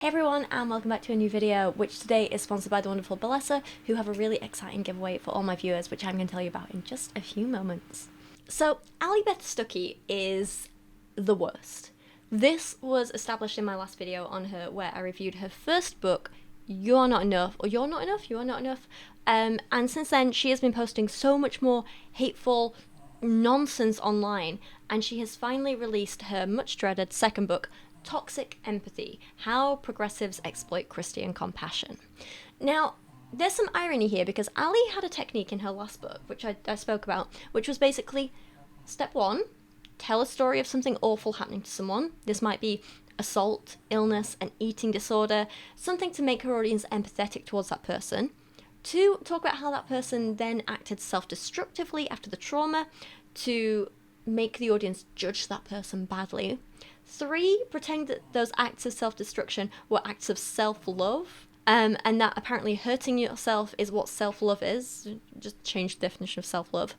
Hey everyone, and welcome back to a new video, which today is sponsored by the wonderful Balessa, who have a really exciting giveaway for all my viewers, which I'm going to tell you about in just a few moments. So, Allie Stuckey is the worst. This was established in my last video on her, where I reviewed her first book, You're Not Enough, or You're Not Enough, You Are Not Enough, and since then she has been posting so much more hateful nonsense online, and she has finally released her much dreaded second book, Toxic Empathy, How Progressives Exploit Christian Compassion. Now, there's some irony here because Allie had a technique in her last book, which I spoke about, which was basically, step one, tell a story of something awful happening to someone. This might be assault, illness, an eating disorder, something to make her audience empathetic towards that person. Two, talk about how that person then acted self-destructively after the trauma to make the audience judge that person badly. Three, pretend that those acts of self-destruction were acts of self-love, and that apparently hurting yourself is what self-love is. Just change the definition of self-love.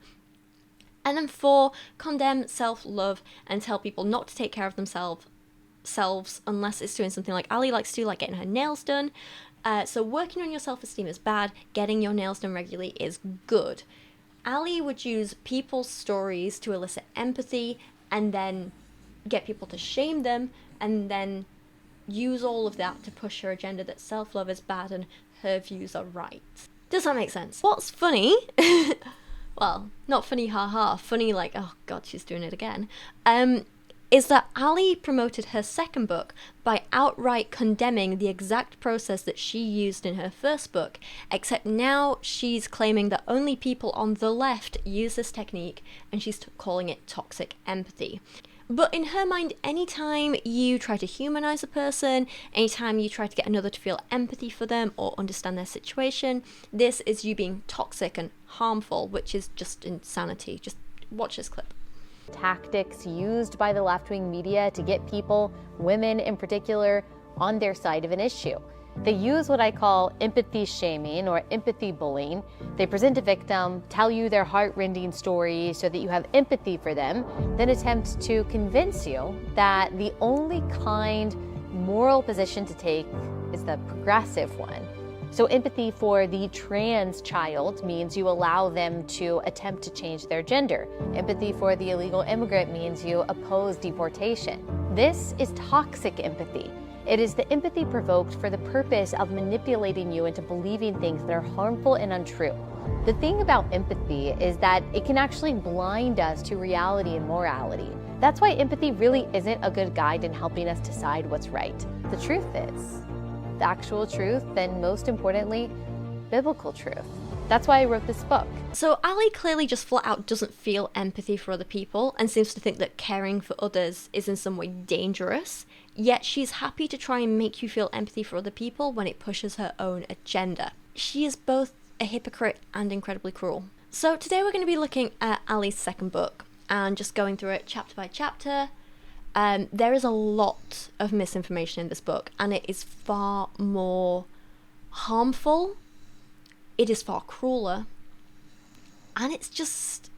And then four, condemn self-love and tell people not to take care of themselves unless it's doing something like Allie likes to do, like getting her nails done. So working on your self-esteem is bad, getting your nails done regularly is good. Allie would use people's stories to elicit empathy and then get people to shame them, and then use all of that to push her agenda that self-love is bad and her views are right. Does that make sense? What's funny, well, not funny haha, funny like, oh god, she's doing it again, is that Allie promoted her second book by outright condemning the exact process that she used in her first book, except now she's claiming that only people on the left use this technique, and she's calling it toxic empathy. But in her mind, anytime you try to humanize a person, anytime you try to get another to feel empathy for them or understand their situation, this is you being toxic and harmful, which is just insanity. Just watch this clip. Tactics used by the left-wing media to get people, women in particular, on their side of an issue. They use what I call empathy shaming or empathy bullying. They present a victim, tell you their heart-rending story so that you have empathy for them, then attempt to convince you that the only kind moral position to take is the progressive one. So empathy for the trans child means you allow them to attempt to change their gender. Empathy for the illegal immigrant means you oppose deportation. This is toxic empathy. It is the empathy provoked for the purpose of manipulating you into believing things that are harmful and untrue. The thing about empathy is that it can actually blind us to reality and morality. That's why empathy really isn't a good guide in helping us decide what's right. The truth is, the actual truth, and most importantly, biblical truth. That's why I wrote this book. So Allie clearly just flat out doesn't feel empathy for other people and seems to think that caring for others is in some way dangerous, yet she's happy to try and make you feel empathy for other people when it pushes her own agenda. She is both a hypocrite and incredibly cruel. So today we're going to be looking at Allie's second book and just going through it chapter by chapter. There is a lot of misinformation in this book, and it is far more harmful. It is far crueler, and it's just,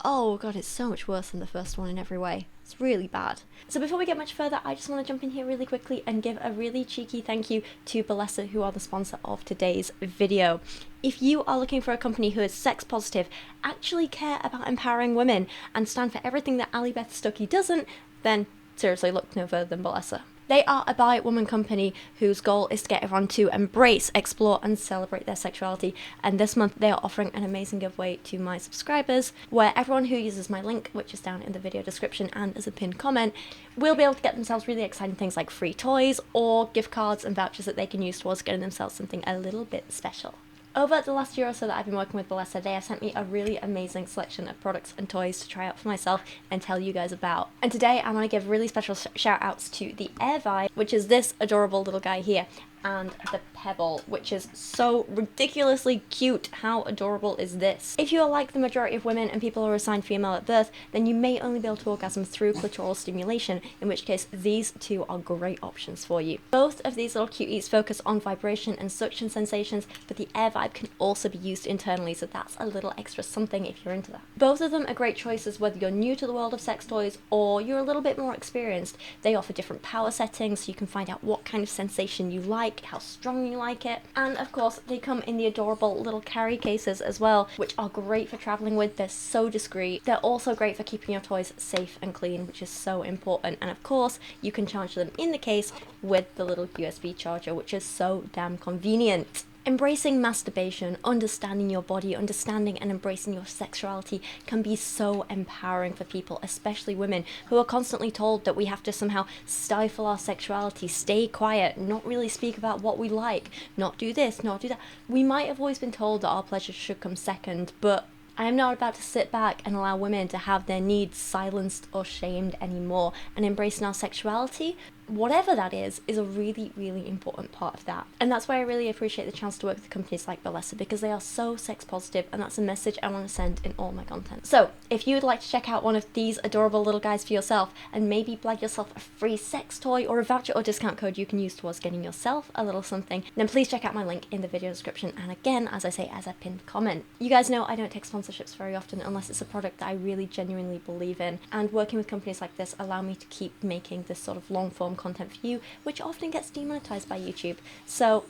oh god, it's so much worse than the first one in every way. It's really bad. So before we get much further, I just want to jump in here really quickly and give a really cheeky thank you to Balessa, who are the sponsor of today's video. If you are looking for a company who is sex positive, actually care about empowering women, and stand for everything that Allie Stuckey doesn't, then seriously look no further than Balessa. They are a bi-woman company whose goal is to get everyone to embrace, explore, and celebrate their sexuality. And this month they are offering an amazing giveaway to my subscribers, where everyone who uses my link, which is down in the video description and as a pinned comment, will be able to get themselves really exciting things like free toys or gift cards and vouchers that they can use towards getting themselves something a little bit special. Over the last year or so that I've been working with Balessa, they have sent me a really amazing selection of products and toys to try out for myself and tell you guys about. And today I want to give really special shout outs to the Air Vibe, which is this adorable little guy here. and the pebble, which is so ridiculously cute. How adorable is this? If you are like the majority of women and people are assigned female at birth, then you may only be able to orgasm through clitoral stimulation, in which case these two are great options for you. Both of these little cuties focus on vibration and suction sensations, but the air vibe can also be used internally, so that's a little extra something if you're into that. Both of them are great choices whether you're new to the world of sex toys or you're a little bit more experienced. They offer different power settings so you can find out what kind of sensation you like, how strong you like it, and of course they come in the adorable little carry cases as well, which are great for traveling with. They're so discreet. They're also great for keeping your toys safe and clean, which is so important, and of course you can charge them in the case with the little USB charger, which is so damn convenient. Embracing masturbation, understanding your body, understanding and embracing your sexuality can be so empowering for people, especially women, who are constantly told that we have to somehow stifle our sexuality, stay quiet, not really speak about what we like, not do this, not do that. We might have always been told that our pleasure should come second, but I am not about to sit back and allow women to have their needs silenced or shamed anymore, and embracing our sexuality, whatever that is a really, really important part of that. And that's why I really appreciate the chance to work with companies like Bellesa, because they are so sex positive, and that's a message I want to send in all my content. So if you would like to check out one of these adorable little guys for yourself and maybe blag yourself a free sex toy or a voucher or discount code you can use towards getting yourself a little something, then please check out my link in the video description, and again, as I say, as a pinned comment. You guys know I don't take sponsorships very often unless it's a product that I really genuinely believe in, and working with companies like this allow me to keep making this sort of long form content for you, which often gets demonetized by YouTube. So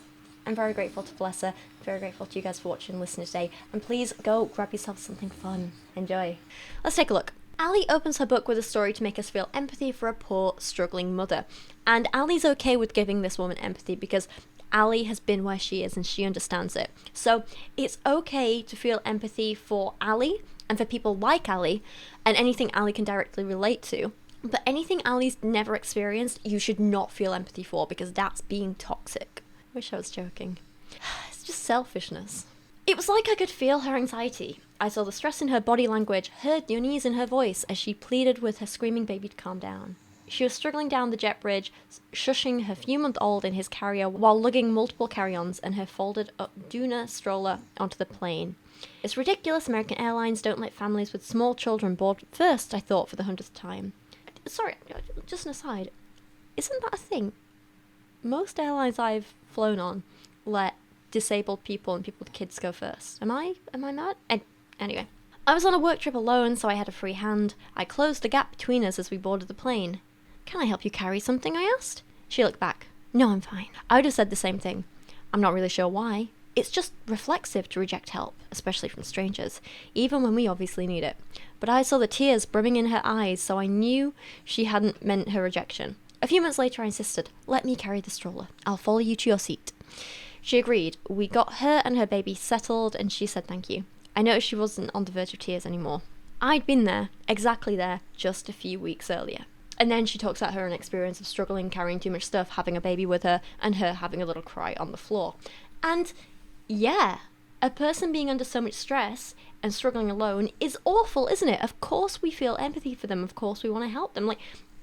I'm very grateful to Bellesa, very grateful to you guys for watching and listening today, and please go grab yourself something fun. Enjoy. Let's take a look. Allie opens her book with a story to make us feel empathy for a poor, struggling mother. And Allie's okay with giving this woman empathy because Allie has been where she is and she understands it. So it's okay to feel empathy for Allie and for people like Allie and anything Allie can directly relate to. But anything Allie's never experienced, you should not feel empathy for, because that's being toxic. Wish I was joking. It's just selfishness. It was like I could feel her anxiety. I saw the stress in her body language, heard the unease in her voice as she pleaded with her screaming baby to calm down. She was struggling down the jet bridge, shushing her few-month-old in his carrier while lugging multiple carry-ons and her folded Duna stroller onto the plane. It's ridiculous American Airlines don't let families with small children board first, I thought for the 100th time. Sorry, just an aside, isn't that a thing? Most airlines I've flown on let disabled people and people with kids go first. Am I mad? Anyway, I was on a work trip alone, so I had a free hand. I closed the gap between us as we boarded the plane. Can I help you carry something? I asked. She looked back. No, I'm fine. I would have said the same thing. I'm not really sure why. It's just reflexive to reject help, especially from strangers, even when we obviously need it. But I saw the tears brimming in her eyes, so I knew she hadn't meant her rejection. A few minutes later I insisted, let me carry the stroller. I'll follow you to your seat. She agreed. We got her and her baby settled, and she said thank you. I noticed she wasn't on the verge of tears anymore. I'd been there, exactly there, just a few weeks earlier. And then she talks about her own experience of struggling, carrying too much stuff, having a baby with her, and her having a little cry on the floor. And yeah, a person being under so much stress and struggling alone is awful, isn't it? Of course we feel empathy for them. Of course we want to help them. Like,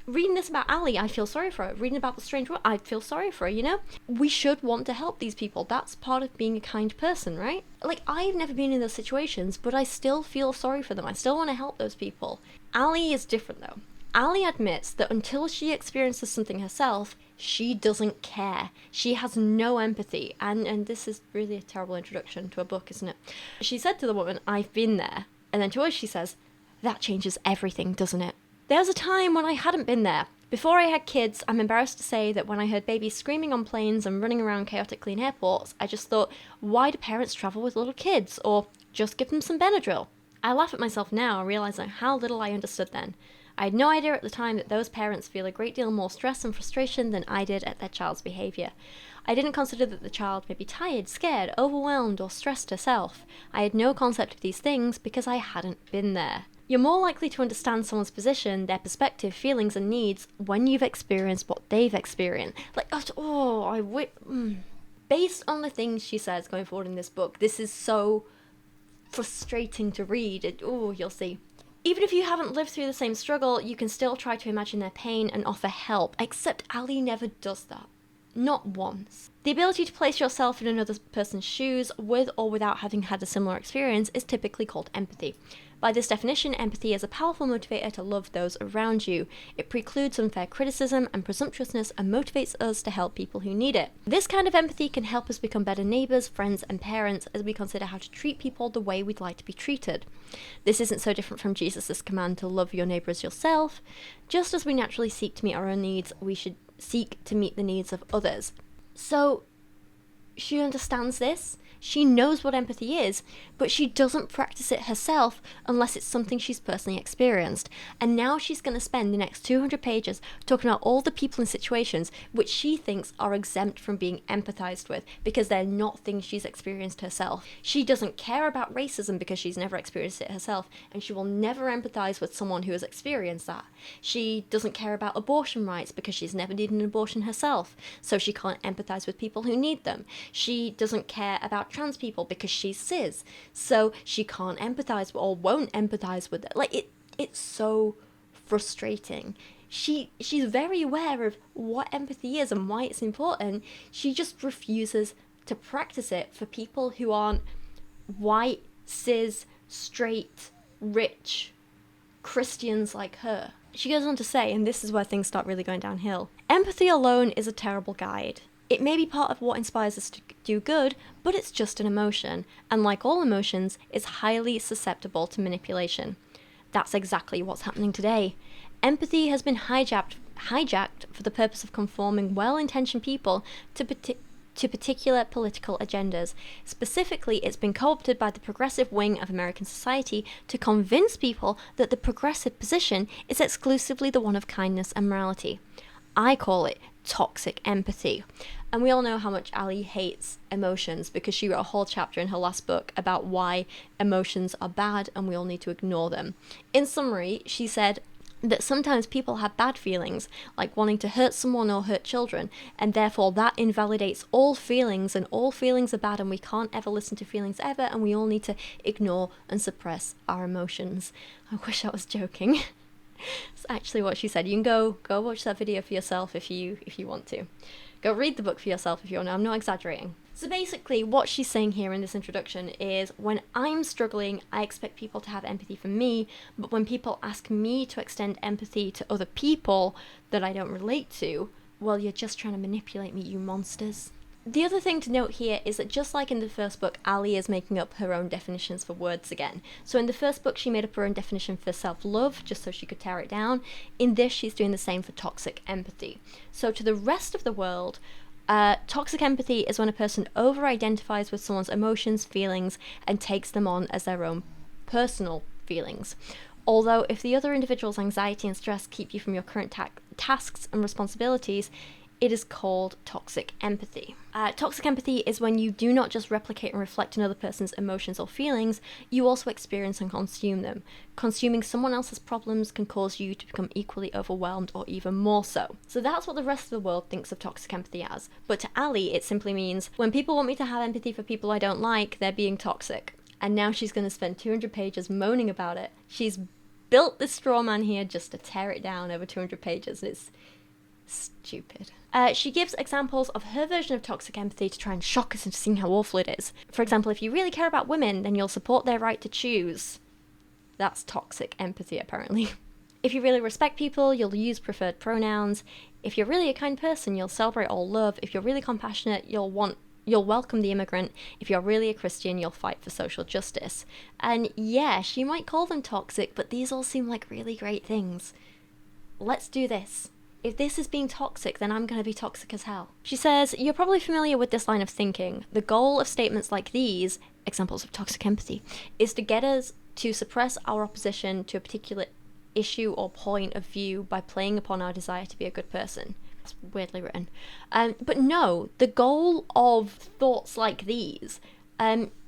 reading this about Allie, I feel sorry for her. Reading about the strange woman, I feel sorry for her, you know? We should want to help these people. That's part of being a kind person, right? Like, I've never been in those situations, but I still feel sorry for them. I still want to help those people. Allie is different, though. Allie admits that until she experiences something herself, she doesn't care. She has no empathy. And this is really a terrible introduction to a book, isn't it? She said to the woman, I've been there. And then to us she says, that changes everything, doesn't it? There was a time when I hadn't been there. Before I had kids, I'm embarrassed to say that when I heard babies screaming on planes and running around chaotically in airports, I just thought, why do parents travel with little kids? Or just give them some Benadryl. I laugh at myself now, realising how little I understood then. I had no idea at the time that those parents feel a great deal more stress and frustration than I did at their child's behaviour. I didn't consider that the child may be tired, scared, overwhelmed, or stressed herself. I had no concept of these things because I hadn't been there. You're more likely to understand someone's position, their perspective, feelings, and needs when you've experienced what they've experienced. Based on the things she says going forward in this book, this is so frustrating to read. You'll see. Even if you haven't lived through the same struggle, you can still try to imagine their pain and offer help, except Allie never does that. not once. The ability to place yourself in another person's shoes with or without having had a similar experience is typically called empathy. By this definition, empathy is a powerful motivator to love those around you. It precludes unfair criticism and presumptuousness and motivates us to help people who need it. This kind of empathy can help us become better neighbours, friends, and parents as we consider how to treat people the way we'd like to be treated. This isn't so different from Jesus' command to love your neighbour as yourself. Just as we naturally seek to meet our own needs, we should seek to meet the needs of others. So, she understands this. She knows what empathy is, but she doesn't practice it herself unless it's something she's personally experienced. And now she's going to spend the next 200 pages talking about all the people and situations which she thinks are exempt from being empathized with because they're not things she's experienced herself. She doesn't care about racism because she's never experienced it herself, and she will never empathize with someone who has experienced that. She doesn't care about abortion rights because she's never needed an abortion herself, so she can't empathize with people who need them. She doesn't care about trans people because she's cis, so she can't empathize or won't empathize with it. Like, it's so frustrating. She's very aware of what empathy is and why it's important. She just refuses to practice it for people who aren't white, cis, straight, rich Christians like her. She goes on to say, and this is where things start really going downhill, empathy alone is a terrible guide. It may be part of what inspires us to do good, but it's just an emotion, and like all emotions, it's highly susceptible to manipulation. That's exactly what's happening today. Empathy has been hijacked for the purpose of conforming well-intentioned people to particular political agendas. Specifically, it's been co-opted by the progressive wing of American society to convince people that the progressive position is exclusively the one of kindness and morality. I call it toxic empathy. And we all know how much Allie hates emotions because she wrote a whole chapter in her last book about why emotions are bad and we all need to ignore them. In summary, she said that sometimes people have bad feelings, like wanting to hurt someone or hurt children, and therefore that invalidates all feelings, and all feelings are bad, and we can't ever listen to feelings ever, and we all need to ignore and suppress our emotions. I wish I was joking. It's actually what she said. You can go watch that video for yourself if you want to. Go read the book for yourself if you want to. I'm not exaggerating. So basically, what she's saying here in this introduction is, when I'm struggling, I expect people to have empathy for me, but when people ask me to extend empathy to other people that I don't relate to, well, you're just trying to manipulate me, you monsters. The other thing to note here is that just like in the first book, Allie is making up her own definitions for words again. So in the first book, she made up her own definition for self-love, just so she could tear it down. In this, she's doing the same for toxic empathy. So to the rest of the world, toxic empathy is when a person over-identifies with someone's emotions, feelings, and takes them on as their own personal feelings. Although if the other individual's anxiety and stress keep you from your current tasks and responsibilities, it is called toxic empathy. Toxic empathy is when you do not just replicate and reflect another person's emotions or feelings, you also experience and consume them. Consuming someone else's problems can cause you to become equally overwhelmed or even more so. So that's what the rest of the world thinks of toxic empathy as. But to Allie, it simply means, when people want me to have empathy for people I don't like, they're being toxic. And now she's going to spend 200 pages moaning about it. She's built this straw man here just to tear it down over 200 pages. It's stupid. She gives examples of her version of toxic empathy to try and shock us into seeing how awful it is. For example, if you really care about women, then you'll support their right to choose. That's toxic empathy, apparently. If you really respect people, you'll use preferred pronouns. If you're really a kind person, you'll celebrate all love. If you're really compassionate, you'll welcome the immigrant. If you're really a Christian, you'll fight for social justice. And yeah, she might call them toxic, but these all seem like really great things. Let's do this. If this is being toxic, then I'm going to be toxic as hell. She says, you're probably familiar with this line of thinking. The goal of statements like these, examples of toxic empathy, is to get us to suppress our opposition to a particular issue or point of view by playing upon our desire to be a good person. That's weirdly written. But no, the goal of thoughts like these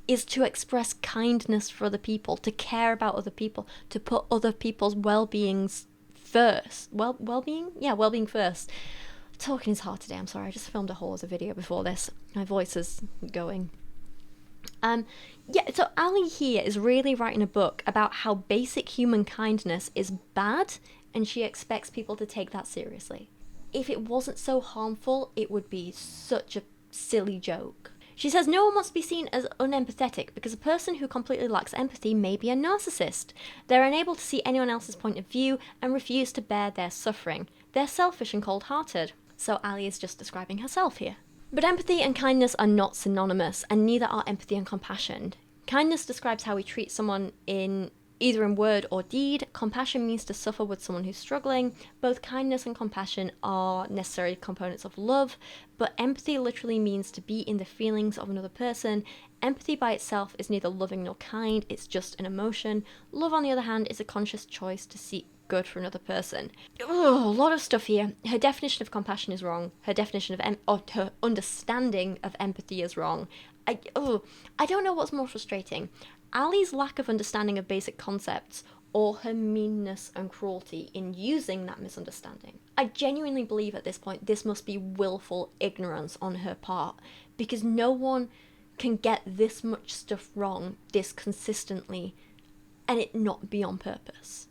is to express kindness for other people, to care about other people, to put other people's well-beings first. Well-being first. Talking is hard today, I'm sorry. I just filmed a whole other video before this. My voice is going. So Allie here is really writing a book about how basic human kindness is bad, and she expects people to take that seriously. if it wasn't so harmful, it would be such a silly joke. She says no one wants to be seen as unempathetic because a person who completely lacks empathy may be a narcissist. They're unable to see anyone else's point of view and refuse to bear their suffering. They're selfish and cold-hearted. So Allie is just describing herself here. But empathy and kindness are not synonymous, and neither are empathy and compassion. Kindness describes how we treat someone either in word or deed. Compassion means to suffer with someone who's struggling. Both kindness and compassion are necessary components of love, but empathy literally means to be in the feelings of another person. Empathy by itself is neither loving nor kind, it's just an emotion. Love, on the other hand, is a conscious choice to seek good for another person. Ugh, a lot of stuff here. Her definition of compassion is wrong. Her definition of her understanding of empathy is wrong. I don't know what's more frustrating. Allie's lack of understanding of basic concepts, or her meanness and cruelty in using that misunderstanding. I genuinely believe at this point this must be willful ignorance on her part, because no one can get this much stuff wrong this consistently and it not be on purpose.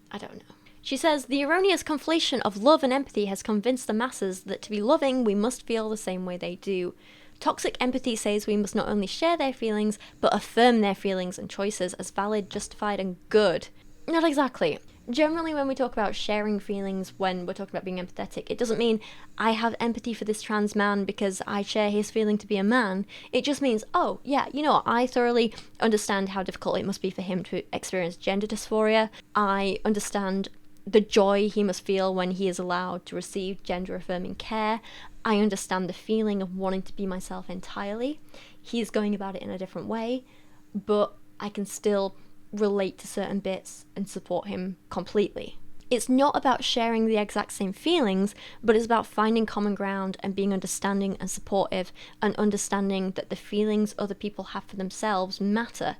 I don't know. She says, the erroneous conflation of love and empathy has convinced the masses that to be loving, we must feel the same way they do. Toxic empathy says we must not only share their feelings, but affirm their feelings and choices as valid, justified, and good. Not exactly. Generally, when we talk about sharing feelings, when we're talking about being empathetic, it doesn't mean I have empathy for this trans man because I share his feeling to be a man. It just means, oh, yeah, you know what, I thoroughly understand how difficult it must be for him to experience gender dysphoria. I understand the joy he must feel when he is allowed to receive gender-affirming care. I understand the feeling of wanting to be myself entirely. He's going about it in a different way, but I can still relate to certain bits and support him completely. It's not about sharing the exact same feelings, but it's about finding common ground and being understanding and supportive, and understanding that the feelings other people have for themselves matter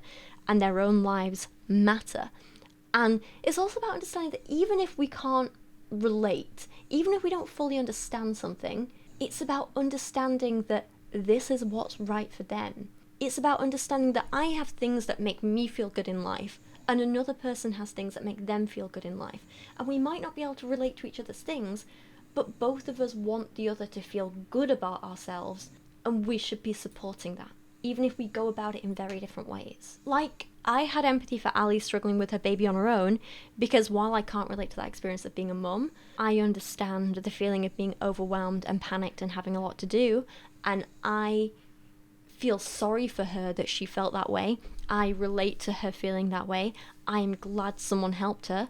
and their own lives matter. And it's also about understanding that even if we can't relate, even if we don't fully understand something, it's about understanding that this is what's right for them. It's about understanding that I have things that make me feel good in life, and another person has things that make them feel good in life. And we might not be able to relate to each other's things, but both of us want the other to feel good about ourselves, and we should be supporting that, even if we go about it in very different ways. Like, I had empathy for Allie struggling with her baby on her own, because while I can't relate to that experience of being a mum, I understand the feeling of being overwhelmed and panicked and having a lot to do, and I feel sorry for her that she felt that way. I relate to her feeling that way. I'm glad someone helped her.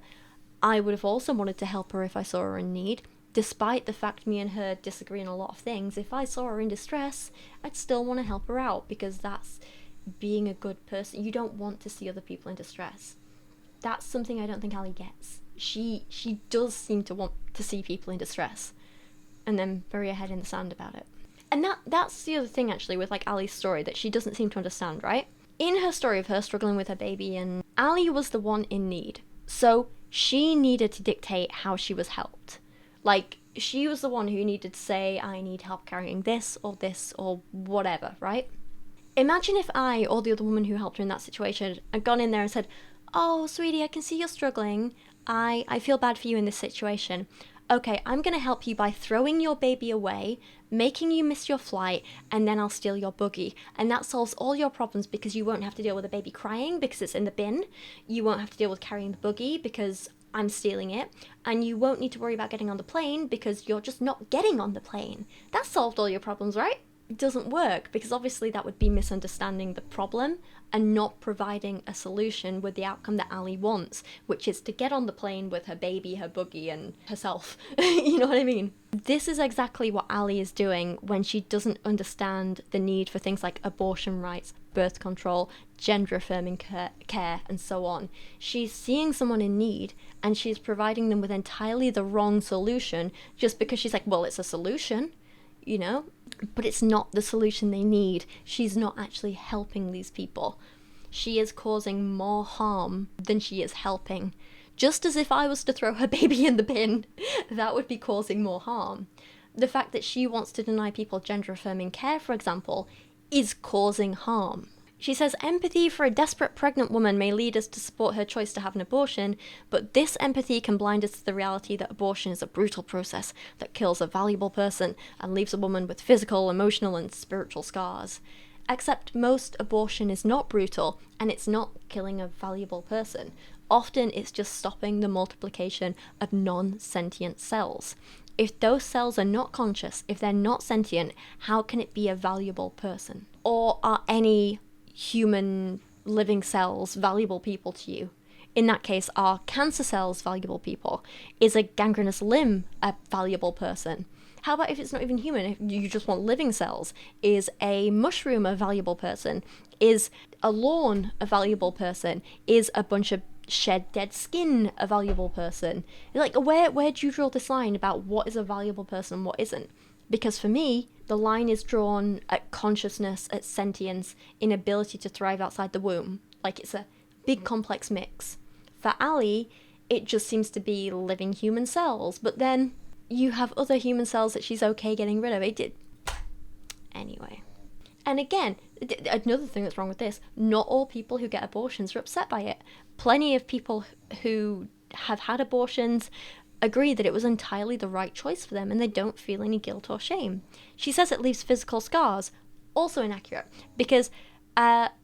I would have also wanted to help her if I saw her in need. Despite the fact me and her disagree on a lot of things, if I saw her in distress, I'd still want to help her out, because that's being a good person. You don't want to see other people in distress. That's something I don't think Allie gets. She does seem to want to see people in distress, and then bury her head in the sand about it. And that's the other thing, actually, with, like, Allie's story that she doesn't seem to understand, right? In her story of her struggling with her baby, and Allie was the one in need. So she needed to dictate how she was helped. Like, she was the one who needed to say, I need help carrying this or whatever, right? Imagine if I, or the other woman who helped her in that situation, had gone in there and said, oh, sweetie, I can see you're struggling. I feel bad for you in this situation. Okay, I'm going to help you by throwing your baby away, making you miss your flight, and then I'll steal your buggy. And that solves all your problems, because you won't have to deal with the baby crying because it's in the bin. You won't have to deal with carrying the buggy because I'm stealing it. And you won't need to worry about getting on the plane because you're just not getting on the plane. That solved all your problems, right? It doesn't work, because obviously that would be misunderstanding the problem and not providing a solution with the outcome that Allie wants, which is to get on the plane with her baby, her buggy, and herself. You know what I mean? This is exactly what Allie is doing when she doesn't understand the need for things like abortion rights, birth control, gender-affirming care, and so on. She's seeing someone in need, and she's providing them with entirely the wrong solution just because she's like, well, it's a solution, you know? But it's not the solution they need. She's not actually helping these people. She is causing more harm than she is helping. Just as if I was to throw her baby in the bin, that would be causing more harm. The fact that she wants to deny people gender-affirming care, for example, is causing harm. She says empathy for a desperate pregnant woman may lead us to support her choice to have an abortion, but this empathy can blind us to the reality that abortion is a brutal process that kills a valuable person and leaves a woman with physical, emotional, and spiritual scars. Except most abortion is not brutal, and it's not killing a valuable person. Often it's just stopping the multiplication of non-sentient cells. If those cells are not conscious, if they're not sentient, how can it be a valuable person? Or are any human living cells valuable people to you? In that case, are cancer cells valuable people? Is a gangrenous limb a valuable person? How about if it's not even human, if you just want living cells? Is a mushroom a valuable person? Is a lawn a valuable person? Is a bunch of shed dead skin a valuable person? Like, where do you draw this line about what is a valuable person and what isn't? Because for me, the line is drawn at consciousness, at sentience, inability to thrive outside the womb. Like, it's a big complex mix. For Allie, it just seems to be living human cells, but then you have other human cells that she's okay getting rid of. Anyway. And again, another thing that's wrong with this, not all people who get abortions are upset by it. Plenty of people who have had abortions agree that it was entirely the right choice for them and they don't feel any guilt or shame. She says it leaves physical scars. Also inaccurate, because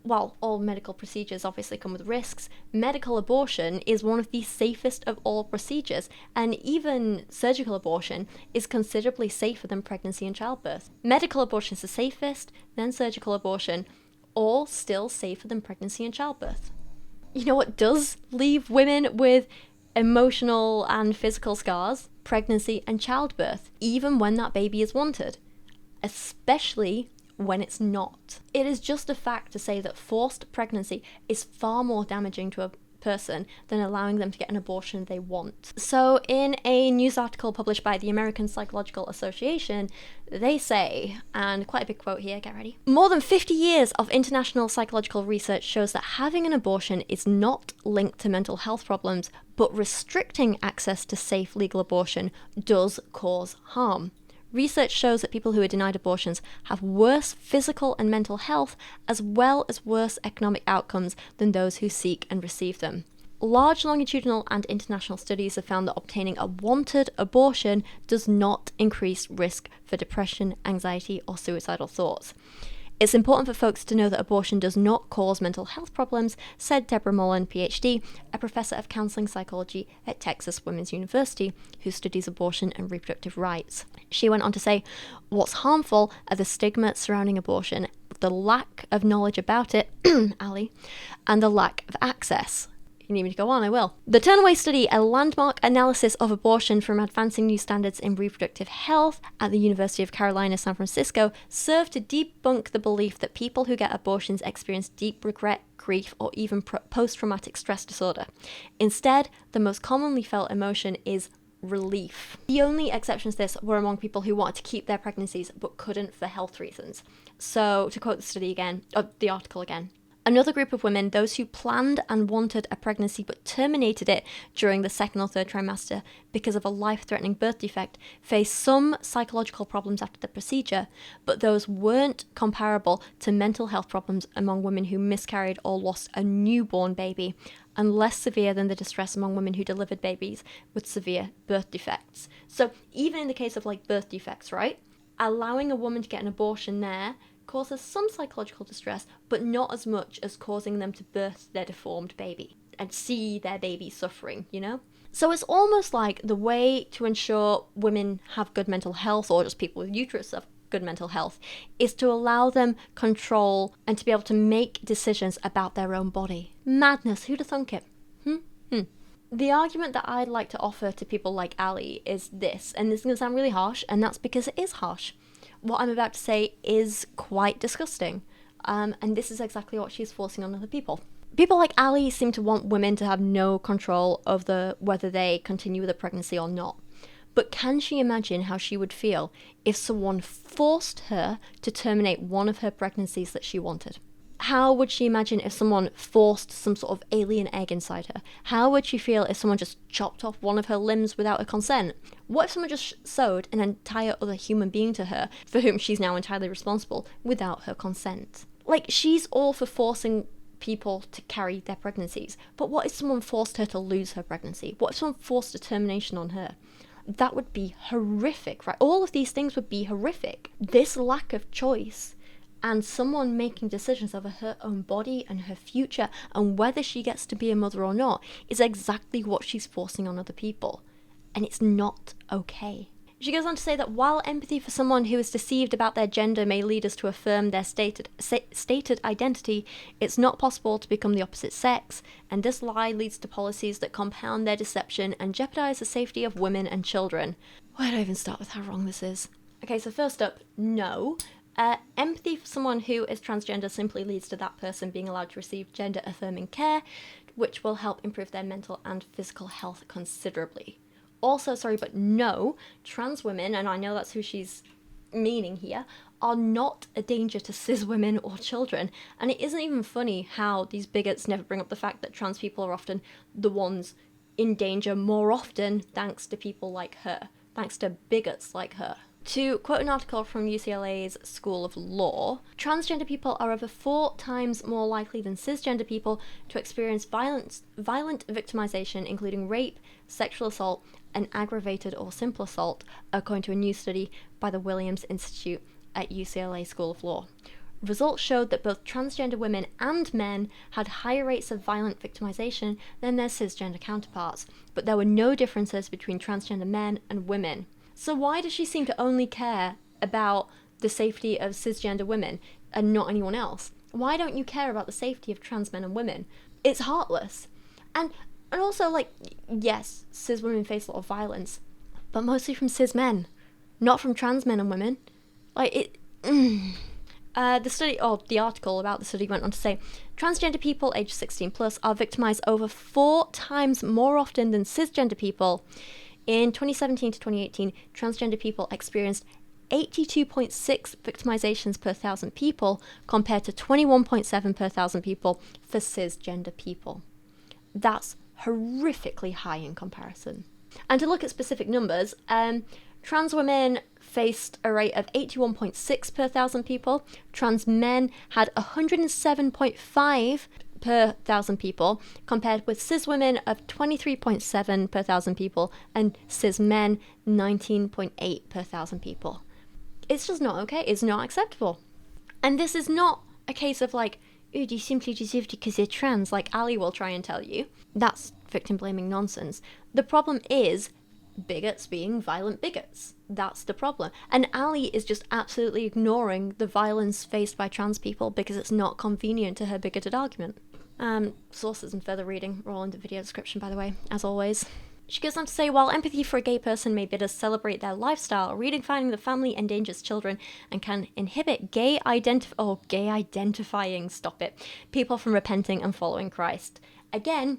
while all medical procedures obviously come with risks, medical abortion is one of the safest of all procedures, and even surgical abortion is considerably safer than pregnancy and childbirth. Medical abortion is the safest, then surgical abortion, all still safer than pregnancy and childbirth. You know what does leave women with emotional and physical scars? Pregnancy and childbirth, even when that baby is wanted, especially when it's not. It is just a fact to say that forced pregnancy is far more damaging to a person than allowing them to get an abortion they want. So in a news article published by the American Psychological Association, they say, and quite a big quote here, get ready, more than 50 years of international psychological research shows that having an abortion is not linked to mental health problems, but restricting access to safe legal abortion does cause harm. Research shows that people who are denied abortions have worse physical and mental health, as well as worse economic outcomes than those who seek and receive them. Large longitudinal and international studies have found that obtaining a wanted abortion does not increase risk for depression, anxiety, or suicidal thoughts. It's important for folks to know that abortion does not cause mental health problems, said Deborah Mullen, PhD, a professor of counseling psychology at Texas Women's University, who studies abortion and reproductive rights. She went on to say, what's harmful are the stigma surrounding abortion, the lack of knowledge about it, Allie, and the lack of access. You need me to go on, I will. The Turnaway study, a landmark analysis of abortion from advancing new standards in reproductive health at the University of Carolina, San Francisco, served to debunk the belief that people who get abortions experience deep regret, grief, or even post-traumatic stress disorder. Instead, the most commonly felt emotion is relief. The only exceptions to this were among people who wanted to keep their pregnancies but couldn't for health reasons. So, to quote the study again, the article again, another group of women, those who planned and wanted a pregnancy but terminated it during the second or third trimester because of a life-threatening birth defect, face some psychological problems after the procedure, but those weren't comparable to mental health problems among women who miscarried or lost a newborn baby, and less severe than the distress among women who delivered babies with severe birth defects. So even in the case of birth defects, right, allowing a woman to get an abortion there causes some psychological distress, but not as much as causing them to birth their deformed baby and see their baby suffering, you know? So it's almost like the way to ensure women have good mental health, or just people with uterus have good mental health, is to allow them control and to be able to make decisions about their own body. Madness, who'd have thunk it? The argument that I'd like to offer to people like Allie is this, and this is going to sound really harsh, and that's because it is harsh. What I'm about to say is quite disgusting, and this is exactly what she's forcing on other people. People like Allie seem to want women to have no control of whether they continue with a pregnancy or not. But can she imagine how she would feel if someone forced her to terminate one of her pregnancies that she wanted? How would she imagine if someone forced some sort of alien egg inside her? How would she feel if someone just chopped off one of her limbs without her consent? What if someone just sewed an entire other human being to her, for whom she's now entirely responsible, without her consent? Like, she's all for forcing people to carry their pregnancies, but what if someone forced her to lose her pregnancy? What if someone forced a termination on her? That would be horrific, right? All of these things would be horrific. This lack of choice and someone making decisions over her own body and her future and whether she gets to be a mother or not is exactly what she's forcing on other people. And it's not okay. She goes on to say that while empathy for someone who is deceived about their gender may lead us to affirm their stated identity, it's not possible to become the opposite sex, and this lie leads to policies that compound their deception and jeopardize the safety of women and children. Where do I even start with how wrong this is? Okay, so first up, no. Empathy for someone who is transgender simply leads to that person being allowed to receive gender-affirming care, which will help improve their mental and physical health considerably. Also, sorry, but no, trans women, and I know that's who she's meaning here, are not a danger to cis women or children. And it isn't even funny how these bigots never bring up the fact that trans people are often the ones in danger more often thanks to people like her, thanks to bigots like her. To quote an article from UCLA's School of Law, transgender people are over 4 times more likely than cisgender people to experience violent victimization, including rape, sexual assault, and aggravated or simple assault, according to a new study by the Williams Institute at UCLA School of Law. Results showed that both transgender women and men had higher rates of violent victimization than their cisgender counterparts, but there were no differences between transgender men and women. So why does she seem to only care about the safety of cisgender women and not anyone else? Why don't you care about the safety of trans men and women? It's heartless. And also, like, yes, cis women face a lot of violence, but mostly from cis men, not from trans men and women. Like, the article about the study went on to say, transgender people aged 16 plus are victimized over 4 times more often than cisgender people. In 2017 to 2018, transgender people experienced 82.6 victimizations per 1,000 people, compared to 21.7 per 1,000 people for cisgender people. That's horrifically high in comparison. And to look at specific numbers, trans women faced a rate of 81.6 per 1,000 people. Trans men had 107.5 per 1,000 people, compared with cis women of 23.7 per 1,000 people and cis men 19.8 per 1,000 people. It's just not okay. It's not acceptable. And this is not a case of like, ooh, you simply deserved it because you're trans, like Allie will try and tell you. That's victim-blaming nonsense. The problem is bigots being violent bigots. That's the problem. And Allie is just absolutely ignoring the violence faced by trans people because it's not convenient to her bigoted argument. Sources and further reading are all in the video description, by the way, as always. She goes on to say, while empathy for a gay person may bid us celebrate their lifestyle, redefining the family endangers children and can inhibit gay identifying, stop it, people from repenting and following Christ. Again,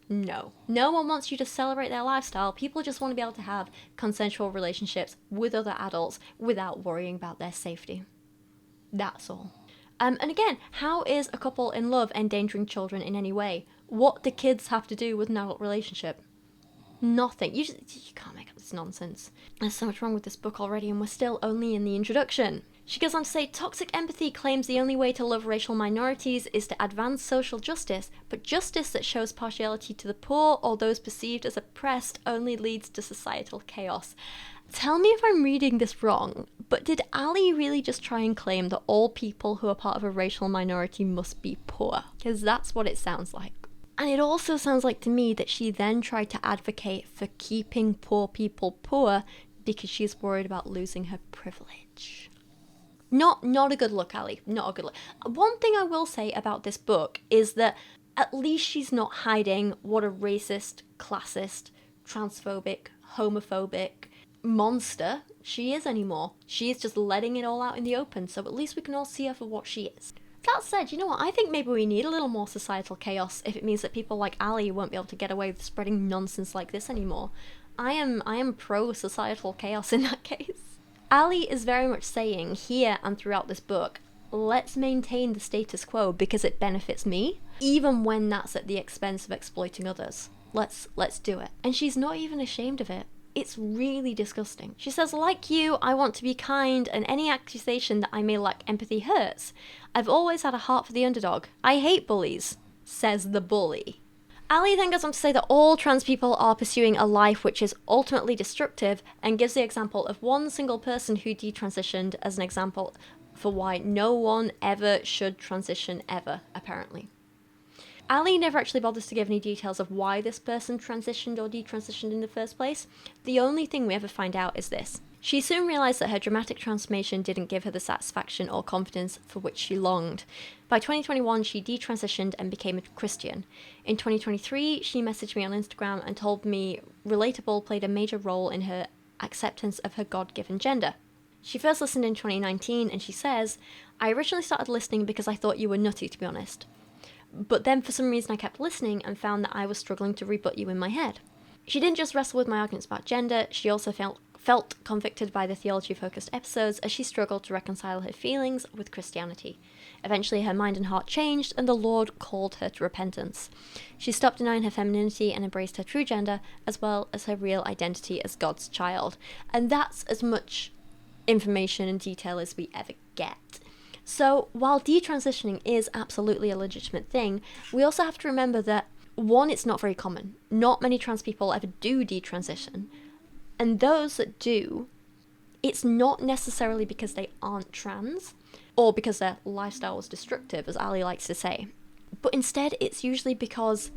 no. No one wants you to celebrate their lifestyle. People just want to be able to have consensual relationships with other adults without worrying about their safety. That's all. And again, how is a couple in love endangering children in any way? What do kids have to do with an adult relationship? Nothing. You can't make up this nonsense. There's so much wrong with this book already, and we're still only in the introduction. She goes on to say, toxic empathy claims the only way to love racial minorities is to advance social justice, but justice that shows partiality to the poor or those perceived as oppressed only leads to societal chaos. Tell me if I'm reading this wrong, but did Allie really just try and claim that all people who are part of a racial minority must be poor? Because that's what it sounds like. And it also sounds like to me that she then tried to advocate for keeping poor people poor because she's worried about losing her privilege. Not a good look, Allie. Not a good look. One thing I will say about this book is that at least she's not hiding what a racist, classist, transphobic, homophobic monster she is anymore. She is just letting it all out in the open, so at least we can all see her for what she is. That said, you know what, I think maybe we need a little more societal chaos if it means that people like Allie won't be able to get away with spreading nonsense like this anymore. I am pro-societal chaos in that case. Allie is very much saying here and throughout this book, let's maintain the status quo because it benefits me, even when that's at the expense of exploiting others. Let's do it. And she's not even ashamed of it. It's really disgusting. She says, like you, I want to be kind, and any accusation that I may lack empathy hurts. I've always had a heart for the underdog. I hate bullies, says the bully. Allie then goes on to say that all trans people are pursuing a life which is ultimately destructive, and gives the example of one single person who detransitioned as an example for why no one ever should transition ever, apparently. Allie never actually bothers to give any details of why this person transitioned or detransitioned in the first place. The only thing we ever find out is this. She soon realised that her dramatic transformation didn't give her the satisfaction or confidence for which she longed. By 2021, she detransitioned and became a Christian. In 2023, she messaged me on Instagram and told me relatable played a major role in her acceptance of her God-given gender. She first listened in 2019, and she says, I originally started listening because I thought you were nutty, to be honest. But then for some reason I kept listening and found that I was struggling to rebut you in my head. She didn't just wrestle with my arguments about gender, she also felt convicted by the theology-focused episodes as she struggled to reconcile her feelings with Christianity. Eventually her mind and heart changed, and the Lord called her to repentance. She stopped denying her femininity and embraced her true gender, as well as her real identity as God's child. And that's as much information and detail as we ever get. So, while detransitioning is absolutely a legitimate thing, we also have to remember that, one, it's not very common. Not many trans people ever do detransition. And those that do, it's not necessarily because they aren't trans, or because their lifestyle was destructive, as Allie likes to say. But instead, it's usually because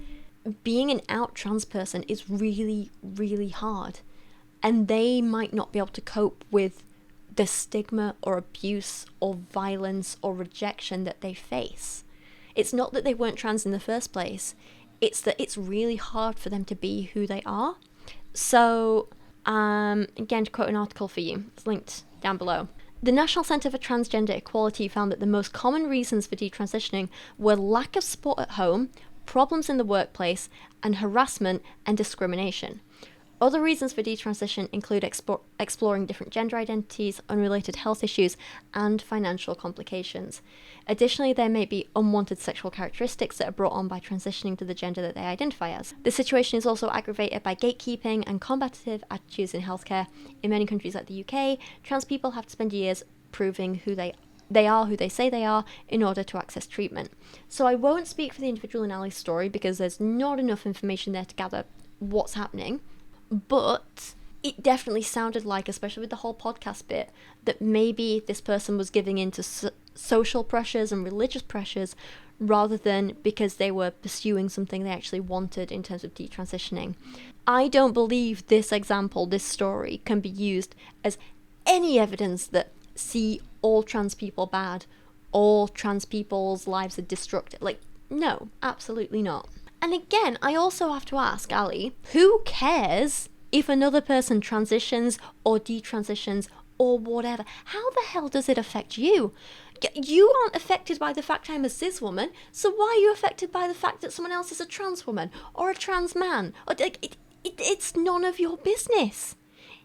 being an out trans person is really, really hard. And they might not be able to cope with the stigma or abuse or violence or rejection that they face. It's not that they weren't trans in the first place, it's that it's really hard for them to be who they are. So, again, to quote an article for you, it's linked down below. The National Centre for Transgender Equality found that the most common reasons for detransitioning were lack of support at home, problems in the workplace, and harassment and discrimination. Other reasons for detransition include exploring different gender identities, unrelated health issues, and financial complications. Additionally, there may be unwanted sexual characteristics that are brought on by transitioning to the gender that they identify as. The situation is also aggravated by gatekeeping and combative attitudes in healthcare. In many countries like the UK, trans people have to spend years proving who they are who they say they are in order to access treatment. So I won't speak for the individual in Allie's story because there's not enough information there to gather what's happening. But it definitely sounded like, especially with the whole podcast bit, that maybe this person was giving in to social pressures and religious pressures rather than because they were pursuing something they actually wanted in terms of detransitioning. I don't believe this example, this story, can be used as any evidence that, see, all trans people bad, all trans people's lives are destructive. Like, no, absolutely not. And again, I also have to ask, Allie, who cares if another person transitions or detransitions or whatever? How the hell does it affect you? You aren't affected by the fact I'm a cis woman, so why are you affected by the fact that someone else is a trans woman or a trans man? It's none of your business.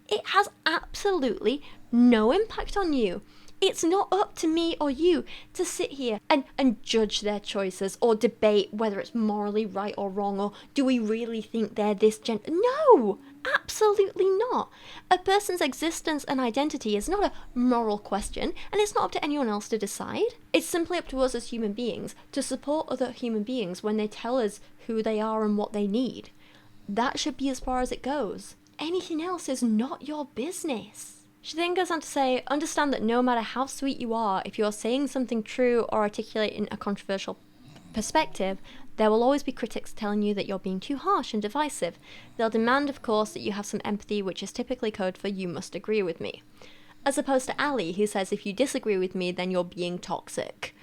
It has absolutely no impact on you. It's not up to me or you to sit here and judge their choices or debate whether it's morally right or wrong, or do we really think they're this gender? No, absolutely not. A person's existence and identity is not a moral question, and it's not up to anyone else to decide. It's simply up to us as human beings to support other human beings when they tell us who they are and what they need. That should be as far as it goes. Anything else is not your business. She then goes on to say, understand that no matter how sweet you are, if you're saying something true or articulating a controversial perspective, there will always be critics telling you that you're being too harsh and divisive. They'll demand, of course, that you have some empathy, which is typically code for you must agree with me. As opposed to Allie, who says if you disagree with me, then you're being toxic.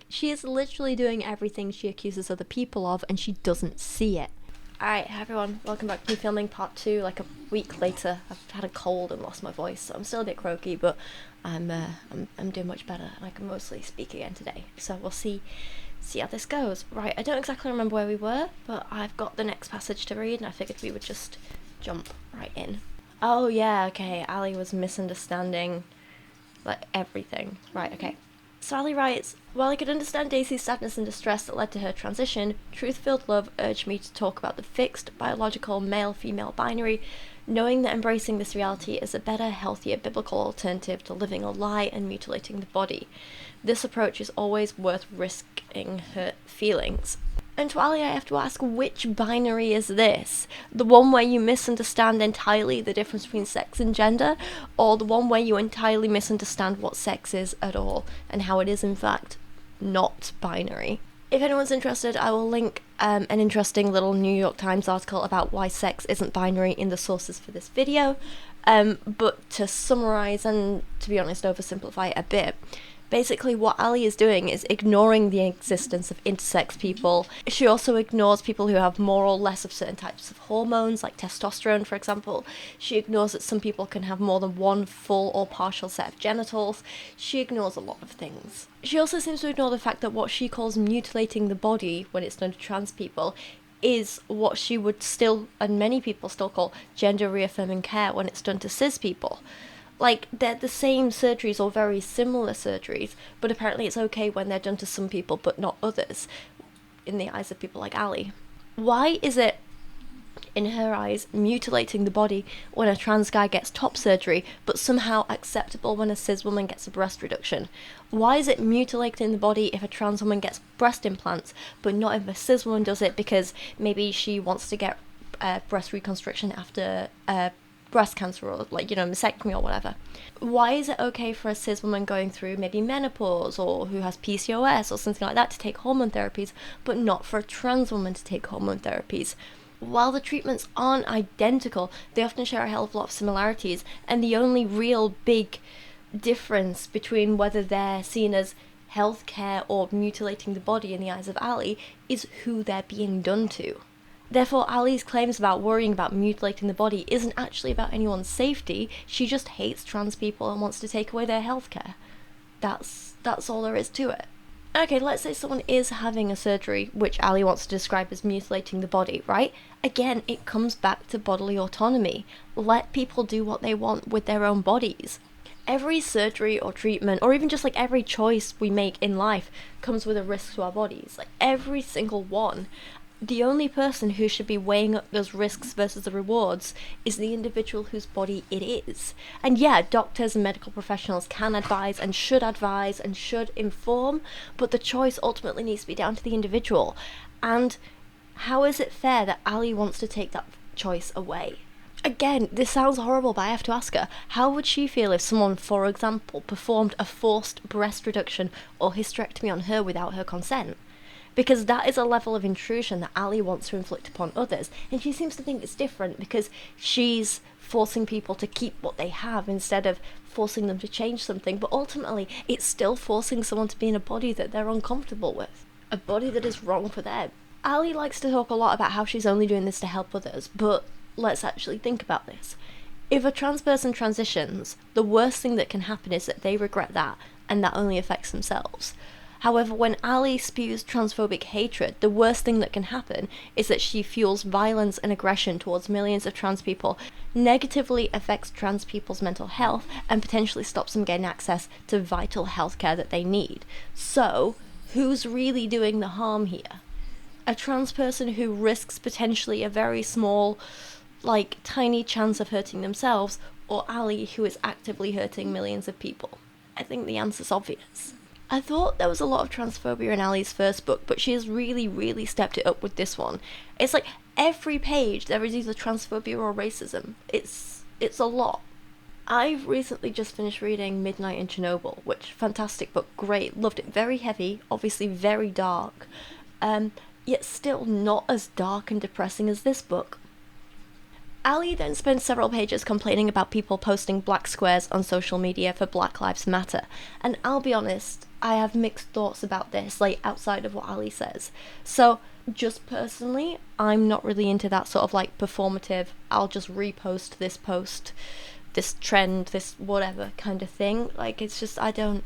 She is literally doing everything she accuses other people of, and she doesn't see it. Alright, everyone, welcome back to me filming part 2, like a week later. I've had a cold and lost my voice, so I'm still a bit croaky, but I'm doing much better, and I can mostly speak again today. So we'll see how this goes. Right, I don't exactly remember where we were, but I've got the next passage to read, and I figured we would just jump right in. Oh yeah, okay, Allie was misunderstanding, like, everything. Right, okay. So Allie writes, while I could understand Daisy's sadness and distress that led to her transition, truth-filled love urged me to talk about the fixed, biological, male-female binary, knowing that embracing this reality is a better, healthier, biblical alternative to living a lie and mutilating the body. This approach is always worth risking hurt feelings. And to Allie, I have to ask, which binary is this? The one where you misunderstand entirely the difference between sex and gender, or the one where you entirely misunderstand what sex is at all, and how it is in fact not binary? If anyone's interested, I will link an interesting little New York Times article about why sex isn't binary in the sources for this video. But to summarise and, to be honest, oversimplify it a bit, basically what Allie is doing is ignoring the existence of intersex people. She also ignores people who have more or less of certain types of hormones, like testosterone, for example. She ignores that some people can have more than one full or partial set of genitals. She ignores a lot of things. She also seems to ignore the fact that what she calls mutilating the body when it's done to trans people is what she would still, and many people still call, gender reaffirming care when it's done to cis people. Like, they're the same surgeries or very similar surgeries, but apparently it's okay when they're done to some people but not others, in the eyes of people like Allie. Why is it, in her eyes, mutilating the body when a trans guy gets top surgery, but somehow acceptable when a cis woman gets a breast reduction? Why is it mutilating the body if a trans woman gets breast implants, but not if a cis woman does it because maybe she wants to get breast reconstruction after breast cancer or, like, you know, mastectomy or whatever? Why is it okay for a cis woman going through maybe menopause or who has PCOS or something like that to take hormone therapies, but not for a trans woman to take hormone therapies? While the treatments aren't identical, they often share a hell of a lot of similarities, and the only real big difference between whether they're seen as healthcare or mutilating the body in the eyes of Allie is who they're being done to. Therefore, Allie's claims about worrying about mutilating the body isn't actually about anyone's safety. She just hates trans people and wants to take away their healthcare. That's all there is to it. Okay, let's say someone is having a surgery, which Allie wants to describe as mutilating the body, right? Again, it comes back to bodily autonomy. Let people do what they want with their own bodies. Every surgery or treatment, or even just like every choice we make in life, comes with a risk to our bodies. Like, every single one. The only person who should be weighing up those risks versus the rewards is the individual whose body it is. And yeah, doctors and medical professionals can advise and should inform, but the choice ultimately needs to be down to the individual. And how is it fair that Allie wants to take that choice away? Again, this sounds horrible, but I have to ask her, how would she feel if someone, for example, performed a forced breast reduction or hysterectomy on her without her consent? Because that is a level of intrusion that Allie wants to inflict upon others, and she seems to think it's different because she's forcing people to keep what they have instead of forcing them to change something, but ultimately it's still forcing someone to be in a body that they're uncomfortable with, a body that is wrong for them. Allie likes to talk a lot about how she's only doing this to help others, but let's actually think about this. If a trans person transitions, the worst thing that can happen is that they regret that, and that only affects themselves. However, when Allie spews transphobic hatred, the worst thing that can happen is that she fuels violence and aggression towards millions of trans people, negatively affects trans people's mental health, and potentially stops them getting access to vital healthcare that they need. So, who's really doing the harm here? A trans person who risks potentially a very small, like, tiny chance of hurting themselves, or Allie, who is actively hurting millions of people? I think the answer's obvious. I thought there was a lot of transphobia in Allie's first book, but she has really, really stepped it up with this one. It's like every page there is either transphobia or racism. It's a lot. I've recently just finished reading Midnight in Chernobyl, which, fantastic book, great, loved it. Very heavy, obviously very dark, yet still not as dark and depressing as this book. Allie then spends several pages complaining about people posting black squares on social media for Black Lives Matter, and I'll be honest, I have mixed thoughts about this, like, outside of what Allie says. So, just personally, I'm not really into that sort of, like, performative, I'll just repost this post, this trend, this whatever kind of thing. Like, it's just, I don't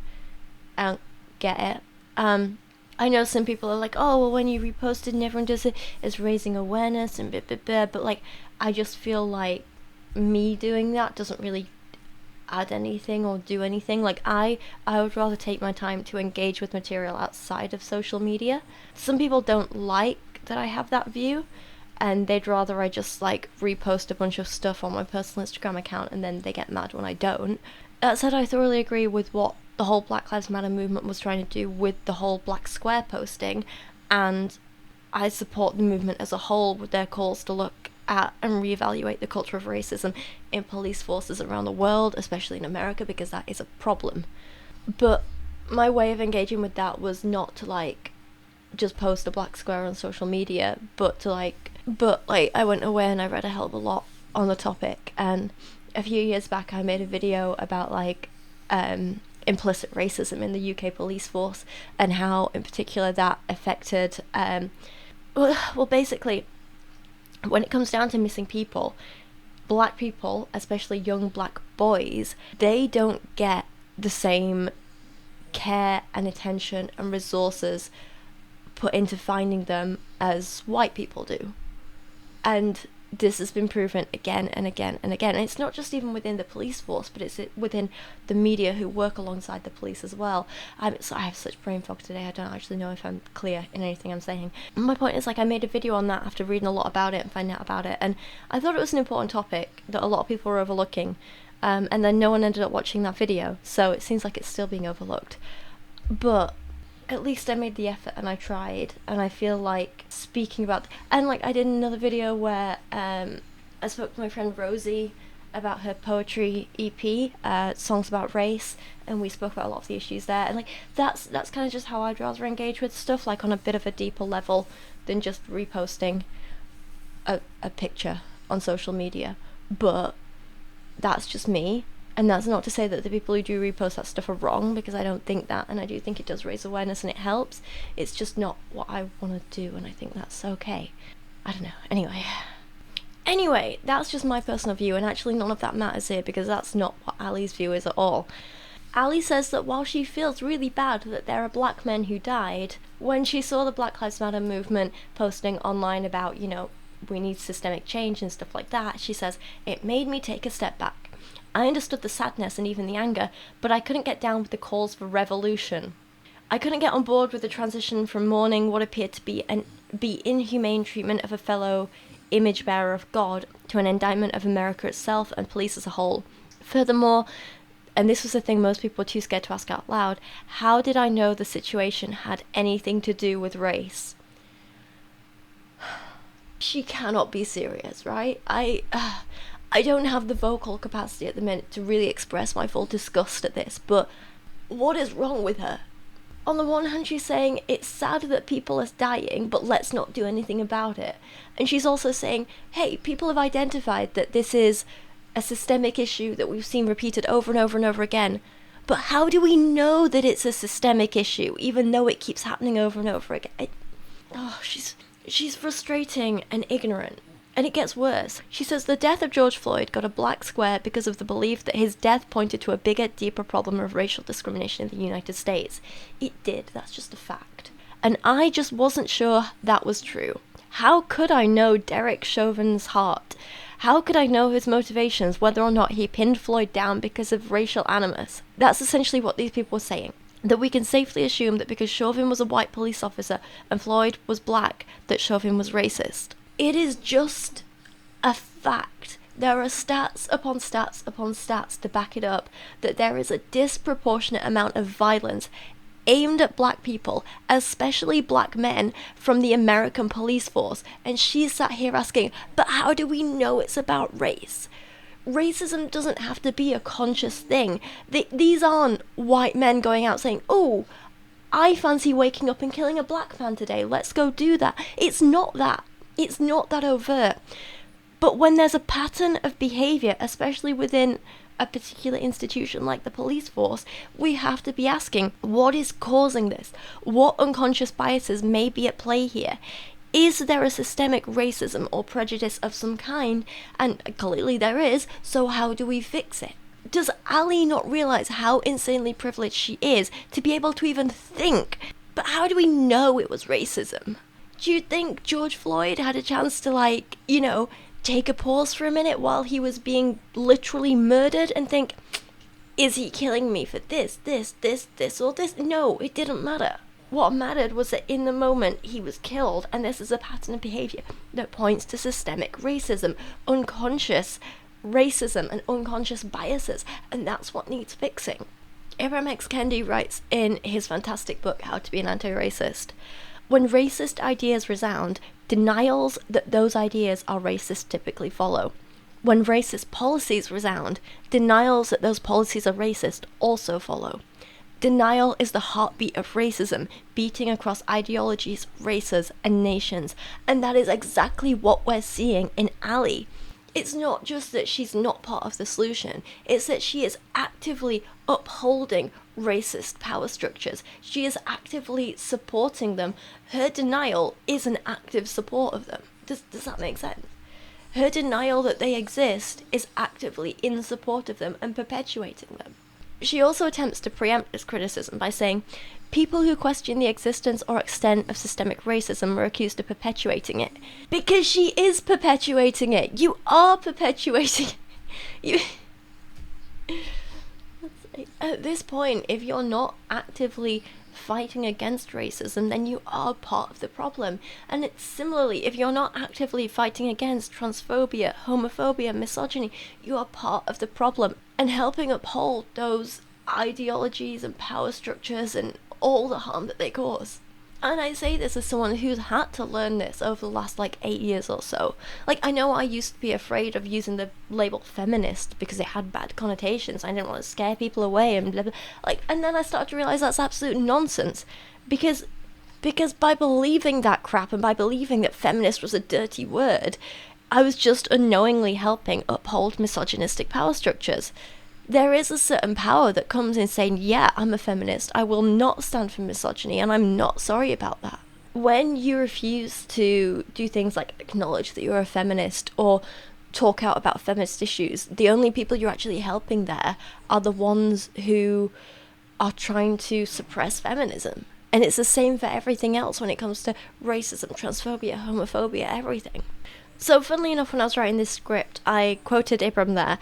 get it. I know some people are like, oh, well, when you repost it and everyone does it, it's raising awareness and blah, blah, blah, but, like, I just feel like me doing that doesn't really add anything or do anything. Like, I would rather take my time to engage with material outside of social media. Some people don't like that I have that view, and they'd rather I just like repost a bunch of stuff on my personal Instagram account, and then they get mad when I don't. That said, I thoroughly agree with what the whole Black Lives Matter movement was trying to do with the whole Black Square posting, and I support the movement as a whole with their calls to look at and reevaluate the culture of racism in police forces around the world, especially in America, because that is a problem. But my way of engaging with that was not to like just post a black square on social media, but I went away and I read a hell of a lot on the topic. And a few years back I made a video about like implicit racism in the UK police force, and how in particular that affected well, basically, when it comes down to missing people, black people, especially young black boys, they don't get the same care and attention and resources put into finding them as white people do. And this has been proven again and again and again. And it's not just even within the police force, but it's within the media who work alongside the police as well. I have such brain fog today, I don't actually know if I'm clear in anything I'm saying. My point is, like, I made a video on that after reading a lot about it and finding out about it, and I thought it was an important topic that a lot of people were overlooking, and then no one ended up watching that video, so it seems like it's still being overlooked. But at least I made the effort and I tried, and I feel like speaking about, and like I did another video where I spoke to my friend Rosie about her poetry EP, songs about race, and we spoke about a lot of the issues there, and like that's kind of just how I'd rather engage with stuff, like on a bit of a deeper level than just reposting a picture on social media. But that's just me. And that's not to say that the people who do repost that stuff are wrong, because I don't think that, and I do think it does raise awareness and it helps. It's just not what I want to do, and I think that's okay. I don't know. Anyway, that's just my personal view, and actually none of that matters here, because that's not what Allie's view is at all. Allie says that while she feels really bad that there are black men who died, when she saw the Black Lives Matter movement posting online about, you know, we need systemic change and stuff like that, she says, it made me take a step back. I understood the sadness and even the anger, but I couldn't get down with the calls for revolution. I couldn't get on board with the transition from mourning what appeared to be inhumane treatment of a fellow image bearer of God to an indictment of America itself and police as a whole. Furthermore, and this was the thing most people were too scared to ask out loud, how did I know the situation had anything to do with race? She cannot be serious, right? I don't have the vocal capacity at the minute to really express my full disgust at this, but what is wrong with her? On the one hand, she's saying it's sad that people are dying, but let's not do anything about it. And she's also saying, hey, people have identified that this is a systemic issue that we've seen repeated over and over and over again. But how do we know that it's a systemic issue, even though it keeps happening over and over again? She's frustrating and ignorant. And it gets worse. She says the death of George Floyd got a black square because of the belief that his death pointed to a bigger, deeper problem of racial discrimination in the United States. It did, that's just a fact. And I just wasn't sure that was true. How could I know Derek Chauvin's heart? How could I know his motivations, whether or not he pinned Floyd down because of racial animus? That's essentially what these people were saying. That we can safely assume that because Chauvin was a white police officer and Floyd was black, that Chauvin was racist. It is just a fact. There are stats upon stats upon stats to back it up, that there is a disproportionate amount of violence aimed at black people, especially black men, from the American police force. And she's sat here asking, but how do we know it's about race? Racism doesn't have to be a conscious thing. These aren't white men going out saying, oh, I fancy waking up and killing a black man today, let's go do that. It's not that. It's not that overt. But when there's a pattern of behaviour, especially within a particular institution like the police force, we have to be asking, what is causing this? What unconscious biases may be at play here? Is there a systemic racism or prejudice of some kind? And clearly there is, so how do we fix it? Does Allie not realise how insanely privileged she is to be able to even think? But how do we know it was racism? Do you think George Floyd had a chance to, take a pause for a minute while he was being literally murdered and think, is he killing me for this, or this? No, it didn't matter. What mattered was that in the moment he was killed, and this is a pattern of behaviour that points to systemic racism, unconscious racism, and unconscious biases, and that's what needs fixing. Ibram X. Kendi writes in his fantastic book, How to Be an Anti-Racist, when racist ideas resound, denials that those ideas are racist typically follow. When racist policies resound, denials that those policies are racist also follow. Denial is the heartbeat of racism, beating across ideologies, races, and nations, and that is exactly what we're seeing in Allie. It's not just that she's not part of the solution, it's that she is actively upholding racist power structures. She is actively supporting them. Her denial is an active support of them. Does that make sense? Her denial that they exist is actively in support of them and perpetuating them. She also attempts to preempt this criticism by saying, people who question the existence or extent of systemic racism are accused of perpetuating it. Because she is perpetuating it. You are perpetuating it. At this point, if you're not actively fighting against racism, then you are part of the problem. And it's similarly, if you're not actively fighting against transphobia, homophobia, misogyny, you are part of the problem and helping uphold those ideologies and power structures and all the harm that they cause. And I say this as someone who's had to learn this over the last 8 years or so. I know I used to be afraid of using the label feminist because it had bad connotations. I didn't want to scare people away and blah, blah. And then I started to realize that's absolute nonsense. Because by believing that crap and by believing that feminist was a dirty word, I was just unknowingly helping uphold misogynistic power structures. There is a certain power that comes in saying, yeah, I'm a feminist, I will not stand for misogyny, and I'm not sorry about that. When you refuse to do things like acknowledge that you're a feminist or talk out about feminist issues, the only people you're actually helping there are the ones who are trying to suppress feminism. And it's the same for everything else when it comes to racism, transphobia, homophobia, everything. So funnily enough, when I was writing this script, I quoted Ibram there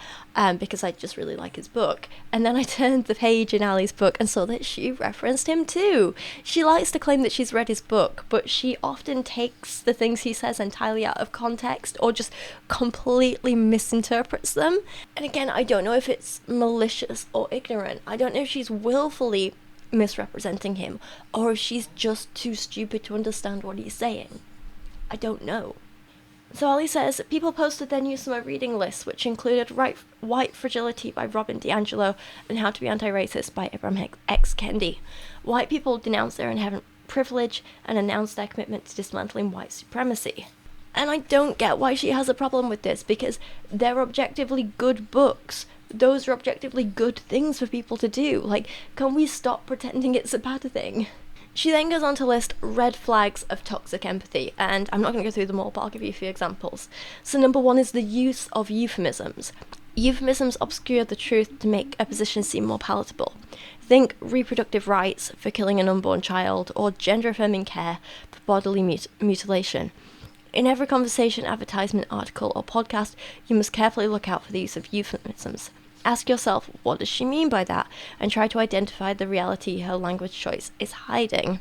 because I just really like his book. And then I turned the page in Allie's book and saw that she referenced him too. She likes to claim that she's read his book, but she often takes the things he says entirely out of context or just completely misinterprets them. And again, I don't know if it's malicious or ignorant. I don't know if she's willfully misrepresenting him or if she's just too stupid to understand what he's saying. I don't know. So Allie says, people posted their new summer reading lists, which included White Fragility by Robin DiAngelo and How to Be Anti-Racist by Ibram X. Kendi. White people denounced their inherent privilege and announced their commitment to dismantling white supremacy. And I don't get why she has a problem with this, because they're objectively good books. Those are objectively good things for people to do. Can we stop pretending it's a bad thing? She then goes on to list red flags of toxic empathy, and I'm not going to go through them all, but I'll give you a few examples. So number one is the use of euphemisms. Euphemisms obscure the truth to make a position seem more palatable. Think reproductive rights for killing an unborn child, or gender-affirming care for bodily mutilation. In every conversation, advertisement, article, or podcast, you must carefully look out for the use of euphemisms. Ask yourself, what does she mean by that? And try to identify the reality her language choice is hiding.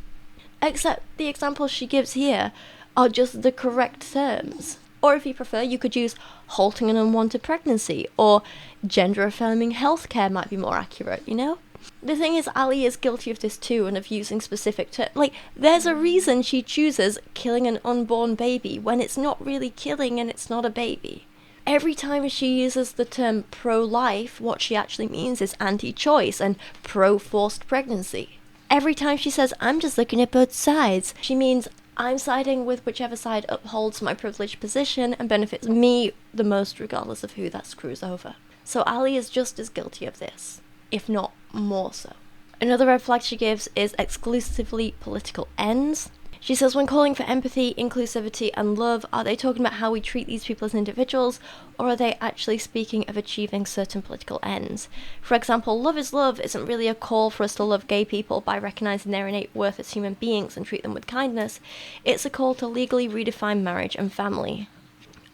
Except the examples she gives here are just the correct terms. Or if you prefer, you could use halting an unwanted pregnancy, or gender-affirming healthcare might be more accurate, you know? The thing is, Allie is guilty of this too, and of using specific terms. There's a reason she chooses killing an unborn baby when it's not really killing and it's not a baby. Every time she uses the term pro-life, what she actually means is anti-choice and pro-forced pregnancy. Every time she says, I'm just looking at both sides, she means I'm siding with whichever side upholds my privileged position and benefits me the most, regardless of who that screws over. So Allie is just as guilty of this, if not more so. Another red flag she gives is exclusively political ends. She says, when calling for empathy, inclusivity, and love, are they talking about how we treat these people as individuals, or are they actually speaking of achieving certain political ends? For example, love is love isn't really a call for us to love gay people by recognizing their innate worth as human beings and treat them with kindness. It's a call to legally redefine marriage and family.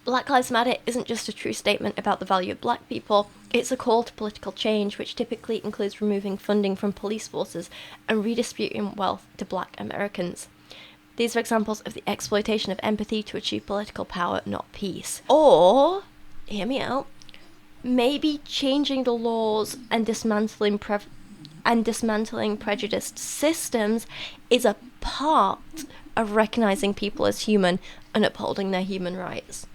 Black Lives Matter isn't just a true statement about the value of black people, it's a call to political change, which typically includes removing funding from police forces and redistributing wealth to black Americans. These are examples of the exploitation of empathy to achieve political power, not peace. Or, hear me out, maybe changing the laws and dismantling prejudiced systems is a part of recognizing people as human and upholding their human rights.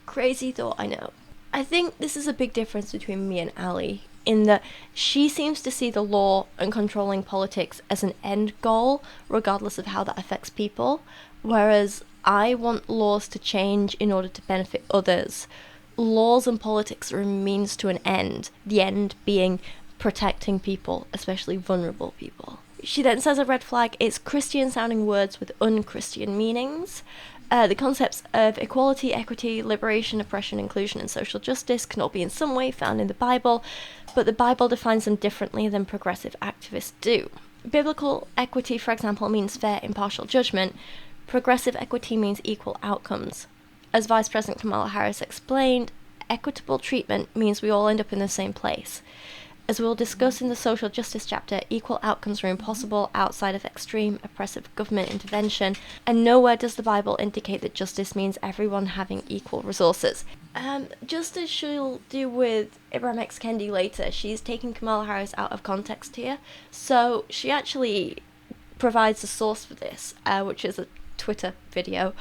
Crazy thought, I know. I think this is a big difference between me and Allie, in that she seems to see the law and controlling politics as an end goal, regardless of how that affects people, whereas I want laws to change in order to benefit others. Laws and politics are a means to an end, the end being protecting people, especially vulnerable people. She then says a red flag is Christian-sounding words with un-Christian meanings. The concepts of equality, equity, liberation, oppression, inclusion, and social justice can all be in some way found in the Bible, but the Bible defines them differently than progressive activists do. Biblical equity, for example, means fair, impartial judgment. Progressive equity means equal outcomes. As Vice President Kamala Harris explained, equitable treatment means we all end up in the same place. As we'll discuss in the social justice chapter, equal outcomes are impossible outside of extreme oppressive government intervention, and nowhere does the Bible indicate that justice means everyone having equal resources. Just as she'll do with Ibram X. Kendi later, she's taking Kamala Harris out of context here, so she actually provides a source for this, which is a Twitter video.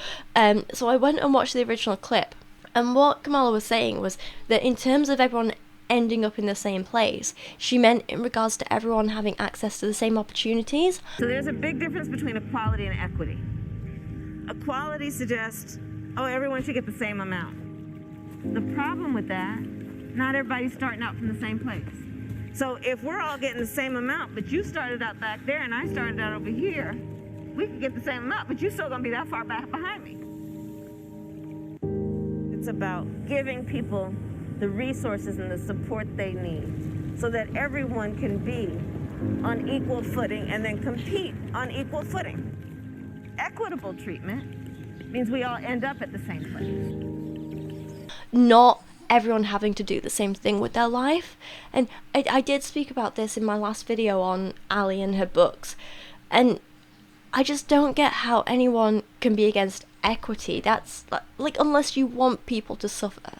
So I went and watched the original clip, and what Kamala was saying was that in terms of everyone ending up in the same place, she meant in regards to everyone having access to the same opportunities. So there's a big difference between equality and equity. Equality suggests, oh, everyone should get the same amount. The problem with that, not everybody's starting out from the same place. So if we're all getting the same amount, but you started out back there and I started out over here, we could get the same amount, but you're still gonna be that far back behind me. It's about giving people the resources and the support they need so that everyone can be on equal footing and then compete on equal footing. Equitable treatment means we all end up at the same place. Not everyone having to do the same thing with their life. And I did speak about this in my last video on Allie and her books, and I just don't get how anyone can be against equity. That's like unless you want people to suffer.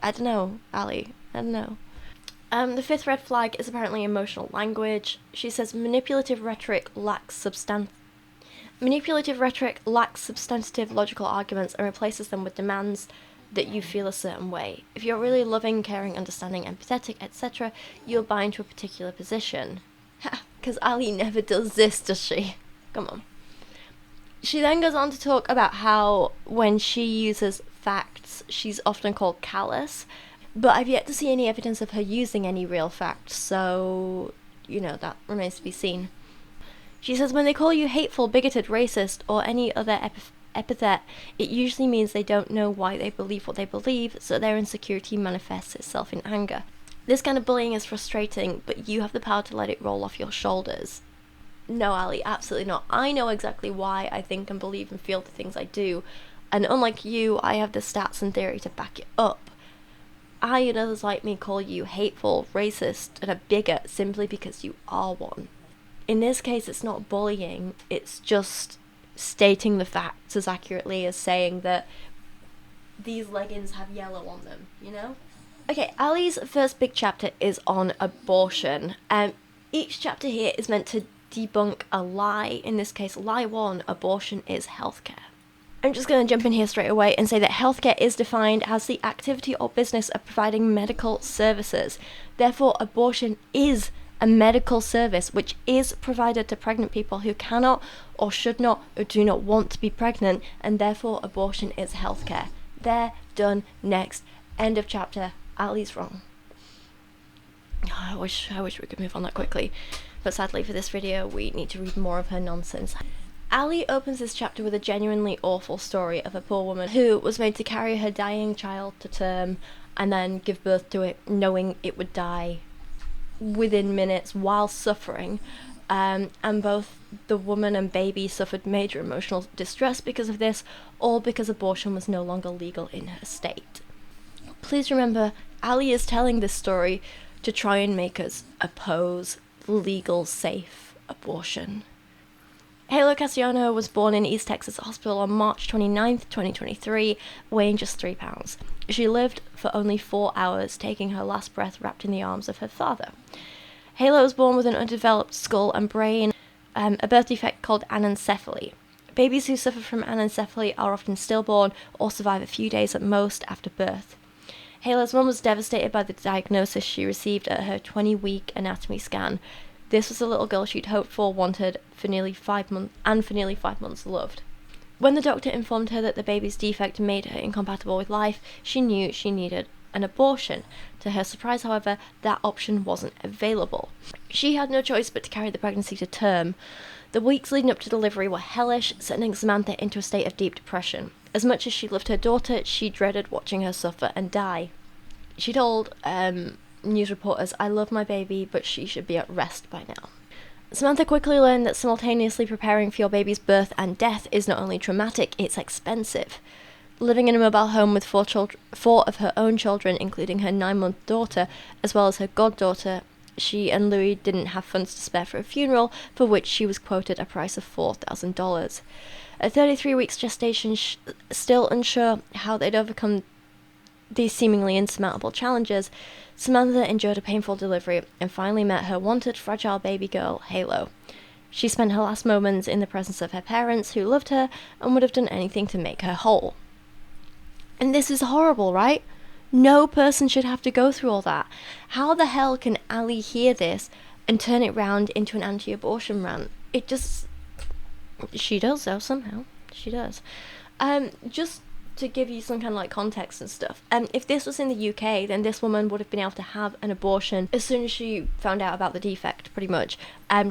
I don't know, Allie. I don't know. The fifth red flag is apparently emotional language. She says manipulative rhetoric lacks substantive logical arguments and replaces them with demands that you feel a certain way. If you're really loving, caring, understanding, empathetic, etc., you'll buy into a particular position. Because Allie never does this, does she? Come on. She then goes on to talk about how when she uses facts, she's often called callous, but I've yet to see any evidence of her using any real facts, so, you know, that remains to be seen. She says when they call you hateful, bigoted, racist, or any other epithet, it usually means they don't know why they believe what they believe, so their insecurity manifests itself in anger. This kind of bullying is frustrating, but you have the power to let it roll off your shoulders. No, Allie, absolutely not. I know exactly why I think and believe and feel the things I do, and unlike you, I have the stats and theory to back it up. I and others like me call you hateful, racist, and a bigot simply because you are one. In this case, it's not bullying, it's just stating the facts as accurately as saying that these leggings have yellow on them, you know? Okay, Allie's first big chapter is on abortion. Each chapter here is meant to debunk a lie. In this case, lie 1, abortion is healthcare. I'm just going to jump in here straight away and say that healthcare is defined as the activity or business of providing medical services. Therefore, abortion is a medical service which is provided to pregnant people who cannot or should not or do not want to be pregnant, and therefore abortion is healthcare. There, done, next. End of chapter. Allie's wrong. I wish we could move on that quickly, but sadly for this video we need to read more of her nonsense. Allie opens this chapter with a genuinely awful story of a poor woman who was made to carry her dying child to term and then give birth to it knowing it would die within minutes while suffering. and both the woman and baby suffered major emotional distress because of this, all because abortion was no longer legal in her state. Please remember, Allie is telling this story to try and make us oppose legal, safe abortion. Halo Castellano was born in East Texas Hospital on March 29th, 2023, weighing just 3 pounds. She lived for only 4 hours, taking her last breath wrapped in the arms of her father. Halo was born with an undeveloped skull and brain, a birth defect called anencephaly. Babies who suffer from anencephaly are often stillborn or survive a few days at most after birth. Halo's mum was devastated by the diagnosis she received at her 20-week anatomy scan. This was the little girl she'd hoped for, wanted, for nearly 5 months loved. When the doctor informed her that the baby's defect made her incompatible with life, she knew she needed an abortion. To her surprise, however, that option wasn't available. She had no choice but to carry the pregnancy to term. The weeks leading up to delivery were hellish, sending Samantha into a state of deep depression. As much as she loved her daughter, she dreaded watching her suffer and die. She told news reporters, "I love my baby, but she should be at rest by now." Samantha quickly learned that simultaneously preparing for your baby's birth and death is not only traumatic, it's expensive. Living in a mobile home with 4 of her own children, including her 9-month daughter, as well as her goddaughter, she and Louis didn't have funds to spare for a funeral, for which she was quoted a price of $4,000. At 33 weeks gestation, still unsure how they'd overcome these seemingly insurmountable challenges, Samantha endured a painful delivery and finally met her wanted fragile baby girl, Halo. She spent her last moments in the presence of her parents, who loved her and would have done anything to make her whole. And this is horrible, right? No person should have to go through all that. How the hell can Allie hear this and turn it round into an anti-abortion rant? It just... She does, though, somehow. She does. Just to give you some kind of like context and stuff, if this was in the UK, then this woman would have been able to have an abortion as soon as she found out about the defect, pretty much.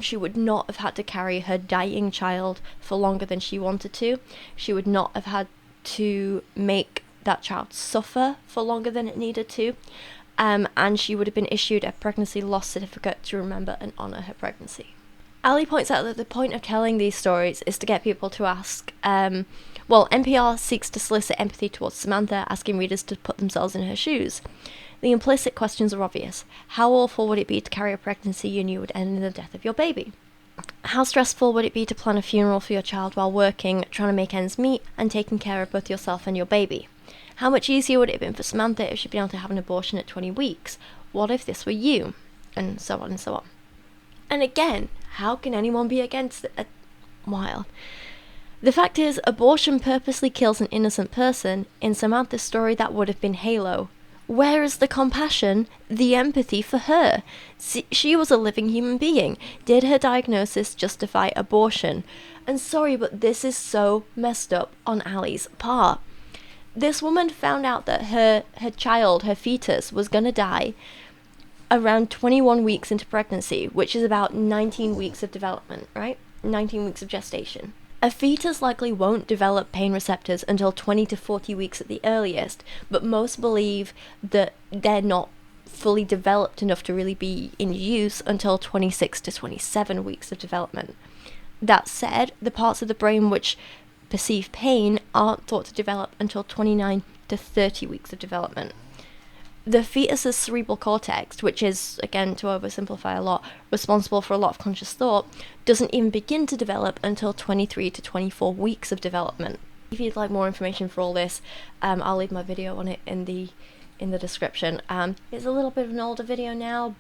She would not have had to carry her dying child for longer than she wanted to. She would not have had to make that child suffer for longer than it needed to. And she would have been issued a pregnancy loss certificate to remember and honour her pregnancy. Allie points out that the point of telling these stories is to get people to ask, NPR seeks to solicit empathy towards Samantha, asking readers to put themselves in her shoes. The implicit questions are obvious. How awful would it be to carry a pregnancy you knew would end in the death of your baby? How stressful would it be to plan a funeral for your child while working, trying to make ends meet, and taking care of both yourself and your baby? How much easier would it have been for Samantha if she'd been able to have an abortion at 20 weeks? What if this were you? And so on and so on. And again, how can anyone be against it? Wild. The fact is, abortion purposely kills an innocent person. In Samantha's story, that would have been Halo. Where is the compassion, the empathy for her? She was a living human being. Did her diagnosis justify abortion? And sorry, but this is so messed up on Allie's part. This woman found out that her child, her fetus, was going to die around 21 weeks into pregnancy, which is about 19 weeks of development, right? 19 weeks of gestation. A fetus likely won't develop pain receptors until 20 to 40 weeks at the earliest, but most believe that they're not fully developed enough to really be in use until 26 to 27 weeks of development. That said, the parts of the brain which perceive pain aren't thought to develop until 29 to 30 weeks of development. The fetus's cerebral cortex, which is, again, to oversimplify a lot, responsible for a lot of conscious thought, doesn't even begin to develop until 23 to 24 weeks of development. If you'd like more information for all this, I'll leave my video on it in the description. It's a little bit of an older video now,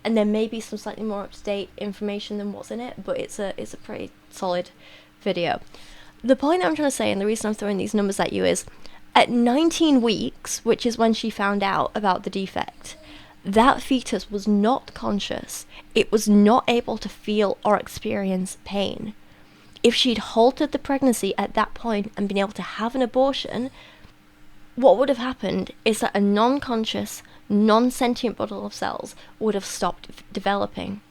and there may be some slightly more up-to-date information than what's in it, but it's a pretty solid video. The point I'm trying to say, and the reason I'm throwing these numbers at you, is at 19 weeks, which is when she found out about the defect, that fetus was not conscious. It was not able to feel or experience pain. If she'd halted the pregnancy at that point and been able to have an abortion, what would have happened is that a non-conscious, non-sentient bundle of cells would have stopped developing.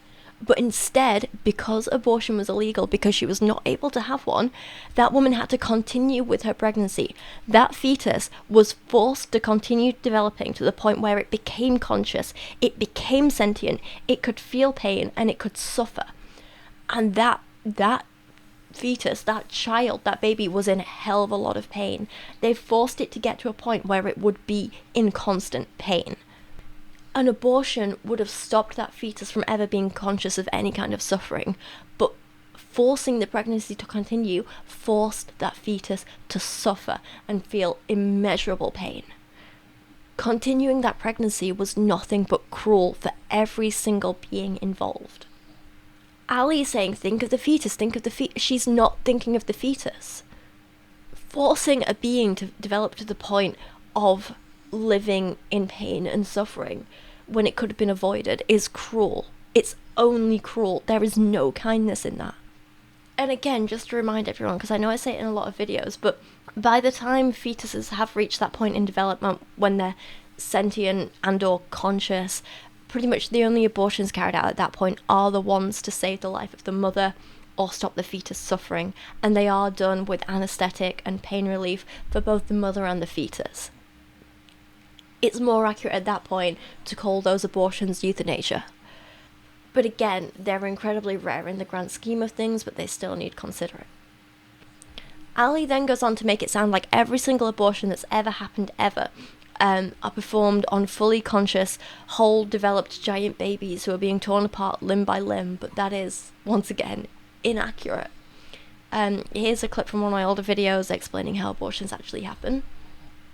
But instead, because abortion was illegal, because she was not able to have one, that woman had to continue with her pregnancy. That fetus was forced to continue developing to the point where it became conscious, it became sentient, it could feel pain, and it could suffer. And that fetus, that child, that baby was in a hell of a lot of pain. They forced it to get to a point where it would be in constant pain. An abortion would have stopped that fetus from ever being conscious of any kind of suffering, but forcing the pregnancy to continue forced that fetus to suffer and feel immeasurable pain. Continuing that pregnancy was nothing but cruel for every single being involved. Allie is saying, think of the fetus, think of the fetus. She's not thinking of the fetus. Forcing a being to develop to the point of living in pain and suffering when it could have been avoided is cruel. It's only cruel. There is no kindness in that. And again, just to remind everyone, because I know I say it in a lot of videos, but by the time fetuses have reached that point in development when they're sentient and or conscious, pretty much the only abortions carried out at that point are the ones to save the life of the mother or stop the fetus suffering, and they are done with anaesthetic and pain relief for both the mother and the fetus. It's more accurate at that point to call those abortions euthanasia. But again, they're incredibly rare in the grand scheme of things, but they still need considering. Allie then goes on to make it sound like every single abortion that's ever happened ever are performed on fully conscious, whole, developed giant babies who are being torn apart limb by limb, but that is, once again, inaccurate. Here's a clip from one of my older videos explaining how abortions actually happen.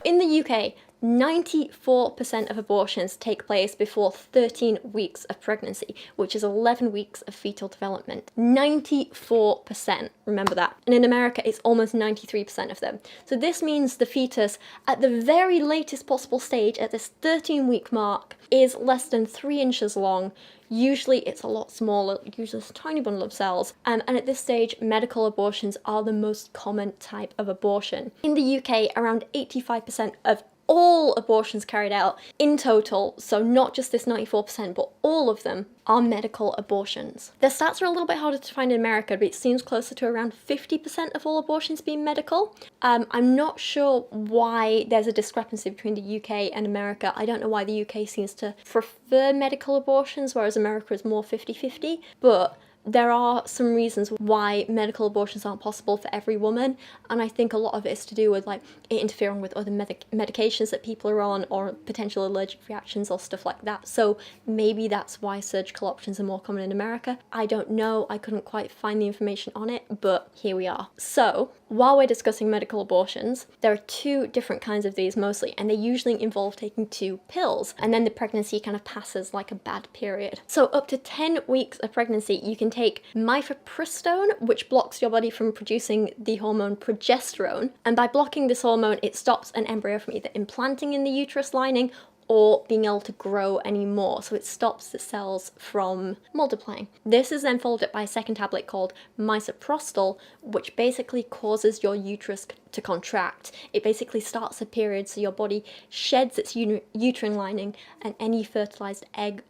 In the UK, 94% of abortions take place before 13 weeks of pregnancy, which is 11 weeks of fetal development. 94%, remember that. And in America, it's almost 93% of them. So this means the fetus, at the very latest possible stage, at this 13-week mark, is less than 3 inches long. Usually it's a lot smaller, usually it's a tiny bundle of cells, and at this stage, medical abortions are the most common type of abortion. In the UK, around 85% of all abortions carried out in total, so not just this 94%, but all of them, are medical abortions. The stats are a little bit harder to find in America, but it seems closer to around 50% of all abortions being medical. I'm not sure why there's a discrepancy between the UK and America. I don't know why the UK seems to prefer medical abortions, whereas America is more 50-50, but there are some reasons why medical abortions aren't possible for every woman, and I think a lot of it is to do with like it interfering with other medications that people are on, or potential allergic reactions or stuff like that. So maybe that's why surgical options are more common in America. I don't know, I couldn't quite find the information on it, but here we are. So while we're discussing medical abortions, there are 2 different kinds of these mostly, and they usually involve taking 2 pills, and then the pregnancy kind of passes like a bad period. So up to 10 weeks of pregnancy, you can take mifepristone, which blocks your body from producing the hormone progesterone, and by blocking this hormone, it stops an embryo from either implanting in the uterus lining or being able to grow anymore, so it stops the cells from multiplying. This is then followed up by a second tablet called misoprostol, which basically causes your uterus to contract. It basically starts a period so your body sheds its uterine lining and any fertilized egg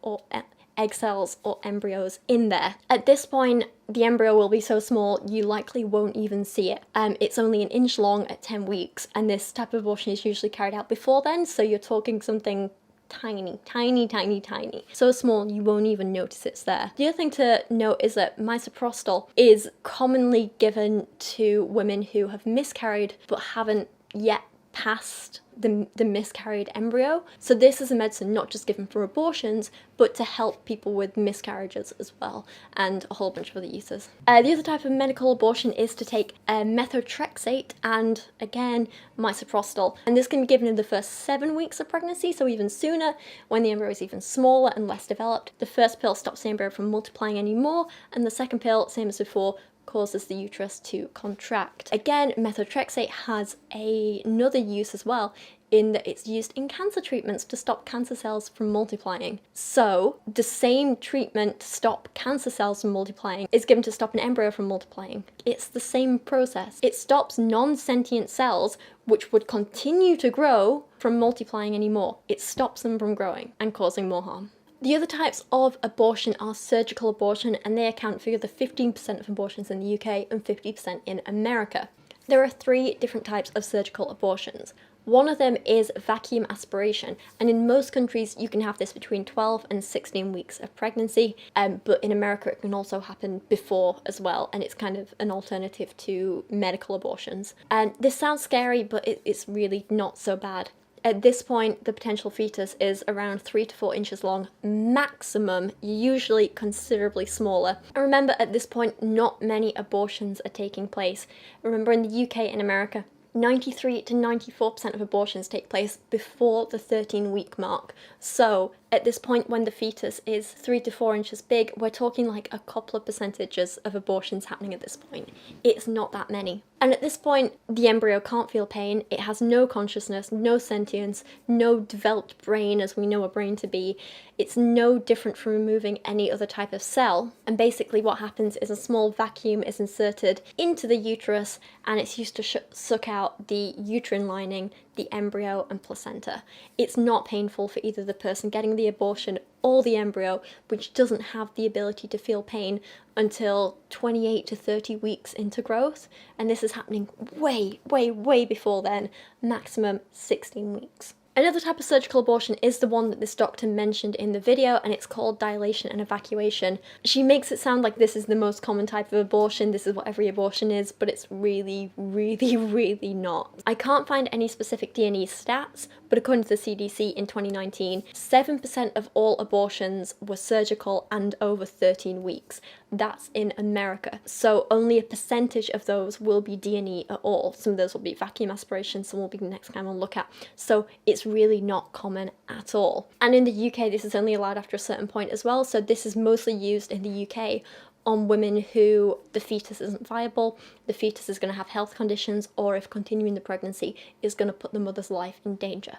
cells or embryos in there. At this point, the embryo will be so small you likely won't even see it. It's only 1 inch long at 10 weeks, and this type of abortion is usually carried out before then, so you're talking something tiny, tiny, tiny, tiny. So small you won't even notice it's there. The other thing to note is that misoprostol is commonly given to women who have miscarried but haven't yet passed the miscarried embryo. So this is a medicine not just given for abortions, but to help people with miscarriages as well, and a whole bunch of other uses. The other type of medical abortion is to take methotrexate and, again, misoprostol. And this can be given in the first 7 weeks of pregnancy, so even sooner, when the embryo is even smaller and less developed. The first pill stops the embryo from multiplying anymore, and the second pill, same as before, causes the uterus to contract. Again, methotrexate has another use as well, in that it's used in cancer treatments to stop cancer cells from multiplying. So the same treatment to stop cancer cells from multiplying is given to stop an embryo from multiplying. It's the same process. It stops non-sentient cells, which would continue to grow, from multiplying anymore. It stops them from growing and causing more harm. The other types of abortion are surgical abortion, and they account for the 15% of abortions in the UK and 50% in America. There are 3 different types of surgical abortions. One of them is vacuum aspiration, and in most countries you can have this between 12 and 16 weeks of pregnancy, but in America it can also happen before as well, and it's kind of an alternative to medical abortions. And this sounds scary, but it's really not so bad. At this point, the potential fetus is around 3 to 4 inches long, maximum, usually considerably smaller. And remember, at this point, not many abortions are taking place. Remember, in the UK and America, 93 to 94% of abortions take place before the 13-week mark. So at this point, when the fetus is 3 to 4 inches big, we're talking like a couple of percentages of abortions happening at this point. It's not that many. And at this point, the embryo can't feel pain. It has no consciousness, no sentience, no developed brain as we know a brain to be. It's no different from removing any other type of cell. And basically what happens is a small vacuum is inserted into the uterus, and it's used to suck out the uterine lining, the embryo and placenta. It's not painful for either the person getting the abortion or the embryo, which doesn't have the ability to feel pain until 28 to 30 weeks into growth. And this is happening way, way, way before then, maximum 16 weeks. Another type of surgical abortion is the one that this doctor mentioned in the video, and it's called dilation and evacuation. She makes it sound like this is the most common type of abortion, this is what every abortion is, but it's really, really, really not. I can't find any specific D&E stats, but according to the CDC in 2019, 7% of all abortions were surgical and over 13 weeks. That's in America. So only a percentage of those will be D&E at all. Some of those will be vacuum aspiration, some will be the next kind we'll look at. So it's really not common at all. And in the UK, this is only allowed after a certain point as well. So this is mostly used in the UK on women who the fetus isn't viable, the fetus is going to have health conditions, or if continuing the pregnancy is going to put the mother's life in danger.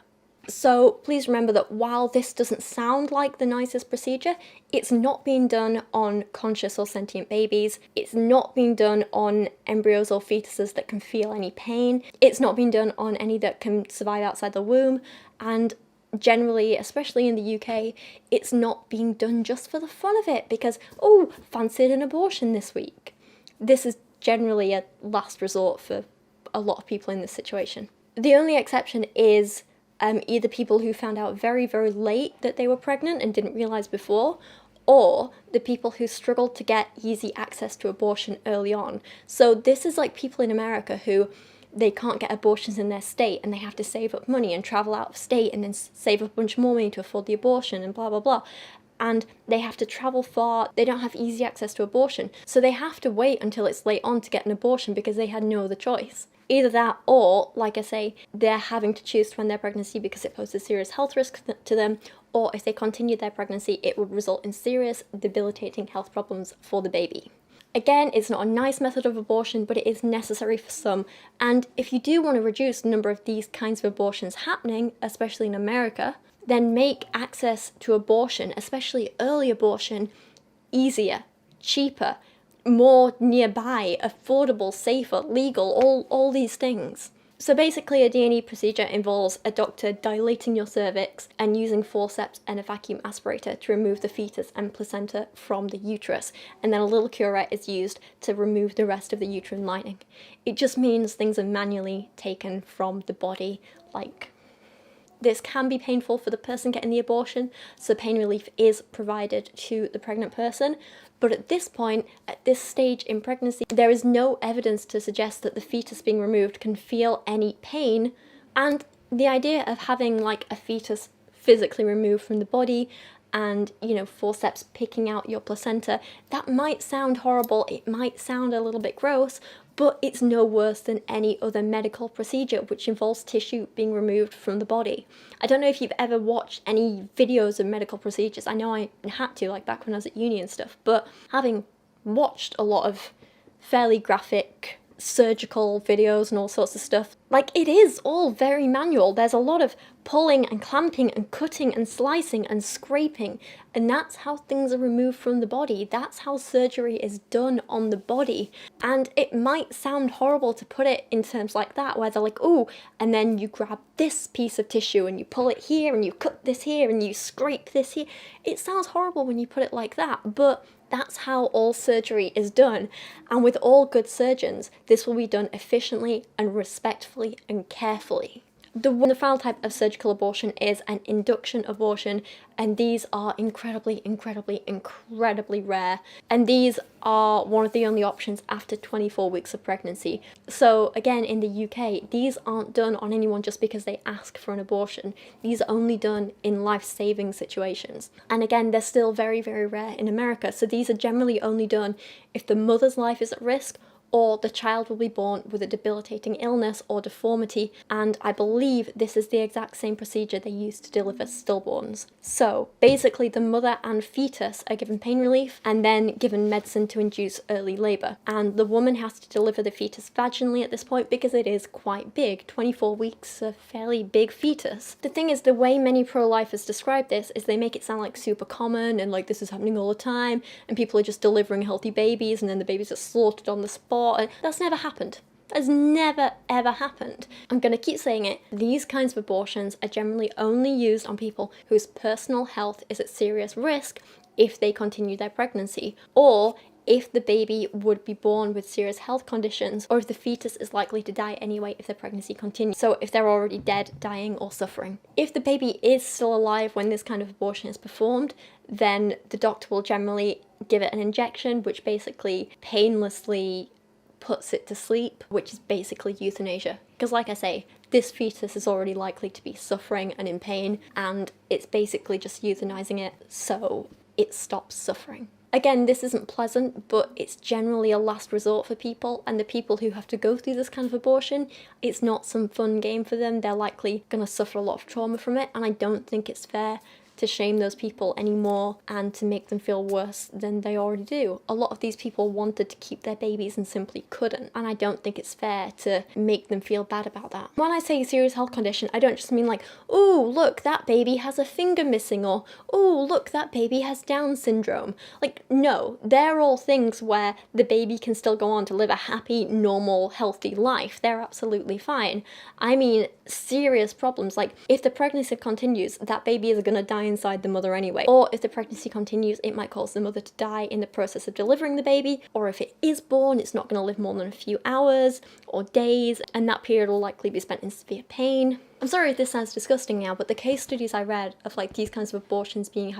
So please remember that while this doesn't sound like the nicest procedure, it's not being done on conscious or sentient babies, it's not being done on embryos or fetuses that can feel any pain, it's not being done on any that can survive outside the womb, and generally, especially in the UK, it's not being done just for the fun of it because, oh, fancied an abortion this week. This is generally a last resort for a lot of people in this situation. The only exception is either people who found out very, very late that they were pregnant and didn't realise before, or the people who struggled to get easy access to abortion early on. So this is like people in America who they can't get abortions in their state and they have to save up money and travel out of state and then save up a bunch more money to afford the abortion and blah, blah, blah. And they have to travel far, they don't have easy access to abortion. So they have to wait until it's late on to get an abortion because they had no other choice. Either that or, like I say, they're having to choose to end their pregnancy because it poses serious health risks to them, or if they continue their pregnancy, it would result in serious, debilitating health problems for the baby. Again, it's not a nice method of abortion, but it is necessary for some. And if you do want to reduce the number of these kinds of abortions happening, especially in America, then make access to abortion, especially early abortion, easier, cheaper, more nearby, affordable, safer, legal, all these things. So basically a D&E procedure involves a doctor dilating your cervix and using forceps and a vacuum aspirator to remove the fetus and placenta from the uterus, and then a little curette is used to remove the rest of the uterine lining. It just means things are manually taken from the body. Like, this can be painful for the person getting the abortion, so pain relief is provided to the pregnant person. But at this point, at this stage in pregnancy, there is no evidence to suggest that the fetus being removed can feel any pain. And the idea of having like a fetus physically removed from the body and, you know, forceps picking out your placenta, that might sound horrible, it might sound a little bit gross, but it's no worse than any other medical procedure which involves tissue being removed from the body. I don't know if you've ever watched any videos of medical procedures. I know I had to, like back when I was at uni and stuff, but having watched a lot of fairly graphic surgical videos and all sorts of stuff, like, it is all very manual. There's a lot of pulling and clamping and cutting and slicing and scraping, and that's how things are removed from the body. That's how surgery is done on the body. And it might sound horrible to put it in terms like that, where they're like, oh, and then you grab this piece of tissue and you pull it here and you cut this here and you scrape this here. It sounds horrible when you put it like that, but that's how all surgery is done. And with all good surgeons, this will be done efficiently and respectfully and carefully. The final type of surgical abortion is an induction abortion, and these are incredibly rare. And these are one of the only options after 24 weeks of pregnancy. So again, in the UK, these aren't done on anyone just because they ask for an abortion. These are only done in life-saving situations. And again, they're still very rare in America. So these are generally only done if the mother's life is at risk, or the child will be born with a debilitating illness or deformity, and I believe this is the exact same procedure they use to deliver stillborns. So basically the mother and fetus are given pain relief and then given medicine to induce early labour, and the woman has to deliver the fetus vaginally at this point because it is quite big. 24 weeks, a fairly big fetus. The thing is, the way many pro-lifers describe this is they make it sound like super common and like this is happening all the time and people are just delivering healthy babies and then the babies are slaughtered on the spot. And that's never happened. That's never ever happened. I'm gonna keep saying it. These kinds of abortions are generally only used on people whose personal health is at serious risk if they continue their pregnancy, or if the baby would be born with serious health conditions, or if the fetus is likely to die anyway if the pregnancy continues. So if they're already dead, dying, or suffering. If the baby is still alive when this kind of abortion is performed, then the doctor will generally give it an injection, which basically painlessly puts it to sleep, which is basically euthanasia. Because like I say, this fetus is already likely to be suffering and in pain, and it's basically just euthanizing it so it stops suffering. Again, this isn't pleasant, but it's generally a last resort for people, and the people who have to go through this kind of abortion, it's not some fun game for them. They're likely going to suffer a lot of trauma from it, and I don't think it's fair to shame those people anymore and to make them feel worse than they already do. A lot of these people wanted to keep their babies and simply couldn't, and I don't think it's fair to make them feel bad about that. When I say serious health condition, I don't just mean like, oh look, that baby has a finger missing, or oh look, that baby has Down syndrome. Like, no, they're all things where the baby can still go on to live a happy, normal, healthy life. They're absolutely fine. I mean serious problems, like if the pregnancy continues, that baby is gonna die inside the mother anyway. Or if the pregnancy continues, it might cause the mother to die in the process of delivering the baby. Or if it is born, it's not going to live more than a few hours or days, and that period will likely be spent in severe pain. I'm sorry if this sounds disgusting now, but the case studies I read of like these kinds of abortions being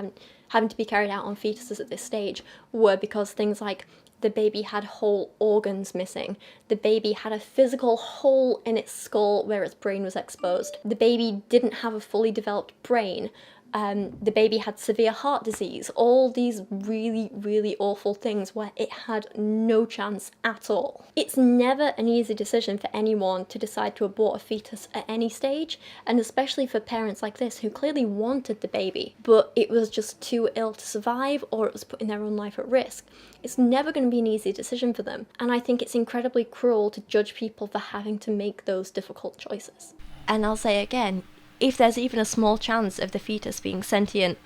having to be carried out on fetuses at this stage were because things like the baby had whole organs missing. The baby had a physical hole in its skull where its brain was exposed. The baby didn't have a fully developed brain. The baby had severe heart disease, all these really awful things where it had no chance at all. It's never an easy decision for anyone to decide to abort a fetus at any stage, and especially for parents like this who clearly wanted the baby, but it was just too ill to survive, or it was putting their own life at risk. It's never going to be an easy decision for them, and I think it's incredibly cruel to judge people for having to make those difficult choices. And I'll say again, if there's even a small chance of the fetus being sentient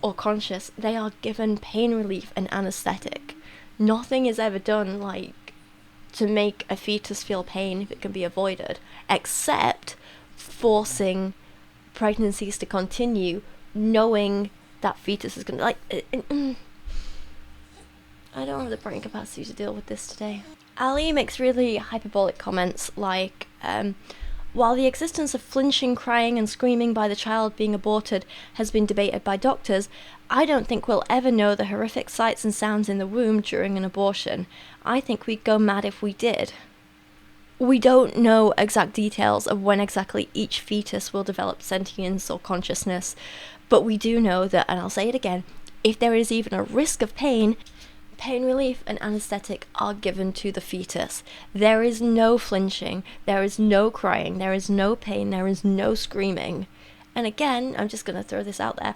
or conscious, they are given pain relief and anesthetic. Nothing is ever done like to make a fetus feel pain if it can be avoided, except forcing pregnancies to continue knowing that fetus is going to I don't have the brain capacity to deal with this today. Allie makes really hyperbolic comments like, while the existence of flinching, crying and screaming by the child being aborted has been debated by doctors, I don't think we'll ever know the horrific sights and sounds in the womb during an abortion. I think we'd go mad if we did. We don't know exact details of when exactly each fetus will develop sentience or consciousness, but we do know that, and I'll say it again, if there is even a risk of pain, pain relief and anesthetic are given to the fetus. There is no flinching, there is no crying, there is no pain, there is no screaming. And again, I'm just going to throw this out there,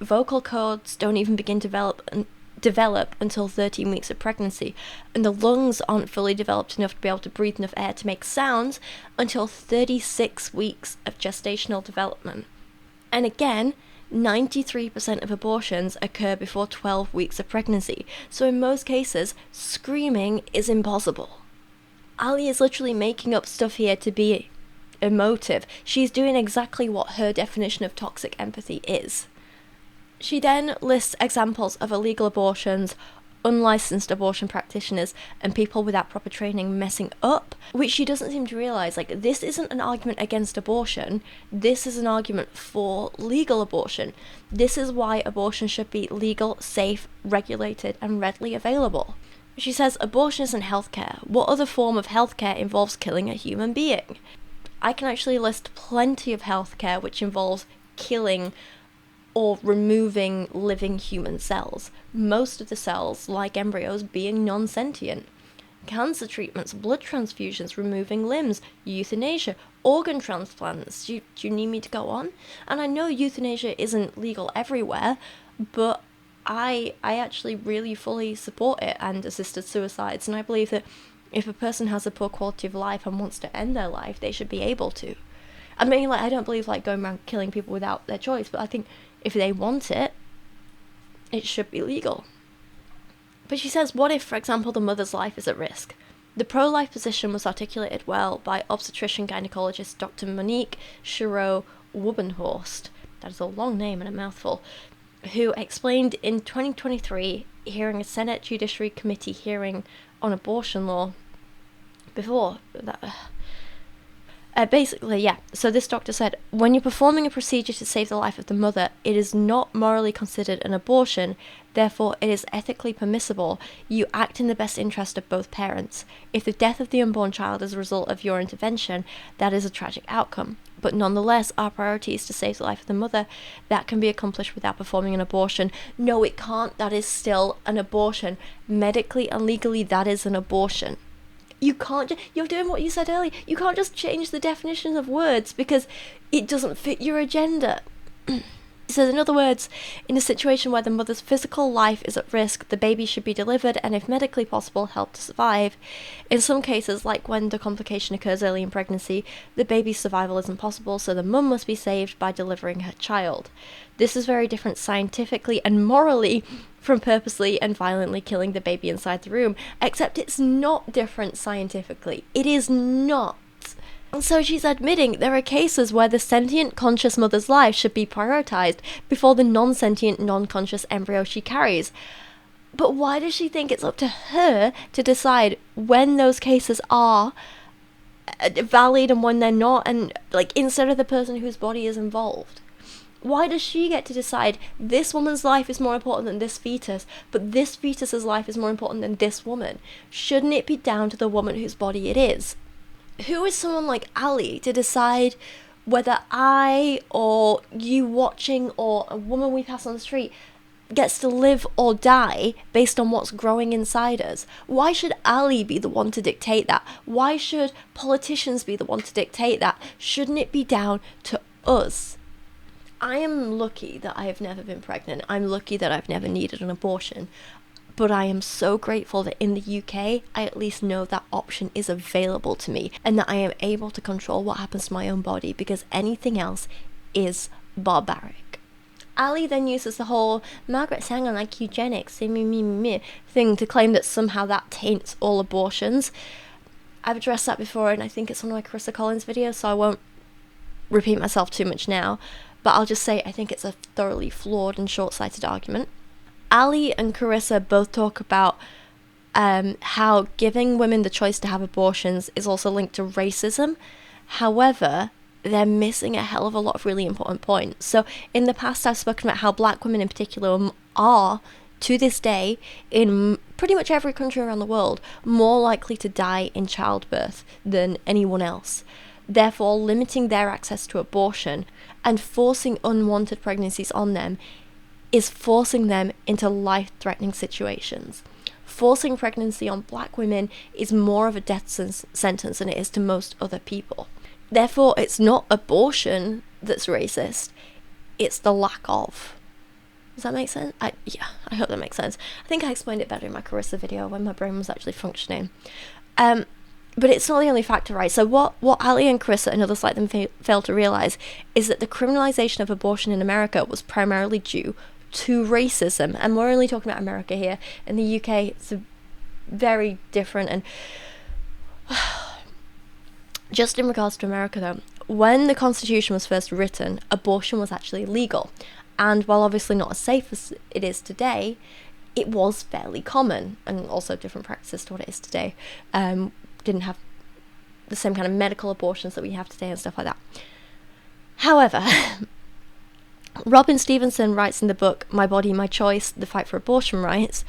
vocal cords don't even begin to develop until 13 weeks of pregnancy, and the lungs aren't fully developed enough to be able to breathe enough air to make sounds until 36 weeks of gestational development. And again, 93% of abortions occur before 12 weeks of pregnancy, so in most cases, screaming is impossible. Allie is literally making up stuff here to be emotive. She's doing exactly what her definition of toxic empathy is. She then lists examples of illegal abortions, unlicensed abortion practitioners and people without proper training messing up, which she doesn't seem to realise. Like, this isn't an argument against abortion, this is an argument for legal abortion. This is why abortion should be legal, safe, regulated, and readily available. She says, abortion isn't healthcare. What other form of healthcare involves killing a human being? I can actually list plenty of healthcare which involves killing or removing living human cells. Most of the cells, like embryos, being non-sentient. Cancer treatments, blood transfusions, removing limbs, euthanasia, organ transplants. Do you need me to go on? And I know euthanasia isn't legal everywhere, but I actually really fully support it and assisted suicides, and I believe that if a person has a poor quality of life and wants to end their life, they should be able to. I mean, like, I don't believe, like, going around killing people without their choice, but I think if they want it, it should be legal. But she says, what if, for example, the mother's life is at risk? The pro-life position was articulated well by obstetrician-gynecologist Dr. Monique Shiro-Wubenhorst, that is a long name and a mouthful, who explained in 2023, hearing a Senate Judiciary Committee hearing on abortion law before that. Basically, yeah, so this doctor said, when you're performing a procedure to save the life of the mother, it is not morally considered an abortion, therefore it is ethically permissible. You act in the best interest of both parents. If the death of the unborn child is a result of your intervention, that is a tragic outcome. But nonetheless, our priority is to save the life of the mother. That can be accomplished without performing an abortion. No, it can't. That is still an abortion. Medically and legally, that is an abortion. You can't you're doing what you said earlier. You can't just change the definitions of words because it doesn't fit your agenda. He says, in other words, in a situation where the mother's physical life is at risk, the baby should be delivered and, if medically possible, helped to survive. In some cases, like when the complication occurs early in pregnancy, the baby's survival isn't possible, so the mum must be saved by delivering her child. This is very different scientifically and morally from purposely and violently killing the baby inside the room, except it's not different scientifically. It is not. And so she's admitting there are cases where the sentient, conscious mother's life should be prioritized before the non-sentient, non-conscious embryo she carries. But why does she think it's up to her to decide when those cases are valid and when they're not, and, like, instead of the person whose body is involved? Why does she get to decide this woman's life is more important than this fetus, but this fetus's life is more important than this woman? Shouldn't it be down to the woman whose body it is? Who is someone like Allie to decide whether I or you watching or a woman we pass on the street gets to live or die based on what's growing inside us? Why should Allie be the one to dictate that? Why should politicians be the one to dictate that? Shouldn't it be down to us? I am lucky that I have never been pregnant. I'm lucky that I've never needed an abortion. But I am so grateful that in the UK, I at least know that option is available to me and that I am able to control what happens to my own body, because anything else is barbaric. Allie then uses the whole Margaret Sanger like eugenics thing to claim that somehow that taints all abortions. I've addressed that before, and I think it's one of my Carissa Collins videos, so I won't repeat myself too much now, but I'll just say I think it's a thoroughly flawed and short-sighted argument. Allie and Carissa both talk about how giving women the choice to have abortions is also linked to racism. However, they're missing a hell of a lot of really important points. So in the past, I've spoken about how black women in particular are, to this day, in pretty much every country around the world, more likely to die in childbirth than anyone else. Therefore, limiting their access to abortion and forcing unwanted pregnancies on them is forcing them into life-threatening situations. Forcing pregnancy on black women is more of a death sentence than it is to most other people. Therefore, it's not abortion that's racist, it's the lack of. Does that make sense? I hope that makes sense. I think I explained it better in my Carissa video when my brain was actually functioning. But it's not the only factor, right? So what Allie and Carissa and others like them fail to realise is that the criminalisation of abortion in America was primarily due to racism. And we're only talking about America here. In the UK, it's very different. And just in regards to America, though, when the Constitution was first written, abortion was actually legal. And while obviously not as safe as it is today, it was fairly common, and also different practices to what it is today. Didn't have the same kind of medical abortions that we have today and stuff like that. However, Robin Stevenson writes in the book My Body, My Choice, The Fight for Abortion Rights,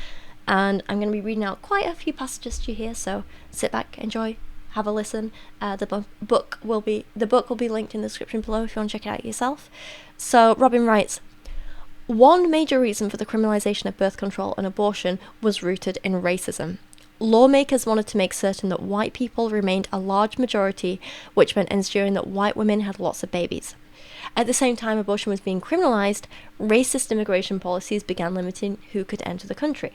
and I'm going to be reading out quite a few passages to you here, so sit back, enjoy, have a listen. The book will be linked in the description below if you want to check it out yourself. So Robin writes, one major reason for the criminalization of birth control and abortion was rooted in racism. Lawmakers wanted to make certain that white people remained a large majority, which meant ensuring that white women had lots of babies. At the same time abortion was being criminalized, racist immigration policies began limiting who could enter the country.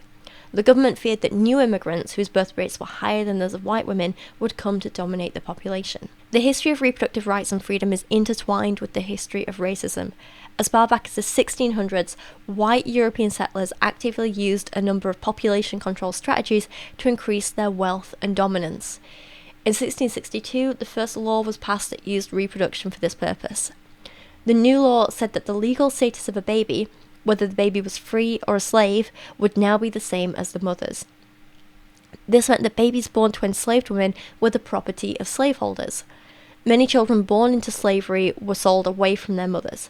The government feared that new immigrants, whose birth rates were higher than those of white women, would come to dominate the population. The history of reproductive rights and freedom is intertwined with the history of racism. As far back as the 1600s, white European settlers actively used a number of population control strategies to increase their wealth and dominance. In 1662, the first law was passed that used reproduction for this purpose. The new law said that the legal status of a baby, whether the baby was free or a slave, would now be the same as the mother's. This meant that babies born to enslaved women were the property of slaveholders. Many children born into slavery were sold away from their mothers.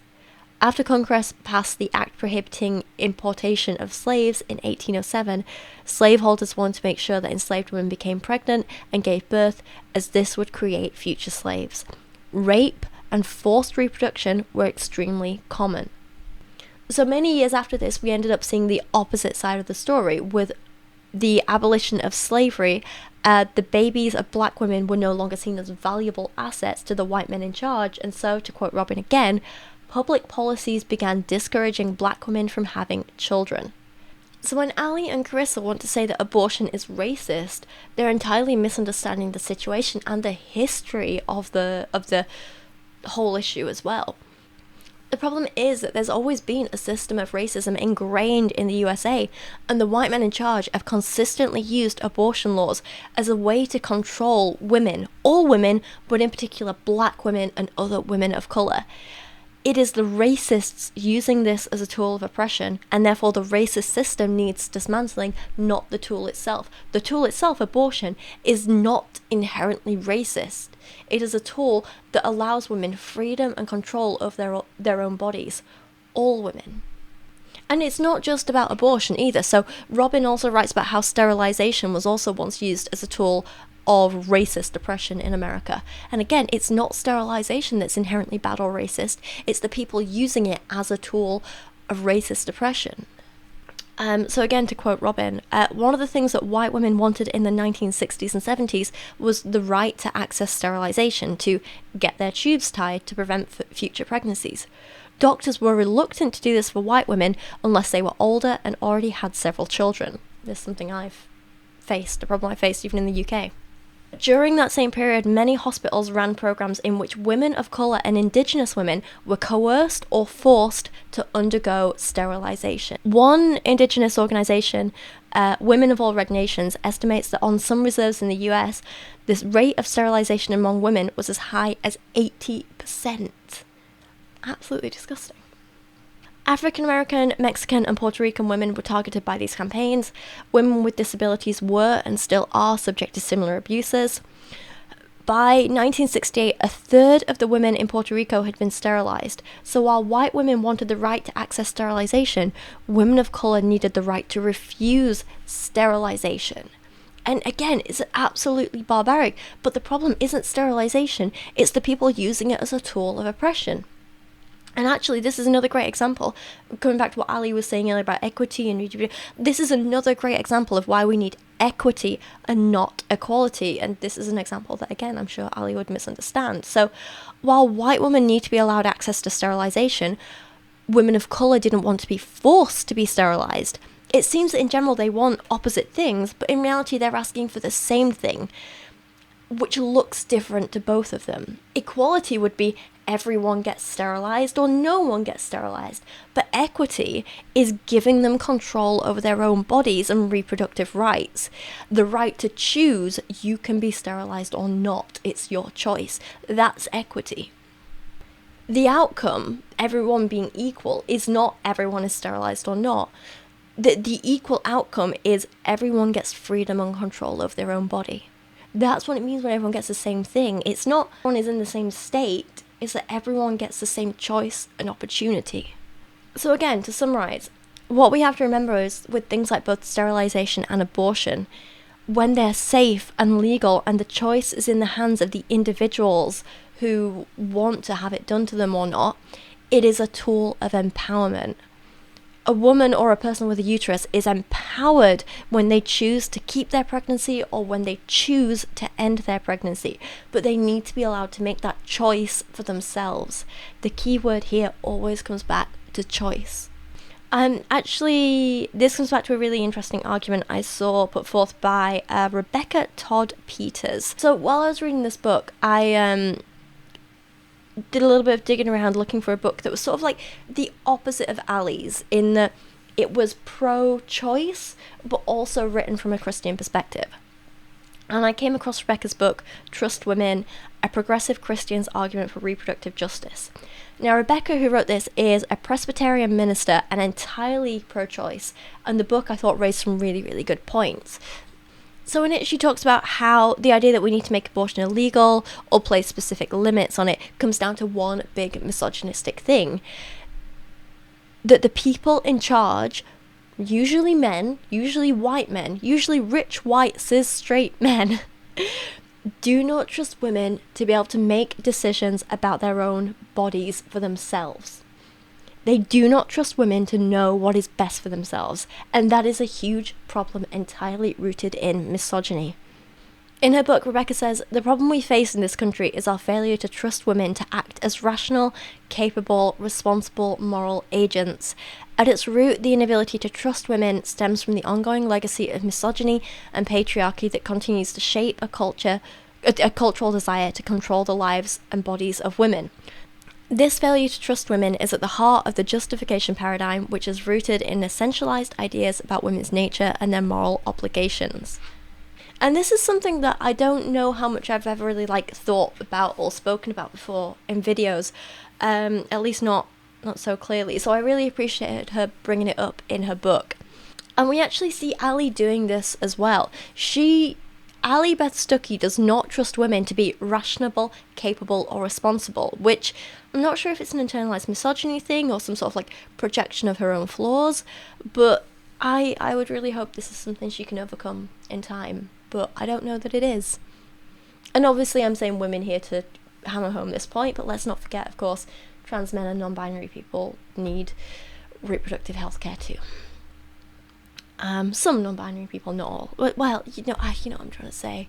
After Congress passed the Act prohibiting importation of slaves in 1807, slaveholders wanted to make sure that enslaved women became pregnant and gave birth, as this would create future slaves. Rape and forced reproduction were extremely common. So many years after this, we ended up seeing the opposite side of the story. With the abolition of slavery, the babies of black women were no longer seen as valuable assets to the white men in charge, and so, to quote Robin again, public policies began discouraging black women from having children. So when Allie and Carissa want to say that abortion is racist, they're entirely misunderstanding the situation and the history of the whole issue as well. The problem is that there's always been a system of racism ingrained in the USA, and the white men in charge have consistently used abortion laws as a way to control women, all women, but in particular black women and other women of colour. It is the racists using this as a tool of oppression, and therefore the racist system needs dismantling, not the tool itself. The tool itself, abortion, is not inherently racist. It is a tool that allows women freedom and control over their own bodies. All women. And it's not just about abortion either. So Robin also writes about how sterilization was also once used as a tool of racist oppression in America. And again, it's not sterilization that's inherently bad or racist, it's the people using it as a tool of racist oppression. So again, to quote Robin, one of the things that white women wanted in the 1960s and 70s was the right to access sterilization, to get their tubes tied to prevent future pregnancies. Doctors were reluctant to do this for white women unless they were older and already had several children. This is something I've faced, a problem I faced even in the UK. During that same period, many hospitals ran programs in which women of colour and Indigenous women were coerced or forced to undergo sterilisation. One Indigenous organisation, Women of All Red Nations, estimates that on some reserves in the US, this rate of sterilisation among women was as high as 80%. Absolutely disgusting. African American, Mexican, and Puerto Rican women were targeted by these campaigns. Women with disabilities were and still are subject to similar abuses. By 1968, a third of the women in Puerto Rico had been sterilized. So while white women wanted the right to access sterilization, women of color needed the right to refuse sterilization. And again, it's absolutely barbaric, but the problem isn't sterilization, it's the people using it as a tool of oppression. And actually, this is another great example, going back to what Allie was saying earlier about equity and this is another great example of why we need equity and not equality. And this is an example that, again, I'm sure Allie would misunderstand. So while white women need to be allowed access to sterilization, women of colour didn't want to be forced to be sterilized. It seems that in general they want opposite things, but in reality they're asking for the same thing, which looks different to both of them. Equality would be everyone gets sterilized or no one gets sterilized, but equity is giving them control over their own bodies and reproductive rights. The right to choose, you can be sterilized or not, it's your choice. That's equity. The outcome, everyone being equal, is not everyone is sterilized or not. the equal outcome is everyone gets freedom and control of their own body. That's what it means when everyone gets the same thing. It's not everyone is in the same state, it's that everyone gets the same choice and opportunity. So again, to summarize, what we have to remember is with things like both sterilization and abortion, when they're safe and legal and the choice is in the hands of the individuals who want to have it done to them or not, it is a tool of empowerment. A woman or a person with a uterus is empowered when they choose to keep their pregnancy or when they choose to end their pregnancy, but they need to be allowed to make that choice for themselves. The key word here always comes back to choice. Actually, this comes back to a really interesting argument I saw put forth by Rebecca Todd Peters. So while I was reading this book, I did a little bit of digging around looking for a book that was sort of like the opposite of Allie's, in that it was pro-choice but also written from a Christian perspective. And I came across Rebecca's book, Trust Women, A Progressive Christian's Argument for Reproductive Justice. Now, Rebecca, who wrote this, is a Presbyterian minister and entirely pro-choice, and the book I thought raised some really, really good points. So in it, she talks about how the idea that we need to make abortion illegal or place specific limits on it comes down to one big misogynistic thing. That the people in charge, usually men, usually white men, usually rich, white, cis, straight men, do not trust women to be able to make decisions about their own bodies for themselves. They do not trust women to know what is best for themselves, and that is a huge problem entirely rooted in misogyny. In her book, Rebecca says, the problem we face in this country is our failure to trust women to act as rational, capable, responsible, moral agents. At its root, the inability to trust women stems from the ongoing legacy of misogyny and patriarchy that continues to shape a cultural desire to control the lives and bodies of women. This failure to trust women is at the heart of the justification paradigm, which is rooted in essentialized ideas about women's nature and their moral obligations. And this is something that I don't know how much I've ever really thought about or spoken about before in videos, at least not so clearly. So I really appreciated her bringing it up in her book. And we actually see Allie doing this as well. Allie Beth Stuckey does not trust women to be rational, capable, or responsible, which I'm not sure if it's an internalized misogyny thing or some sort of projection of her own flaws, but I would really hope this is something she can overcome in time, but I don't know that it is. And obviously I'm saying women here to hammer home this point, but let's not forget, of course, trans men and non-binary people need reproductive health care too. Some non-binary people, not all. Well, you know what I'm trying to say.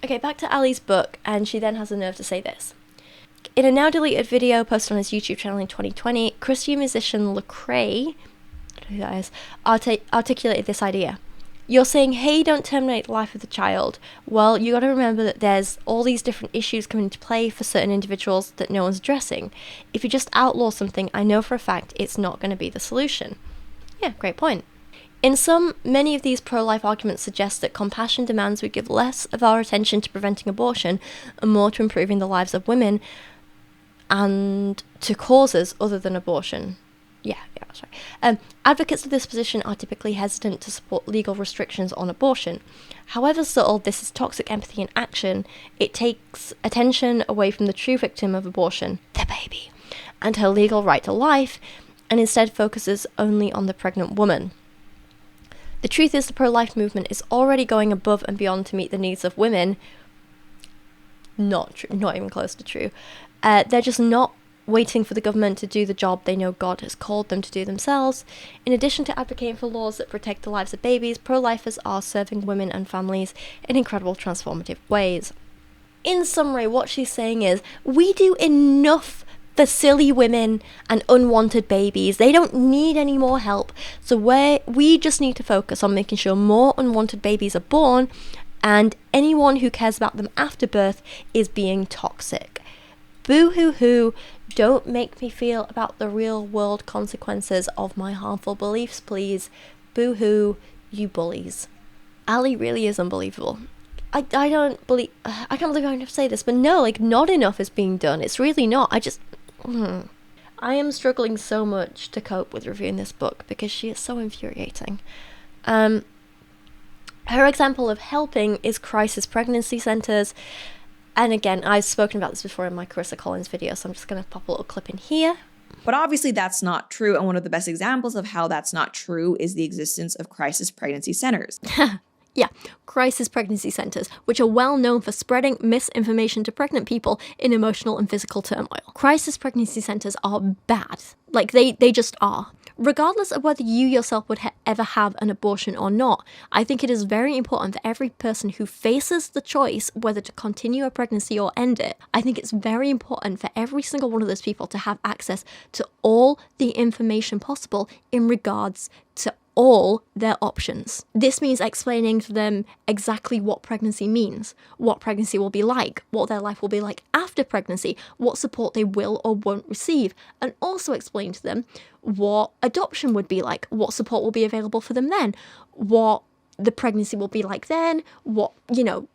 Okay, back to Allie's book, and she then has the nerve to say this. In a now deleted video posted on his YouTube channel in 2020, Christian musician Lecrae, I don't know who that is, articulated this idea. You're saying, hey, don't terminate the life of the child. Well, you got to remember that there's all these different issues coming into play for certain individuals that no one's addressing. If you just outlaw something, I know for a fact it's not going to be the solution. Yeah, great point. In sum, many of these pro-life arguments suggest that compassion demands we give less of our attention to preventing abortion and more to improving the lives of women and to causes other than abortion. Yeah, that's right. Advocates of this position are typically hesitant to support legal restrictions on abortion. However subtle this is toxic empathy in action, it takes attention away from the true victim of abortion, the baby, and her legal right to life, and instead focuses only on the pregnant woman. The truth is the pro-life movement is already going above and beyond to meet the needs of women. Not even close to true. They're just not waiting for the government to do the job they know God has called them to do themselves. In addition to advocating for laws that protect the lives of babies, pro-lifers are serving women and families in incredible transformative ways. In summary, what she's saying is, we do enough for silly women and unwanted babies. They don't need any more help. So we just need to focus on making sure more unwanted babies are born, and anyone who cares about them after birth is being toxic. Boo-hoo-hoo. Don't make me feel about the real world consequences of my harmful beliefs, please. Boo-hoo, you bullies. Allie really is unbelievable. I can't believe I have to say this, but no, not enough is being done. It's really not. I am struggling so much to cope with reviewing this book because she is so infuriating. Her example of helping is crisis pregnancy centres. And again, I've spoken about this before in my Carissa Collins video, so I'm just going to pop a little clip in here. But obviously that's not true, and one of the best examples of how that's not true is the existence of crisis pregnancy centers. Yeah, crisis pregnancy centres, which are well known for spreading misinformation to pregnant people in emotional and physical turmoil. Crisis pregnancy centres are bad. Like, they just are. Regardless of whether you yourself would ever have an abortion or not, I think it is very important for every person who faces the choice whether to continue a pregnancy or end it. I think it's very important for every single one of those people to have access to all the information possible in regards to all their options. This means explaining to them exactly what pregnancy means, what pregnancy will be like, what their life will be like after pregnancy, what support they will or won't receive, and also explain to them what adoption would be like, what support will be available for them then, what the pregnancy will be like then, what,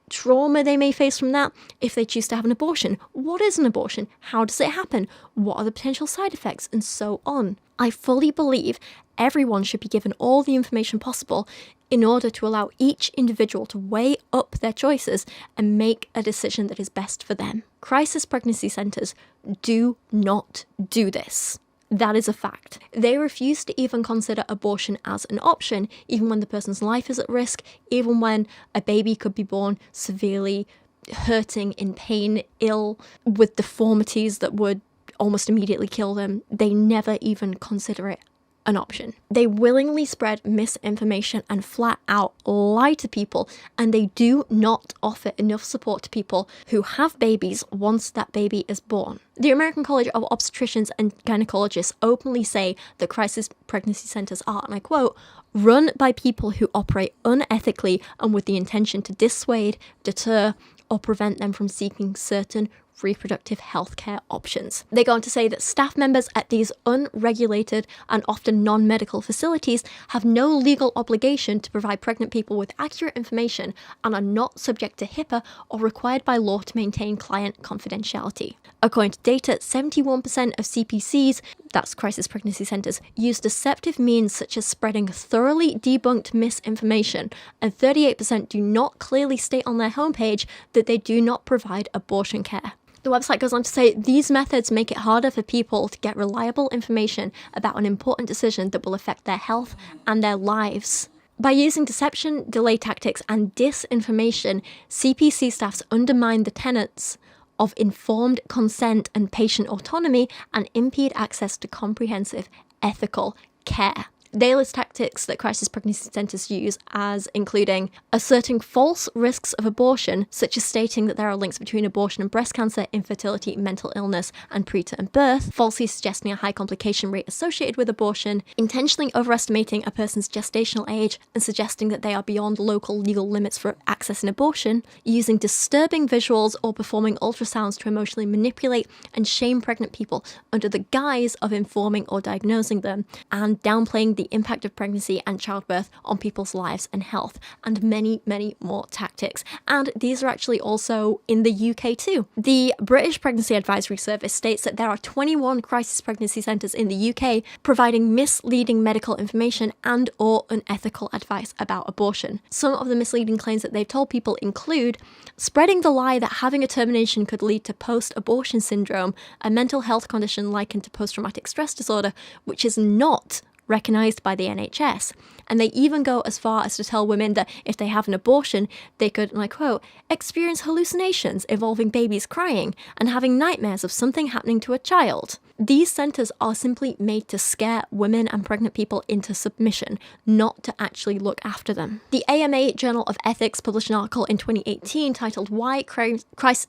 trauma they may face from that if they choose to have an abortion. What is an abortion? How does it happen? What are the potential side effects? And so on. I fully believe everyone should be given all the information possible in order to allow each individual to weigh up their choices and make a decision that is best for them. Crisis pregnancy centres do not do this. That is a fact. They refuse to even consider abortion as an option, even when the person's life is at risk, even when a baby could be born severely hurting, in pain, ill, with deformities that would almost immediately kill them. They never even consider it an option. They willingly spread misinformation and flat out lie to people, and they do not offer enough support to people who have babies once that baby is born. The American College of Obstetricians and Gynecologists openly say that crisis pregnancy centres are, and I quote, run by people who operate unethically and with the intention to dissuade, deter, or prevent them from seeking certain reproductive healthcare options. They go on to say that staff members at these unregulated and often non-medical facilities have no legal obligation to provide pregnant people with accurate information and are not subject to HIPAA or required by law to maintain client confidentiality. According to data, 71% of CPCs, that's crisis pregnancy centres, use deceptive means such as spreading thoroughly debunked misinformation, and 38% do not clearly state on their homepage that they do not provide abortion care. The website goes on to say these methods make it harder for people to get reliable information about an important decision that will affect their health and their lives. By using deception, delay tactics, and disinformation, CPC staffs undermine the tenets of informed consent and patient autonomy and impede access to comprehensive, ethical care. They list tactics that crisis pregnancy centres use as including asserting false risks of abortion, such as stating that there are links between abortion and breast cancer, infertility, mental illness, and preterm birth, falsely suggesting a high complication rate associated with abortion, intentionally overestimating a person's gestational age and suggesting that they are beyond local legal limits for accessing abortion, using disturbing visuals or performing ultrasounds to emotionally manipulate and shame pregnant people under the guise of informing or diagnosing them, and downplaying the impact of pregnancy and childbirth on people's lives and health, and many, many more tactics. And these are actually also in the UK too. The British Pregnancy Advisory Service states that there are 21 crisis pregnancy centres in the UK providing misleading medical information and or unethical advice about abortion. Some of the misleading claims that they've told people include spreading the lie that having a termination could lead to post-abortion syndrome, a mental health condition likened to post-traumatic stress disorder, which is not recognised by the NHS. And they even go as far as to tell women that if they have an abortion, they could, and I quote, experience hallucinations involving babies crying and having nightmares of something happening to a child. These centres are simply made to scare women and pregnant people into submission, not to actually look after them. The AMA Journal of Ethics published an article in 2018 titled Why crisis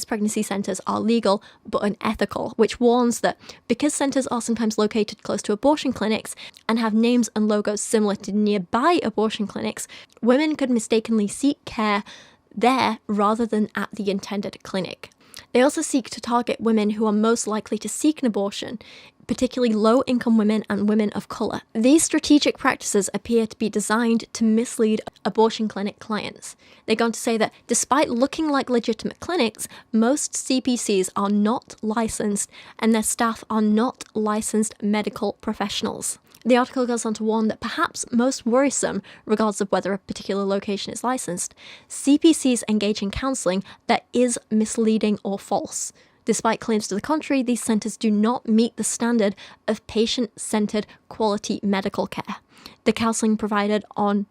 pregnancy centres are legal but unethical, which warns that because centres are sometimes located close to abortion clinics and have names and logos similar to nearby abortion clinics, women could mistakenly seek care there rather than at the intended clinic. They also seek to target women who are most likely to seek an abortion, particularly low-income women and women of colour. These strategic practices appear to be designed to mislead abortion clinic clients. They go on to say that despite looking like legitimate clinics, most CPCs are not licensed and their staff are not licensed medical professionals. The article goes on to warn that perhaps most worrisome, regardless of whether a particular location is licensed, CPCs engage in counselling that is misleading or false. Despite claims to the contrary, these centres do not meet the standard of patient-centred quality medical care. The counselling provided on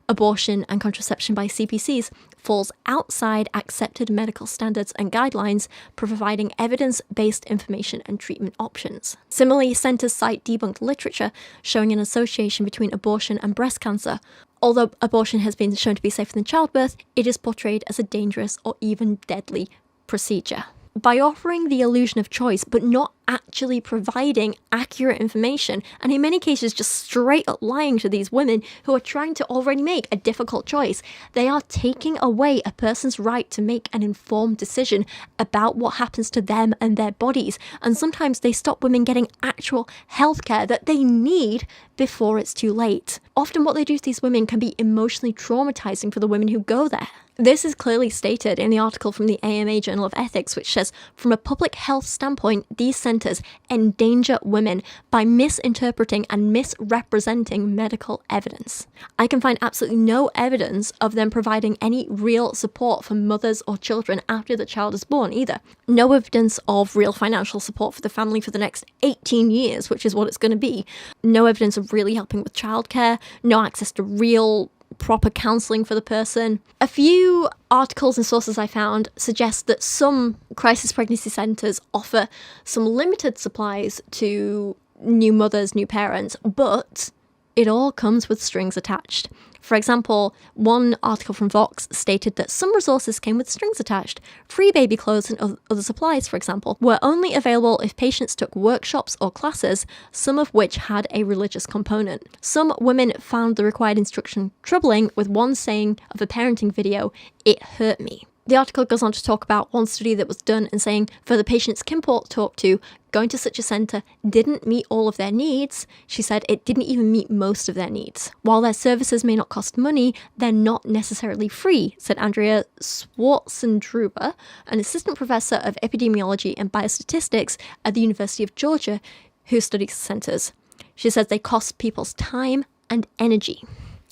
abortion and contraception by CPCs falls outside accepted medical standards and guidelines, providing evidence-based information and treatment options. Similarly, centres cite debunked literature showing an association between abortion and breast cancer. Although abortion has been shown to be safer than childbirth, it is portrayed as a dangerous or even deadly procedure. By offering the illusion of choice but not actually providing accurate information, and in many cases just straight up lying to these women who are trying to already make a difficult choice, they are taking away a person's right to make an informed decision about what happens to them and their bodies, and sometimes they stop women getting actual healthcare that they need before it's too late. Often what they do to these women can be emotionally traumatizing for the women who go there. This is clearly stated in the article from the AMA Journal of Ethics, which says, from a public health standpoint, these centres endanger women by misinterpreting and misrepresenting medical evidence. I can find absolutely no evidence of them providing any real support for mothers or children after the child is born either. No evidence of real financial support for the family for the next 18 years, which is what it's going to be. No evidence of really helping with childcare, no access to real proper counselling for the person. A few articles and sources I found suggest that some crisis pregnancy centres offer some limited supplies to new mothers, new parents, but it all comes with strings attached. For example, one article from Vox stated that some resources came with strings attached. Free baby clothes and other supplies, for example, were only available if patients took workshops or classes, some of which had a religious component. Some women found the required instruction troubling, with one saying of a parenting video, "It hurt me." The article goes on to talk about one study that was done and saying, for the patients Kim talked to, going to such a centre didn't meet all of their needs. She said it didn't even meet most of their needs. While their services may not cost money, they're not necessarily free, said Andrea Schwartzendruber, an assistant professor of epidemiology and biostatistics at the University of Georgia, who studies centres. She says they cost people's time and energy.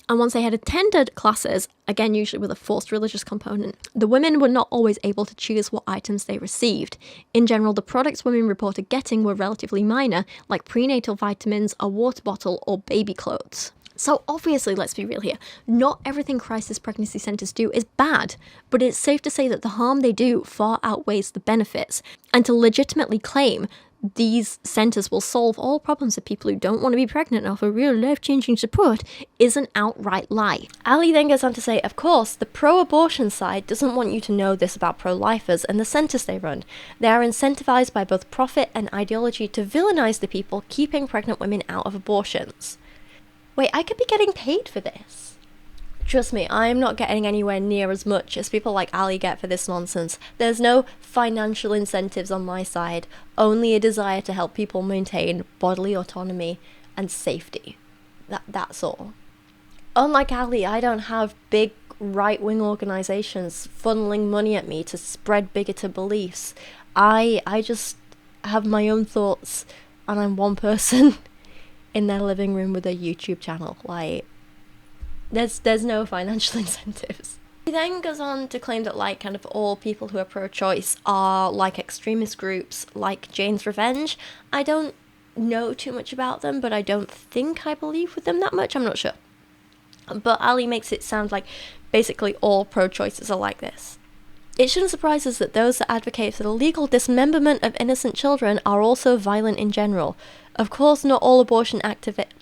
And once they had attended classes, again usually with a forced religious component, the women were not always able to choose what items they received. In general, the products women reported getting were relatively minor, like prenatal vitamins, a water bottle, or baby clothes. So obviously, let's be real here, not everything crisis pregnancy centres do is bad, but it's safe to say that the harm they do far outweighs the benefits. And to legitimately claim these centres will solve all problems of people who don't want to be pregnant and offer real life-changing support is an outright lie. Allie then goes on to say, of course, the pro-abortion side doesn't want you to know this about pro-lifers and the centres they run. They are incentivised by both profit and ideology to villainise the people keeping pregnant women out of abortions. Wait, I could be getting paid for this. Trust me, I'm not getting anywhere near as much as people like Allie get for this nonsense. There's no financial incentives on my side, only a desire to help people maintain bodily autonomy and safety. That's all. Unlike Allie, I don't have big right-wing organisations funneling money at me to spread bigoted beliefs. I just have my own thoughts, and I'm one person in their living room with a YouTube channel. Like, there's no financial incentives. He then goes on to claim that kind of all people who are pro-choice are like extremist groups like Jane's Revenge. I don't know too much about them, but I don't think I believe with them that much. I'm not sure. But Allie makes it sound like basically all pro-choicers are like this. It shouldn't surprise us that those that advocate for the legal dismemberment of innocent children are also violent in general. Of course, not all abortion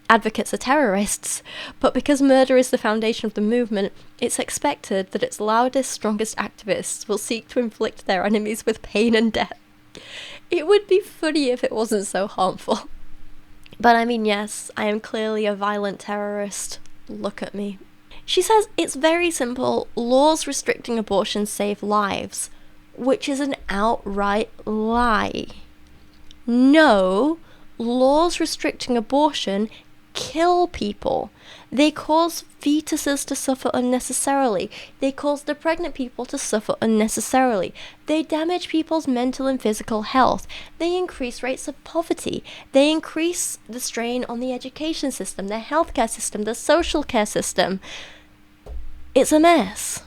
advocates are terrorists, but because murder is the foundation of the movement, it's expected that its loudest, strongest activists will seek to inflict their enemies with pain and death. It would be funny if it wasn't so harmful. But I mean, yes, I am clearly a violent terrorist. Look at me. She says it's very simple. Laws restricting abortion save lives, which is an outright lie. No, laws restricting abortion kill people. They cause fetuses to suffer unnecessarily. They cause the pregnant people to suffer unnecessarily. They damage people's mental and physical health. They increase rates of poverty. They increase the strain on the education system, the healthcare system, the social care system. It's a mess.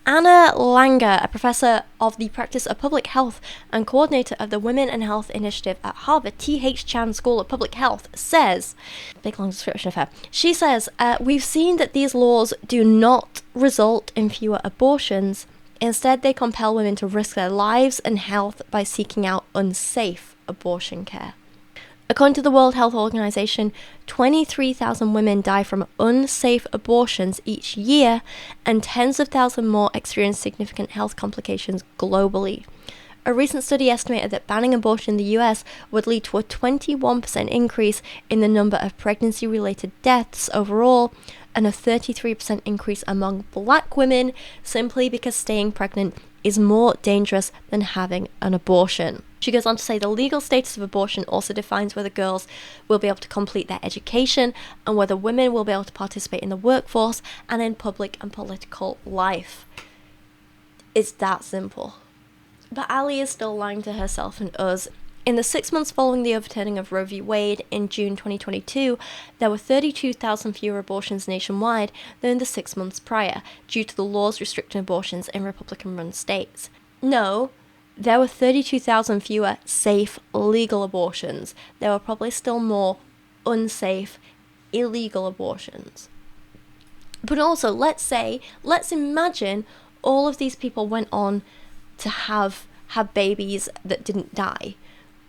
Anna Langer, a professor of the practice of public health and coordinator of the Women and Health Initiative at Harvard T.H. Chan School of Public Health, says, big long description of her, she says, we've seen that these laws do not result in fewer abortions. Instead, they compel women to risk their lives and health by seeking out unsafe abortion care. According to the World Health Organization, 23,000 women die from unsafe abortions each year, and tens of thousands more experience significant health complications globally. A recent study estimated that banning abortion in the US would lead to a 21% increase in the number of pregnancy-related deaths overall, and a 33% increase among black women, simply because staying pregnant is more dangerous than having an abortion. She goes on to say the legal status of abortion also defines whether girls will be able to complete their education and whether women will be able to participate in the workforce and in public and political life. It's that simple. But Allie is still lying to herself and us. In the 6 months following the overturning of Roe v. Wade in June 2022, there were 32,000 fewer abortions nationwide than in the 6 months prior, due to the laws restricting abortions in Republican-run states. No, there were 32,000 fewer safe, legal abortions. There were probably still more unsafe, illegal abortions. But also, let's imagine all of these people went on to have babies that didn't die,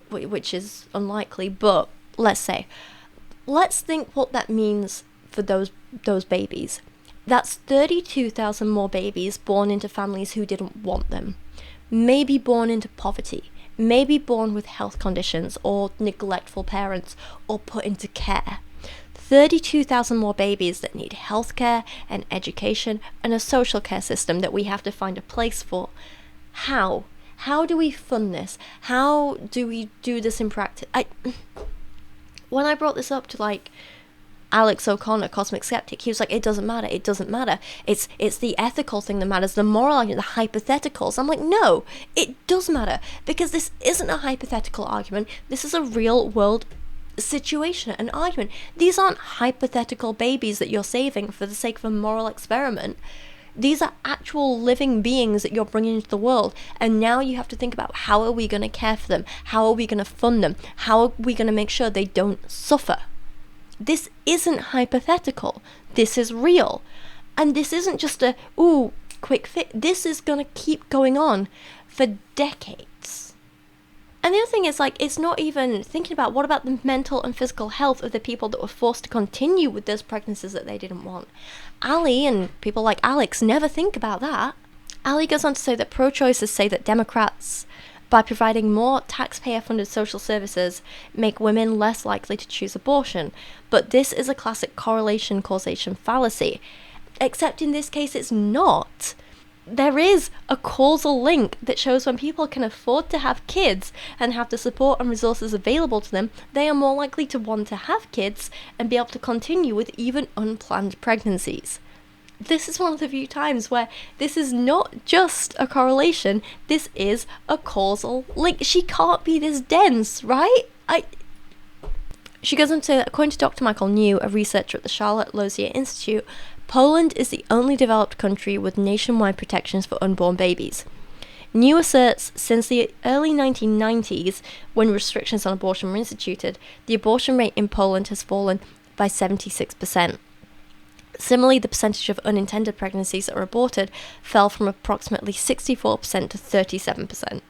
which is unlikely, but let's think what that means for those babies. That's 32,000 more babies born into families who didn't want them. Maybe born into poverty, maybe born with health conditions or neglectful parents, or put into care. 32,000 more babies that need healthcare and education and a social care system that we have to find a place for. How? How do we fund this? How do we do this in practice? When I brought this up to Alex O'Connor, Cosmic Skeptic, he was like, it doesn't matter. It's the ethical thing that matters, the moral argument, the hypotheticals. I'm like, no, it does matter, because this isn't a hypothetical argument. This is a real world situation, an argument. These aren't hypothetical babies that you're saving for the sake of a moral experiment. These are actual living beings that you're bringing into the world, and now you have to think about, how are we going to care for them? How are we going to fund them? How are we going to make sure they don't suffer? This isn't hypothetical. This is real. And this isn't just a, quick fix. This is going to keep going on for decades. And the other thing is, it's not even thinking about, what about the mental and physical health of the people that were forced to continue with those pregnancies that they didn't want? Allie and people like Alex never think about that. Allie goes on to say that pro-choicers say that Democrats, by providing more taxpayer-funded social services, make women less likely to choose abortion. But this is a classic correlation-causation fallacy. Except in this case, it's not. There is a causal link that shows when people can afford to have kids and have the support and resources available to them, they are more likely to want to have kids and be able to continue with even unplanned pregnancies. This is one of the few times where this is not just a correlation, this is a causal link. She can't be this dense, right? She goes on to say that according to Dr. Michael New, a researcher at the Charlotte Lozier Institute, Poland is the only developed country with nationwide protections for unborn babies. New asserts since the early 1990s, when restrictions on abortion were instituted, the abortion rate in Poland has fallen by 76%. Similarly, the percentage of unintended pregnancies that are aborted fell from approximately 64% to 37%.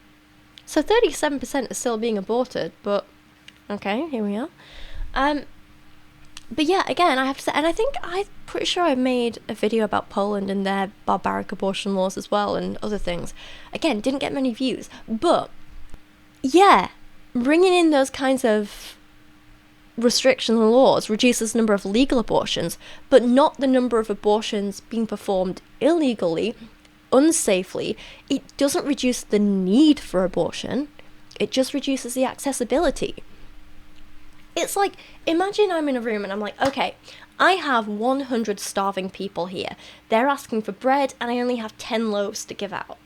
So 37% is still being aborted, but okay, here we are. But yeah, again, I have to say, and I'm pretty sure I made a video about Poland and their barbaric abortion laws as well, and other things. Again, didn't get many views, but yeah, bringing in those kinds of restrictions and laws reduces the number of legal abortions, but not the number of abortions being performed illegally, unsafely. It doesn't reduce the need for abortion. It just reduces the accessibility. It's like, imagine I'm in a room and I'm like, okay, I have 100 starving people here. They're asking for bread and I only have 10 loaves to give out.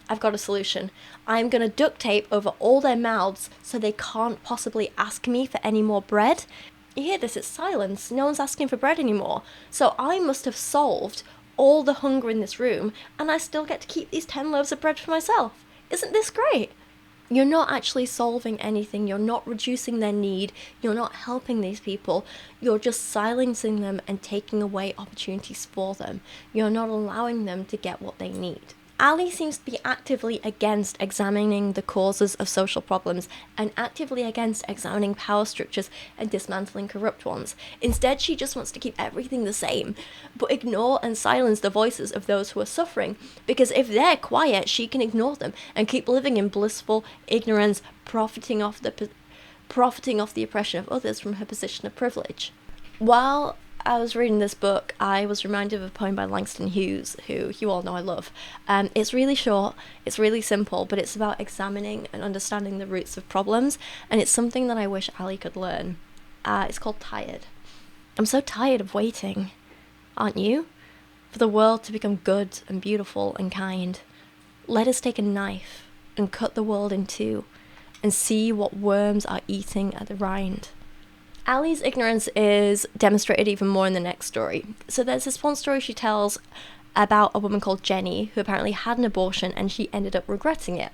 I've got a solution. I'm going to duct tape over all their mouths so they can't possibly ask me for any more bread. You hear this, it's silence. No one's asking for bread anymore. So I must have solved all the hunger in this room and I still get to keep these 10 loaves of bread for myself. Isn't this great? You're not actually solving anything. You're not reducing their need. You're not helping these people. You're just silencing them and taking away opportunities for them. You're not allowing them to get what they need. Allie seems to be actively against examining the causes of social problems and actively against examining power structures and dismantling corrupt ones. Instead, she just wants to keep everything the same, but ignore and silence the voices of those who are suffering, because if they're quiet, she can ignore them and keep living in blissful ignorance, profiting off the oppression of others from her position of privilege. While I was reading this book, I was reminded of a poem by Langston Hughes, who you all know I love. It's really short, it's really simple, but it's about examining and understanding the roots of problems, and it's something that I wish Allie could learn. It's called Tired. I'm so tired of waiting, aren't you? For the world to become good and beautiful and kind. Let us take a knife and cut the world in two, and see what worms are eating at the rind. Allie's ignorance is demonstrated even more in the next story. So there's this one story she tells about a woman called Jenny who apparently had an abortion and she ended up regretting it.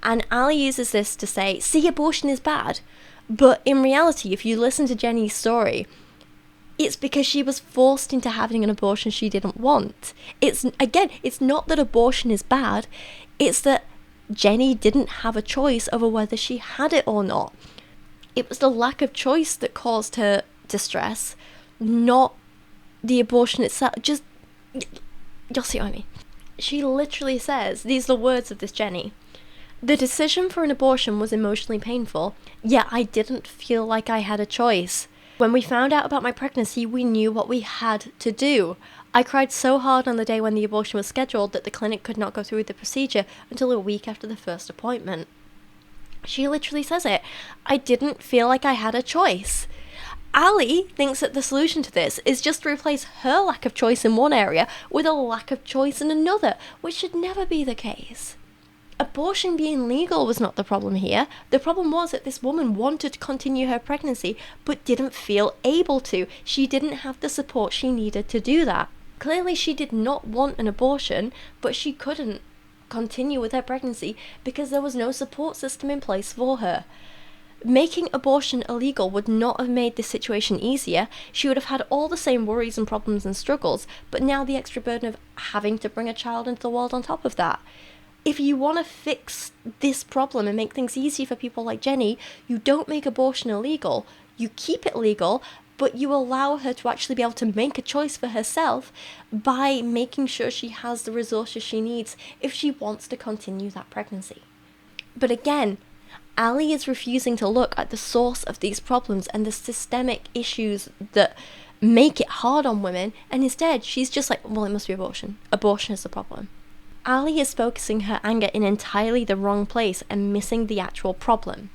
And Allie uses this to say, see, abortion is bad. But in reality, if you listen to Jenny's story, it's because she was forced into having an abortion she didn't want. It's not that abortion is bad. It's that Jenny didn't have a choice over whether she had it or not. It was the lack of choice that caused her distress, not the abortion itself. Just, you'll see what I mean. She literally says, these are the words of this Jenny. The decision for an abortion was emotionally painful, yet I didn't feel like I had a choice. When we found out about my pregnancy, we knew what we had to do. I cried so hard on the day when the abortion was scheduled that the clinic could not go through with the procedure until a week after the first appointment. She literally says it. I didn't feel like I had a choice. Allie thinks that the solution to this is just to replace her lack of choice in one area with a lack of choice in another, which should never be the case. Abortion being legal was not the problem here. The problem was that this woman wanted to continue her pregnancy but didn't feel able to. She didn't have the support she needed to do that. Clearly she did not want an abortion, but she couldn't continue with her pregnancy because there was no support system in place for her. Making abortion illegal would not have made this situation easier. She would have had all the same worries and problems and struggles, but now the extra burden of having to bring a child into the world on top of that. If you want to fix this problem and make things easy for people like Jenny, you don't make abortion illegal. You keep it legal, but you allow her to actually be able to make a choice for herself by making sure she has the resources she needs if she wants to continue that pregnancy. But again, Allie is refusing to look at the source of these problems and the systemic issues that make it hard on women, and instead she's just like, well, it must be abortion. Abortion is the problem. Allie is focusing her anger in entirely the wrong place and missing the actual problem.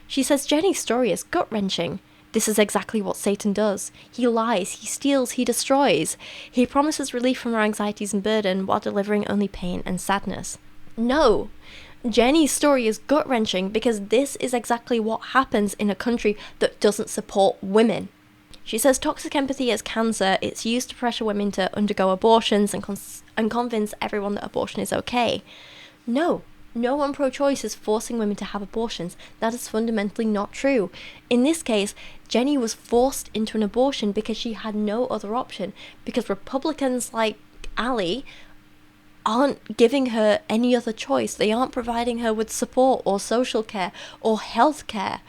She says Jenny's story is gut-wrenching. This is exactly what Satan does. He lies, he steals, he destroys. He promises relief from our anxieties and burden while delivering only pain and sadness. No! Jenny's story is gut-wrenching because this is exactly what happens in a country that doesn't support women. She says toxic empathy is cancer. It's used to pressure women to undergo abortions and convince everyone that abortion is okay. No one pro-choice is forcing women to have abortions. That is fundamentally not true. In this case, Jenny was forced into an abortion because she had no other option, because Republicans like Allie aren't giving her any other choice. They aren't providing her with support or social care or health care.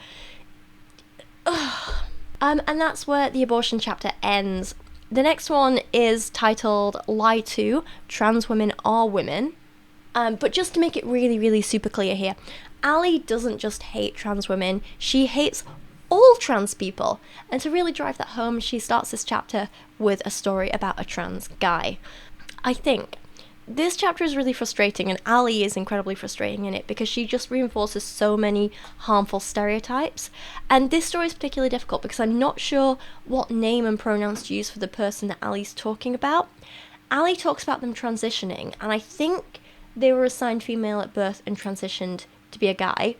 And that's where the abortion chapter ends. The next one is titled Lie 2, Trans Women Are Women. But just to make it really, really super clear here, Allie doesn't just hate trans women, she hates all trans people. And to really drive that home, she starts this chapter with a story about a trans guy. I think This chapter is really frustrating, and Allie is incredibly frustrating in it because she just reinforces so many harmful stereotypes. And this story is particularly difficult because I'm not sure what name and pronouns to use for the person that Allie's talking about. Allie talks about them transitioning, and I think they were assigned female at birth and transitioned to be a guy.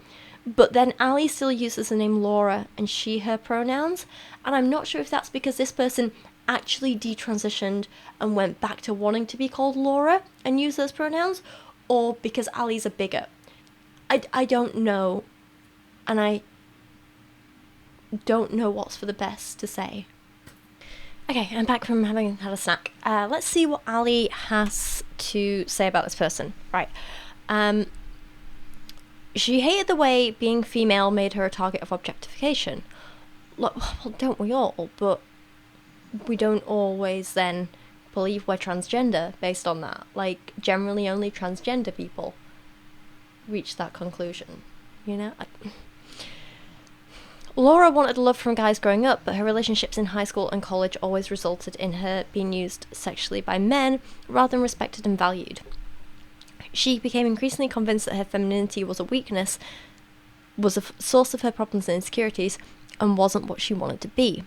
But then Allie still uses the name Laura and she, her pronouns, and I'm not sure if that's because this person actually detransitioned and went back to wanting to be called Laura and use those pronouns, or because Allie's a bigot. I don't know, and I don't know what's for the best to say. Okay, I'm back from having had a snack. Let's see what Allie has to say about this person. Right. She hated the way being female made her a target of objectification. Well, don't we all? But we don't always then believe we're transgender based on that. Like, generally only transgender people reach that conclusion, you know? Laura wanted love from guys growing up, but her relationships in high school and college always resulted in her being used sexually by men rather than respected and valued. She became increasingly convinced that her femininity was a weakness, was a source of her problems and insecurities, and wasn't what she wanted to be.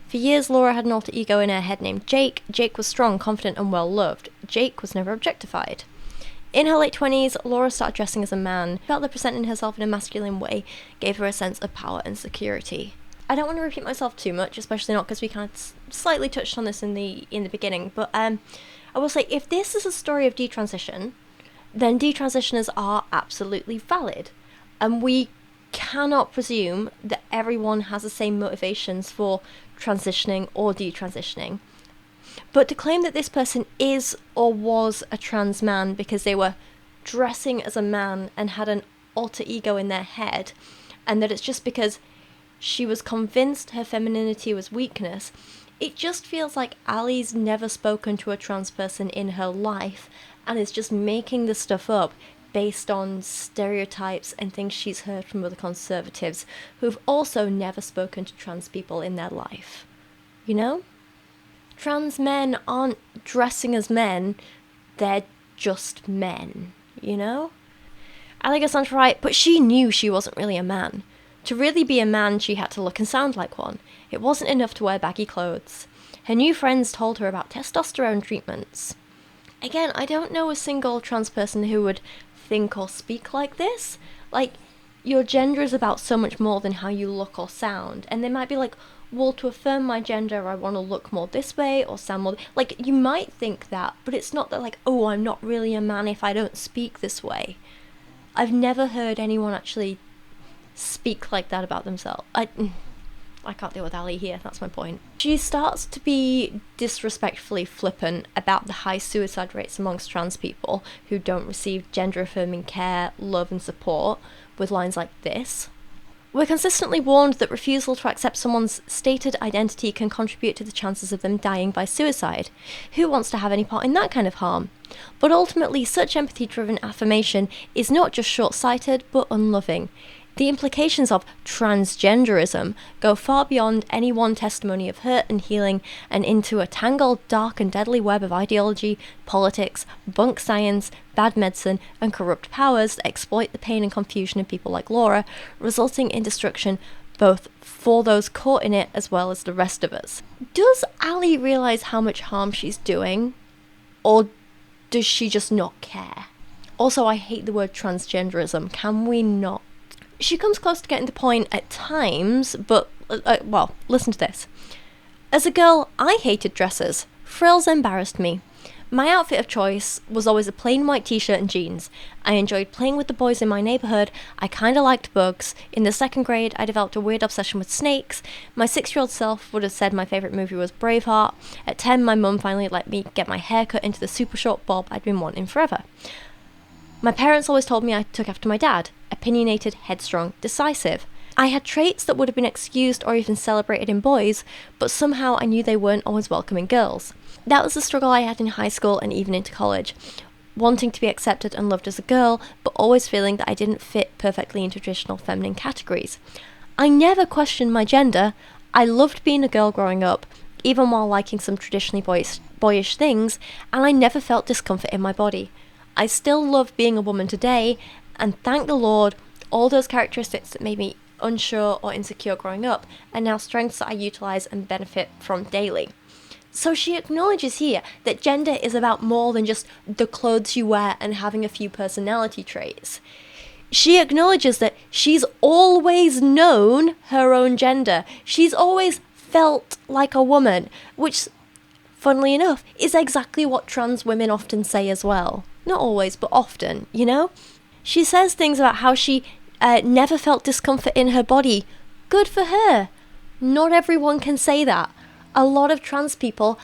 For years, Laura had an alter ego in her head named Jake. Jake was strong, confident, and well-loved. Jake was never objectified. In her late 20s, Laura started dressing as a man, felt that presenting herself in a masculine way gave her a sense of power and security. I don't want to repeat myself too much, especially not because we kind of slightly touched on this in the beginning, but I will say, if this is a story of detransition, then detransitioners are absolutely valid. And we cannot presume that everyone has the same motivations for transitioning or detransitioning. But to claim that this person is or was a trans man because they were dressing as a man and had an alter ego in their head, and that it's just because she was convinced her femininity was weakness, it just feels like Allie's never spoken to a trans person in her life and is just making this stuff up based on stereotypes and things she's heard from other conservatives who've also never spoken to trans people in their life. You know? Trans men aren't dressing as men, they're just men, you know? Allie gets on to write, but she knew she wasn't really a man. To really be a man, she had to look and sound like one. It wasn't enough to wear baggy clothes. Her new friends told her about testosterone treatments. Again, I don't know a single trans person who would think or speak like this. Like, your gender is about so much more than how you look or sound. And they might be like, well, to affirm my gender, I want to look more this way or sound more... Like, you might think that, but it's not that like, oh, I'm not really a man if I don't speak this way. I've never heard anyone actually speak like that about themselves. I can't deal with Allie here, that's my point. She starts to be disrespectfully flippant about the high suicide rates amongst trans people who don't receive gender-affirming care, love and support, with lines like this. We're consistently warned that refusal to accept someone's stated identity can contribute to the chances of them dying by suicide. Who wants to have any part in that kind of harm? But ultimately, such empathy-driven affirmation is not just short-sighted, but unloving. The implications of transgenderism go far beyond any one testimony of hurt and healing and into a tangled, dark and deadly web of ideology, politics, bunk science, bad medicine and corrupt powers that exploit the pain and confusion of people like Laura, resulting in destruction both for those caught in it as well as the rest of us. Does Allie realise how much harm she's doing? Or does she just not care? Also, I hate the word transgenderism. Can we not? She comes close to getting the point at times, but, well, listen to this. As a girl, I hated dresses. Frills embarrassed me. My outfit of choice was always a plain white t-shirt and jeans. I enjoyed playing with the boys in my neighbourhood. I kinda liked bugs. In the 2nd grade, I developed a weird obsession with snakes. My 6-year-old self would have said my favourite movie was Braveheart. At 10, my mum finally let me get my hair cut into the super short bob I'd been wanting forever. My parents always told me I took after my dad. Opinionated, headstrong, decisive. I had traits that would have been excused or even celebrated in boys, but somehow I knew they weren't always welcome in girls. That was the struggle I had in high school and even into college. Wanting to be accepted and loved as a girl, but always feeling that I didn't fit perfectly into traditional feminine categories. I never questioned my gender. I loved being a girl growing up, even while liking some traditionally boyish things, and I never felt discomfort in my body. I still love being a woman today, and thank the Lord, all those characteristics that made me unsure or insecure growing up are now strengths that I utilize and benefit from daily. So she acknowledges here that gender is about more than just the clothes you wear and having a few personality traits. She acknowledges that she's always known her own gender. She's always felt like a woman, which, funnily enough, is exactly what trans women often say as well. Not always, but often, you know? She says things about how she never felt discomfort in her body. Good for her. Not everyone can say that. A lot of trans people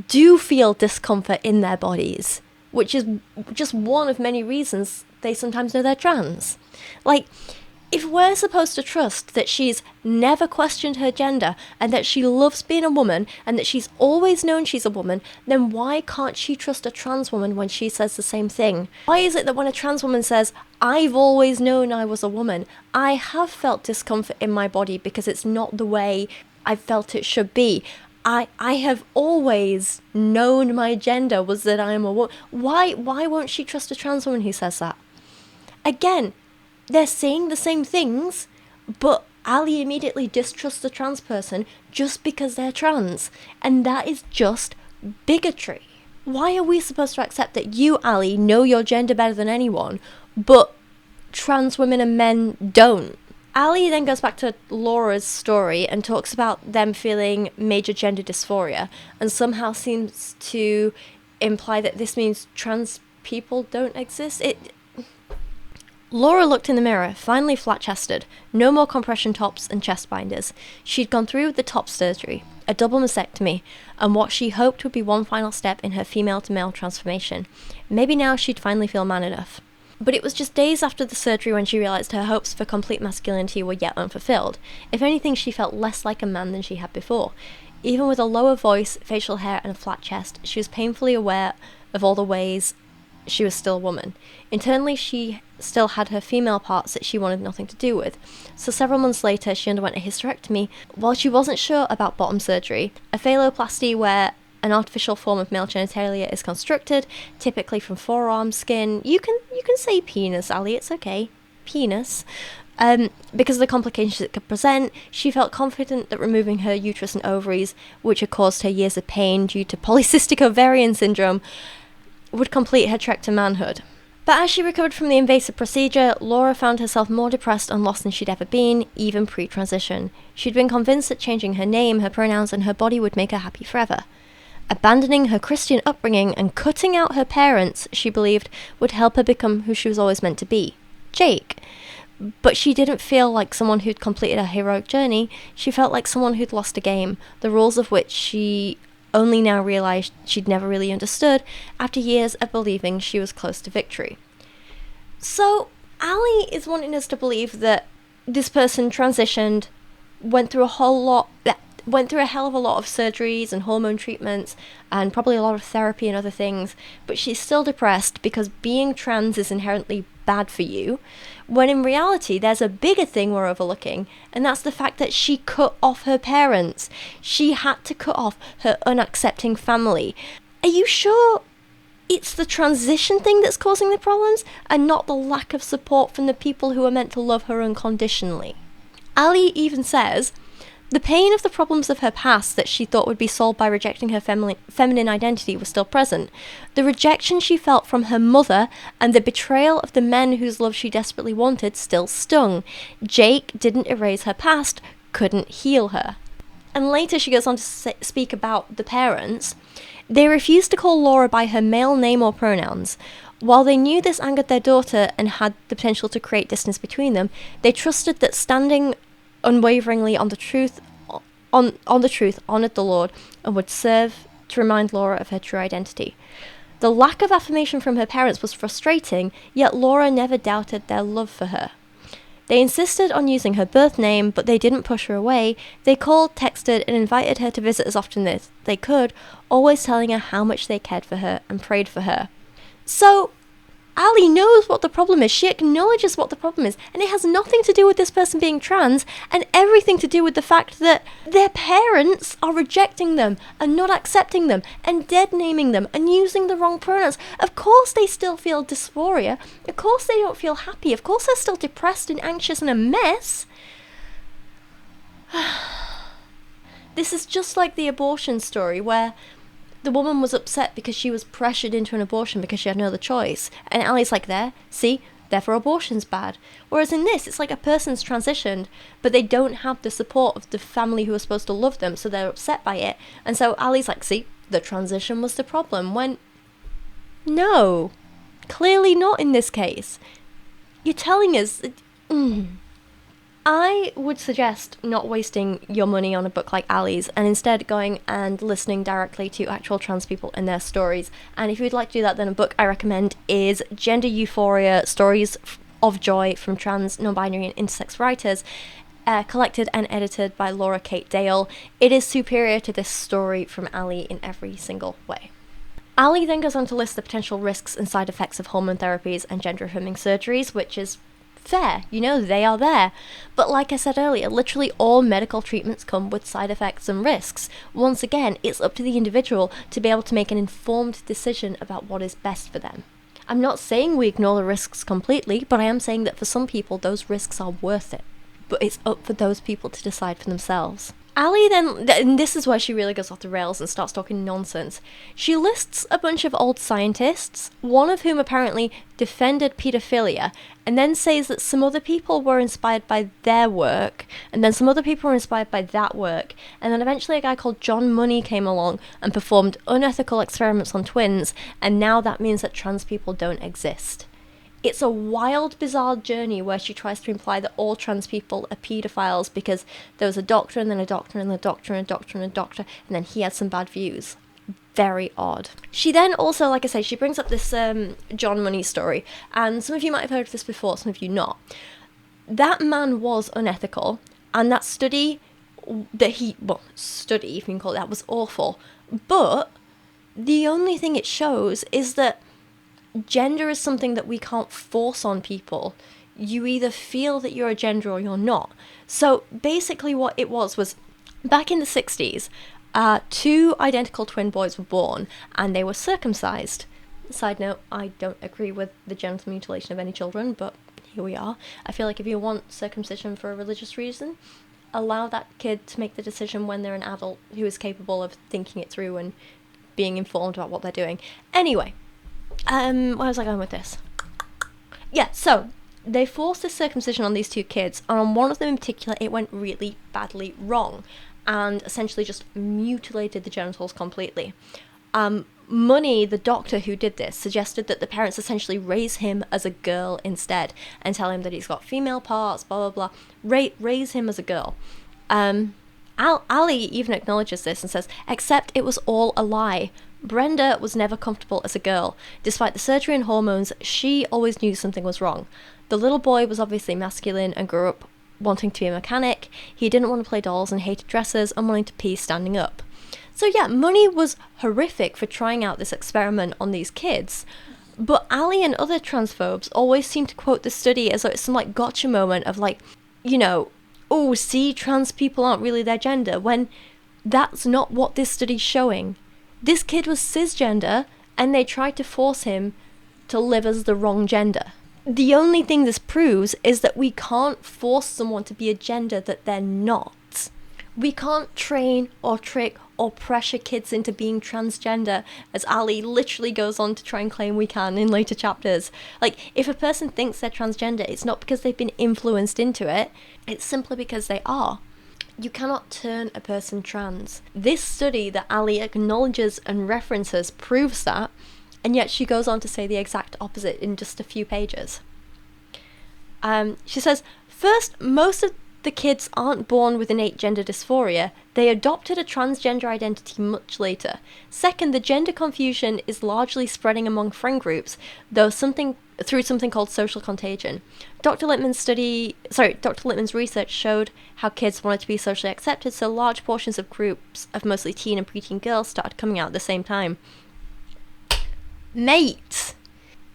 do feel discomfort in their bodies, which is just one of many reasons they sometimes know they're trans. Like, if we're supposed to trust that she's never questioned her gender and that she loves being a woman and that she's always known she's a woman, then why can't she trust a trans woman when she says the same thing? Why is it that when a trans woman says, I've always known I was a woman, I have felt discomfort in my body because it's not the way I felt it should be? I have always known my gender was that I am a woman. Why won't she trust a trans woman who says that? Again, they're saying the same things, but Allie immediately distrusts the trans person just because they're trans. And that is just bigotry. Why are we supposed to accept that you, Allie, know your gender better than anyone, but trans women and men don't? Allie then goes back to Laura's story and talks about them feeling major gender dysphoria, and somehow seems to imply that this means trans people don't exist. Laura looked in the mirror, finally flat-chested, no more compression tops and chest binders. She'd gone through with the top surgery, a double mastectomy, and what she hoped would be one final step in her female-to-male transformation. Maybe now she'd finally feel man enough. But it was just days after the surgery when she realised her hopes for complete masculinity were yet unfulfilled. If anything, she felt less like a man than she had before. Even with a lower voice, facial hair and a flat chest, she was painfully aware of all the ways she was still a woman. Internally, she still had her female parts that she wanted nothing to do with. So several months later, she underwent a hysterectomy. While she wasn't sure about bottom surgery, a phalloplasty where an artificial form of male genitalia is constructed, typically from forearm skin. You can say penis, Allie, it's okay. Penis. Because of the complications it could present, she felt confident that removing her uterus and ovaries, which had caused her years of pain due to polycystic ovarian syndrome, would complete her trek to manhood. But as she recovered from the invasive procedure, Laura found herself more depressed and lost than she'd ever been, even pre-transition. She'd been convinced that changing her name, her pronouns, and her body would make her happy forever. Abandoning her Christian upbringing and cutting out her parents, she believed, would help her become who she was always meant to be, Jake. But she didn't feel like someone who'd completed a heroic journey. She felt like someone who'd lost a game, the rules of which she only now realised she'd never really understood after years of believing she was close to victory. So, Allie is wanting us to believe that this person transitioned, went through a hell of a lot of surgeries and hormone treatments and probably a lot of therapy and other things, but she's still depressed because being trans is inherently bad for you, when in reality there's a bigger thing we're overlooking, and that's the fact that she cut off her parents. She had to cut off her unaccepting family. Are you sure it's the transition thing that's causing the problems and not the lack of support from the people who are meant to love her unconditionally? Allie even says the pain of the problems of her past that she thought would be solved by rejecting her feminine identity was still present. The rejection she felt from her mother and the betrayal of the men whose love she desperately wanted still stung. Jake didn't erase her past, couldn't heal her. And later she goes on to speak about the parents. They refused to call Laura by her male name or pronouns. While they knew this angered their daughter and had the potential to create distance between them, they trusted that standing unwaveringly on the truth honoured the Lord and would serve to remind Laura of her true identity. The lack of affirmation from her parents was frustrating, yet Laura never doubted their love for her. They insisted on using her birth name, but they didn't push her away. They called, texted, and invited her to visit as often as they could, always telling her how much they cared for her and prayed for her. So, Allie knows what the problem is. She acknowledges what the problem is. And it has nothing to do with this person being trans and everything to do with the fact that their parents are rejecting them and not accepting them and dead naming them and using the wrong pronouns. Of course they still feel dysphoria. Of course they don't feel happy. Of course they're still depressed and anxious and a mess. This is just like the abortion story where the woman was upset because she was pressured into an abortion because she had no other choice. And Allie's like, there, see, therefore abortion's bad. Whereas in this, it's like a person's transitioned, but they don't have the support of the family who are supposed to love them, so they're upset by it. And so Allie's like, see, the transition was the problem. When, no, clearly not in this case. You're telling us... I would suggest not wasting your money on a book like Allie's and instead going and listening directly to actual trans people and their stories. And if you'd like to do that, then a book I recommend is Gender Euphoria, Stories of Joy from Trans, Non-Binary and Intersex Writers, collected and edited by Laura Kate Dale. It is superior to this story from Allie in every single way. Allie then goes on to list the potential risks and side effects of hormone therapies and gender-affirming surgeries, which is fair, they are there. But like I said earlier, literally all medical treatments come with side effects and risks. Once again, it's up to the individual to be able to make an informed decision about what is best for them. I'm not saying we ignore the risks completely, but I am saying that for some people those risks are worth it. But it's up for those people to decide for themselves. Allie then, and this is where she really goes off the rails and starts talking nonsense. She lists a bunch of old scientists, one of whom apparently defended paedophilia, and then says that some other people were inspired by their work, and then some other people were inspired by that work, and then eventually a guy called John Money came along and performed unethical experiments on twins, and now that means that trans people don't exist. It's a wild, bizarre journey where she tries to imply that all trans people are paedophiles because there was a doctor and then a doctor and a doctor and a doctor and a doctor, and then he had some bad views. Very odd. She then also, like I say, she brings up this John Money story, and some of you might have heard of this before, some of you not. That man was unethical, and that study that study, if you can call it that, was awful. But the only thing it shows is that gender is something that we can't force on people. You either feel that you're a gender or you're not. So basically what it was back in the 60s, 2 identical twin boys were born and they were circumcised. Side note, I don't agree with the genital mutilation of any children, but here we are. I feel like if you want circumcision for a religious reason, allow that kid to make the decision when they're an adult who is capable of thinking it through and being informed about what they're doing. Anyway, where was I going with this? Yeah, so they forced the circumcision on these 2 kids, and on one of them in particular, it went really badly wrong, and essentially just mutilated the genitals completely. Money, the doctor who did this, suggested that the parents essentially raise him as a girl instead, and tell him that he's got female parts, blah blah blah. Raise him as a girl. Allie even acknowledges this and says, except it was all a lie. Brenda was never comfortable as a girl. Despite the surgery and hormones, she always knew something was wrong. The little boy was obviously masculine and grew up wanting to be a mechanic. He didn't want to play dolls and hated dresses and wanting to pee standing up. So yeah, Money was horrific for trying out this experiment on these kids. But Allie and other transphobes always seem to quote the study as though it's some like gotcha moment of like, oh, see, trans people aren't really their gender, when that's not what this study's showing. This kid was cisgender, and they tried to force him to live as the wrong gender. The only thing this proves is that we can't force someone to be a gender that they're not. We can't train or trick or pressure kids into being transgender, as Allie literally goes on to try and claim we can in later chapters. Like, if a person thinks they're transgender, it's not because they've been influenced into it, it's simply because they are. You cannot turn a person trans. This study that Allie acknowledges and references proves that, and yet she goes on to say the exact opposite in just a few pages. She says, first, most of the kids aren't born with innate gender dysphoria. They adopted a transgender identity much later. Second, the gender confusion is largely spreading among friend groups, through something called social contagion. Dr. Littman's research showed how kids wanted to be socially accepted, so large portions of groups of mostly teen and preteen girls started coming out at the same time. Mate!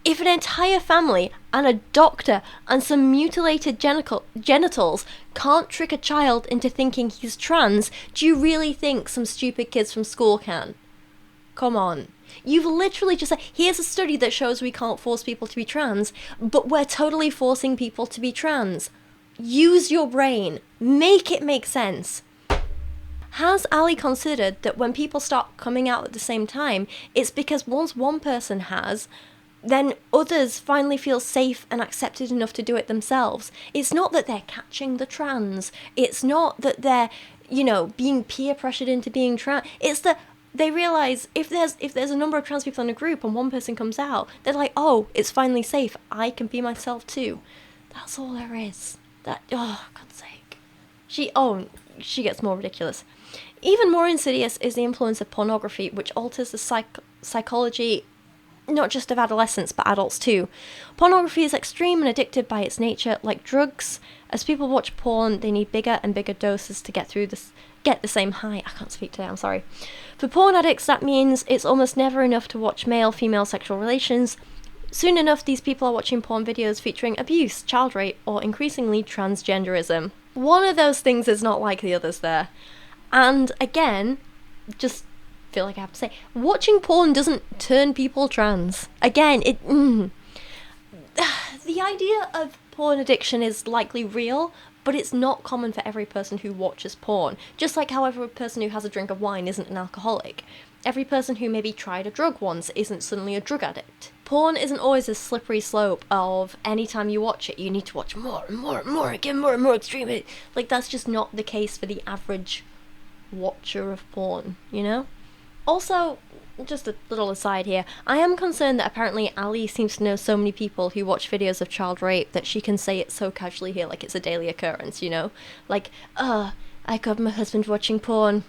If an entire family and a doctor and some mutilated genitals can't trick a child into thinking he's trans, do you really think some stupid kids from school can? Come on. You've literally just said, here's a study that shows we can't force people to be trans, but we're totally forcing people to be trans. Use your brain. Make it make sense. Has Allie considered that when people start coming out at the same time, it's because once one person has, then others finally feel safe and accepted enough to do it themselves? It's not that they're catching the trans. It's not that they're, being peer pressured into being trans. It's that they realize if there's a number of trans people in a group and one person comes out, they're like, oh, it's finally safe. I can be myself too. That's all there is. Oh, God's sake. She gets more ridiculous. Even more insidious is the influence of pornography, which alters the psychology not just of adolescents, but adults too. Pornography is extreme and addictive by its nature, like drugs. As people watch porn, they need bigger and bigger doses to get the same high. I can't speak today, I'm sorry. For porn addicts, that means it's almost never enough to watch male-female sexual relations. Soon enough, these people are watching porn videos featuring abuse, child rape, or increasingly transgenderism. One of those things is not like the others there. And again, just feel like I have to say, watching porn doesn't turn people trans. Again, the idea of porn addiction is likely real, but it's not common for every person who watches porn. Just like how every person who has a drink of wine isn't an alcoholic. Every person who maybe tried a drug once isn't suddenly a drug addict. Porn isn't always a slippery slope of anytime you watch it, you need to watch more and more and more, again more and more extreme. Like, that's just not the case for the average watcher of porn, Also, just a little aside here, I am concerned that apparently Allie seems to know so many people who watch videos of child rape that she can say it so casually here like it's a daily occurrence, Like, I got my husband watching porn.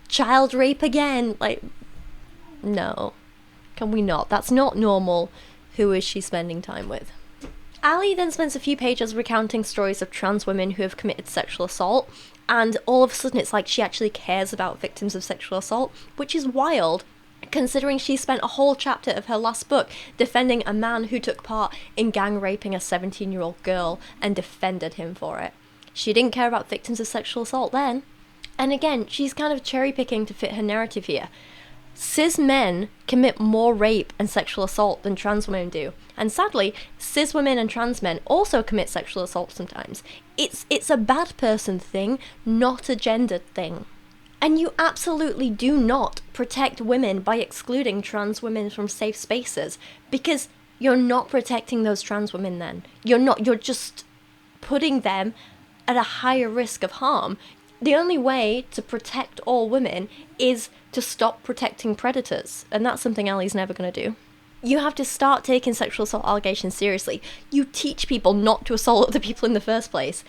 Child rape again. Like, no. Can we not? That's not normal. Who is she spending time with? Allie then spends a few pages recounting stories of trans women who have committed sexual assault, and all of a sudden it's like she actually cares about victims of sexual assault, which is wild, considering she spent a whole chapter of her last book defending a man who took part in gang raping a 17-year-old girl and defended him for it. She didn't care about victims of sexual assault then. And again, she's kind of cherry-picking to fit her narrative here. Cis men commit more rape and sexual assault than trans women do. And sadly, cis women and trans men also commit sexual assault sometimes. It's a bad person thing, not a gendered thing. And you absolutely do not protect women by excluding trans women from safe spaces, because you're not protecting those trans women then. You're just putting them at a higher risk of harm. The only way to protect all women is to stop protecting predators, and that's something Allie's never going to do. You have to start taking sexual assault allegations seriously. You teach people not to assault other people in the first place.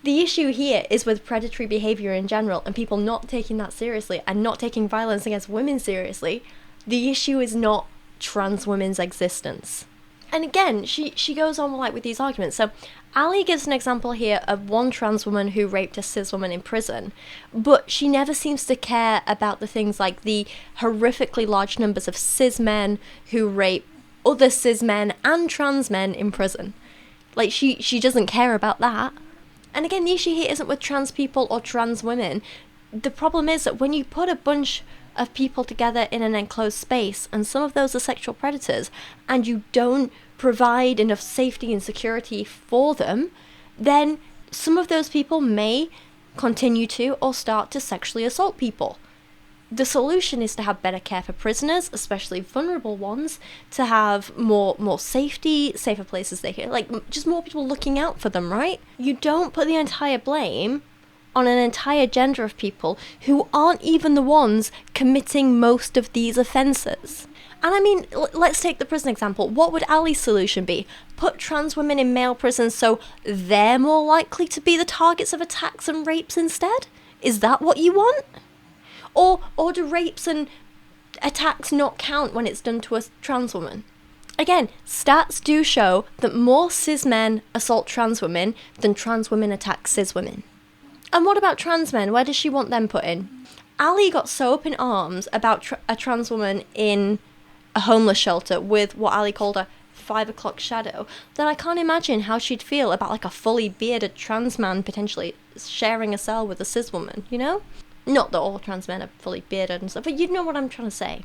The issue here is with predatory behaviour in general and people not taking that seriously and not taking violence against women seriously. The issue is not trans women's existence. And again, she goes on with these arguments. So Allie gives an example here of one trans woman who raped a cis woman in prison, but she never seems to care about the things like the horrifically large numbers of cis men who rape other cis men and trans men in prison. Like, she doesn't care about that. And again, the issue here isn't with trans people or trans women. The problem is that when you put a bunch of people together in an enclosed space, and some of those are sexual predators, and you don't provide enough safety and security for them, then some of those people may continue to or start to sexually assault people. The solution is to have better care for prisoners, especially vulnerable ones, to have more safety, safer places they can, like, just more people looking out for them, right? You don't put the entire blame on an entire gender of people who aren't even the ones committing most of these offences. And I mean, let's take the prison example. What would Allie's solution be? Put trans women in male prisons so they're more likely to be the targets of attacks and rapes instead? Is that what you want? Or do rapes and attacks not count when it's done to a trans woman? Again, stats do show that more cis men assault trans women than trans women attack cis women. And what about trans men? Where does she want them put in? Allie got so up in arms about a trans woman in a homeless shelter with what Allie called a 5 o'clock shadow, then I can't imagine how she'd feel about like a fully bearded trans man potentially sharing a cell with a cis woman, you know? Not that all trans men are fully bearded and stuff, but you know what I'm trying to say.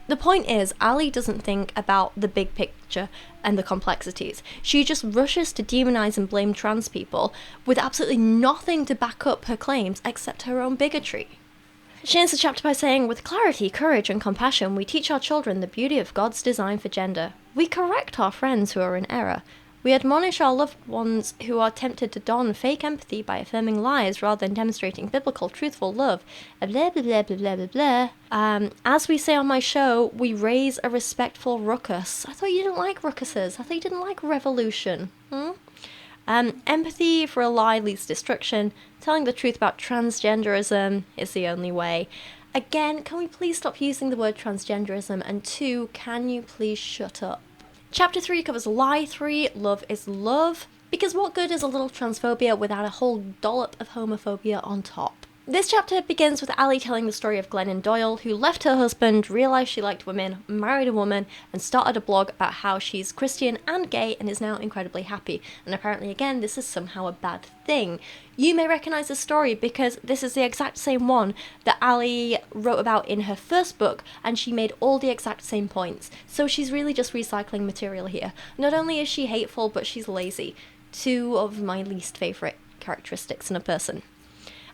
The point is, Allie doesn't think about the big picture and the complexities. She just rushes to demonize and blame trans people with absolutely nothing to back up her claims except her own bigotry. She ends the chapter by saying, with clarity, courage, and compassion, we teach our children the beauty of God's design for gender. We correct our friends who are in error. We admonish our loved ones who are tempted to don fake empathy by affirming lies rather than demonstrating biblical, truthful love. Blah, blah, blah, blah, blah, blah, blah. As we say on my show, we raise a respectful ruckus. I thought you didn't like ruckuses. I thought you didn't like revolution. Empathy for a lie leads to destruction. Telling the truth about transgenderism is the only way. Again, can we please stop using the word transgenderism? And 2, can you please shut up? Chapter 3 covers lie 3, love is love, because what good is a little transphobia without a whole dollop of homophobia on top? This chapter begins with Allie telling the story of Glennon Doyle, who left her husband, realised she liked women, married a woman, and started a blog about how she's Christian and gay and is now incredibly happy. And apparently, again, this is somehow a bad thing. You may recognise this story because this is the exact same one that Allie wrote about in her first book, and she made all the exact same points. So she's really just recycling material here. Not only is she hateful, but she's lazy. 2 of my least favourite characteristics in a person.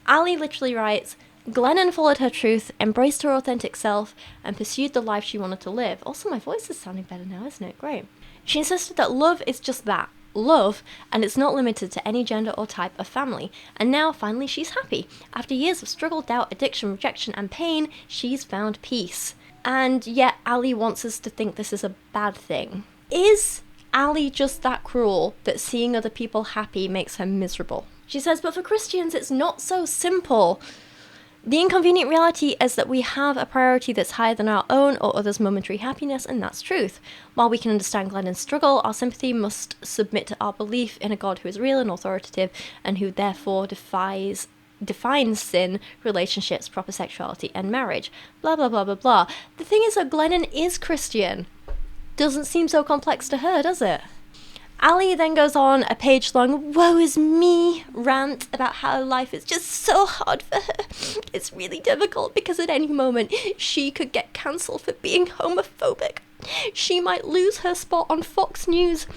Allie literally writes, Glennon followed her truth, embraced her authentic self, and pursued the life she wanted to live. Also, my voice is sounding better now, isn't it? Great. She insisted that love is just that, love, and it's not limited to any gender or type of family. And now, finally, she's happy. After years of struggle, doubt, addiction, rejection, and pain, she's found peace. And yet, Allie wants us to think this is a bad thing. Is Allie just that cruel that seeing other people happy makes her miserable? She says, but for Christians, it's not so simple. The inconvenient reality is that we have a priority that's higher than our own or others' momentary happiness, and that's truth. While we can understand Glennon's struggle, our sympathy must submit to our belief in a God who is real and authoritative, and who therefore defines sin, relationships, proper sexuality, and marriage. Blah, blah, blah, blah, blah. The thing is that Glennon is Christian. Doesn't seem so complex to her, does it? Allie then goes on a page-long woe is me rant about how life is just so hard for her. It's really difficult because at any moment she could get cancelled for being homophobic. She might lose her spot on Fox News.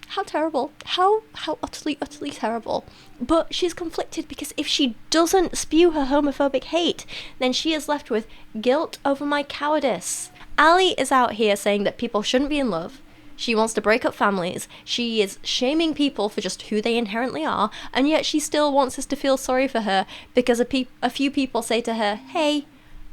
How terrible. How utterly, utterly terrible. But she's conflicted because if she doesn't spew her homophobic hate, then she is left with guilt over my cowardice. Allie is out here saying that people shouldn't be in love. She wants to break up families. She is shaming people for just who they inherently are, and yet she still wants us to feel sorry for her because a few people say to her, hey,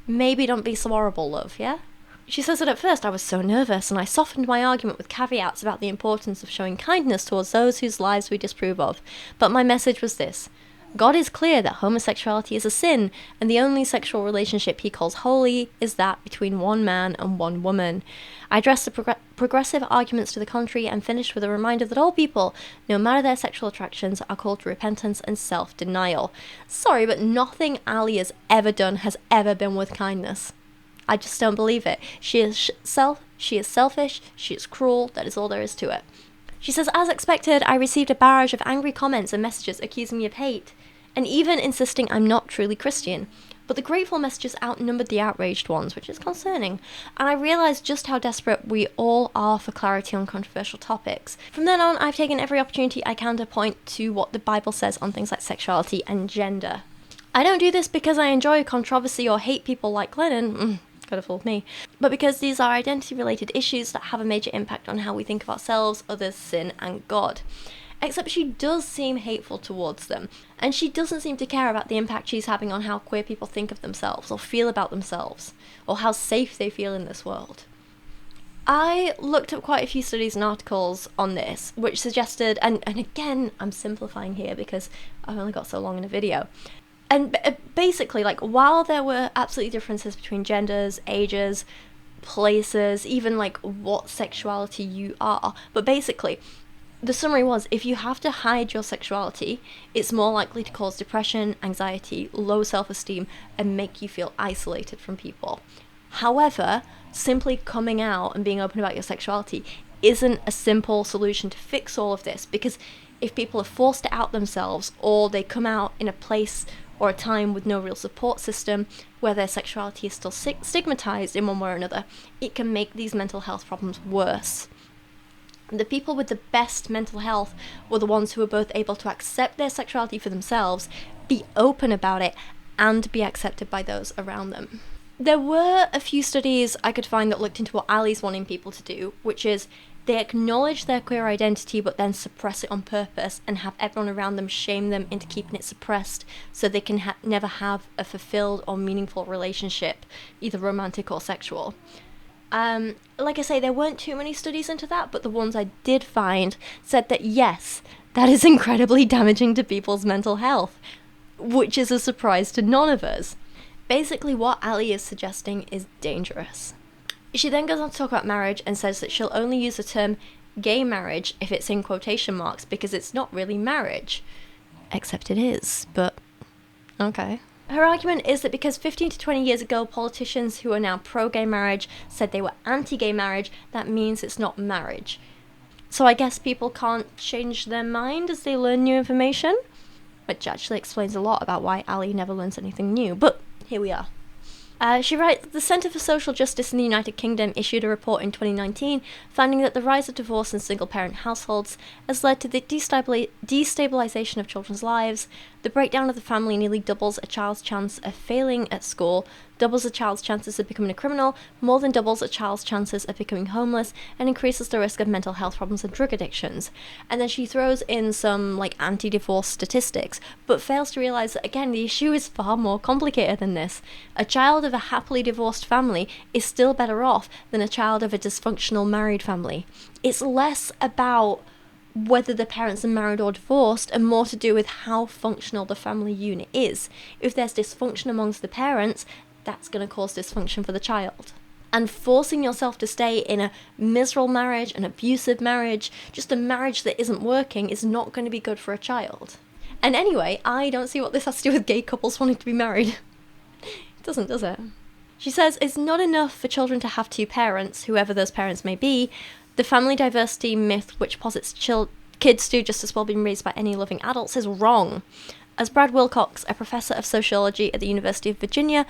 maybe don't be so horrible, love, yeah? She says that at first I was so nervous and I softened my argument with caveats about the importance of showing kindness towards those whose lives we disapprove of. But my message was this. God is clear that homosexuality is a sin, and the only sexual relationship he calls holy is that between one man and one woman. I addressed the progressive arguments to the contrary and finished with a reminder that all people, no matter their sexual attractions, are called to repentance and self-denial. Sorry, but nothing Allie has ever done has ever been with kindness. I just don't believe it. She is selfish, she is cruel, that is all there is to it. She says, as expected, I received a barrage of angry comments and messages accusing me of hate, and even insisting I'm not truly Christian. But the grateful messages outnumbered the outraged ones, which is concerning, and I realised just how desperate we all are for clarity on controversial topics. From then on, I've taken every opportunity I can to point to what the Bible says on things like sexuality and gender. I don't do this because I enjoy controversy or hate people like Glennon, could have fooled me, but because these are identity-related issues that have a major impact on how we think of ourselves, others, sin, and God. Except she does seem hateful towards them, and she doesn't seem to care about the impact she's having on how queer people think of themselves, or feel about themselves, or how safe they feel in this world. I looked up quite a few studies and articles on this, which suggested, and again, I'm simplifying here because I've only got so long in a video, and basically, like, while there were absolutely differences between genders, ages, places, even, like, what sexuality you are, but basically, the summary was, if you have to hide your sexuality, it's more likely to cause depression, anxiety, low self-esteem, and make you feel isolated from people. However, simply coming out and being open about your sexuality isn't a simple solution to fix all of this, because if people are forced to out themselves, or they come out in a place or a time with no real support system where their sexuality is still stigmatized in one way or another, it can make these mental health problems worse. The people with the best mental health were the ones who were both able to accept their sexuality for themselves, be open about it, and be accepted by those around them. There were a few studies I could find that looked into what Allie's wanting people to do, which is they acknowledge their queer identity but then suppress it on purpose and have everyone around them shame them into keeping it suppressed so they can never have a fulfilled or meaningful relationship, either romantic or sexual. Like I say, there weren't too many studies into that, but the ones I did find said that yes, that is incredibly damaging to people's mental health, which is a surprise to none of us. Basically, what Allie is suggesting is dangerous. She then goes on to talk about marriage and says that she'll only use the term gay marriage if it's in quotation marks because it's not really marriage. Except it is, but okay. Her argument is that because 15 to 20 years ago politicians who are now pro-gay marriage said they were anti-gay marriage, that means it's not marriage. So I guess people can't change their mind as they learn new information, which actually explains a lot about why Allie never learns anything new, but here we are. She writes, the Centre for Social Justice in the United Kingdom issued a report in 2019 finding that the rise of divorce in single-parent households has led to the destabilisation of children's lives. The breakdown of the family nearly doubles a child's chance of failing at school, doubles a child's chances of becoming a criminal, more than doubles a child's chances of becoming homeless, and increases the risk of mental health problems and drug addictions. And then she throws in some, anti-divorce statistics, but fails to realise that, again, the issue is far more complicated than this. A child of a happily divorced family is still better off than a child of a dysfunctional married family. It's less about whether the parents are married or divorced, and more to do with how functional the family unit is. If there's dysfunction amongst the parents, that's going to cause dysfunction for the child. And forcing yourself to stay in a miserable marriage, an abusive marriage, just a marriage that isn't working is not going to be good for a child. And anyway, I don't see what this has to do with gay couples wanting to be married. It doesn't, does it? She says it's not enough for children to have two parents, whoever those parents may be. The family diversity myth, which posits kids do just as well being raised by any loving adults, is wrong. As Brad Wilcox, a professor of sociology at the University of Virginia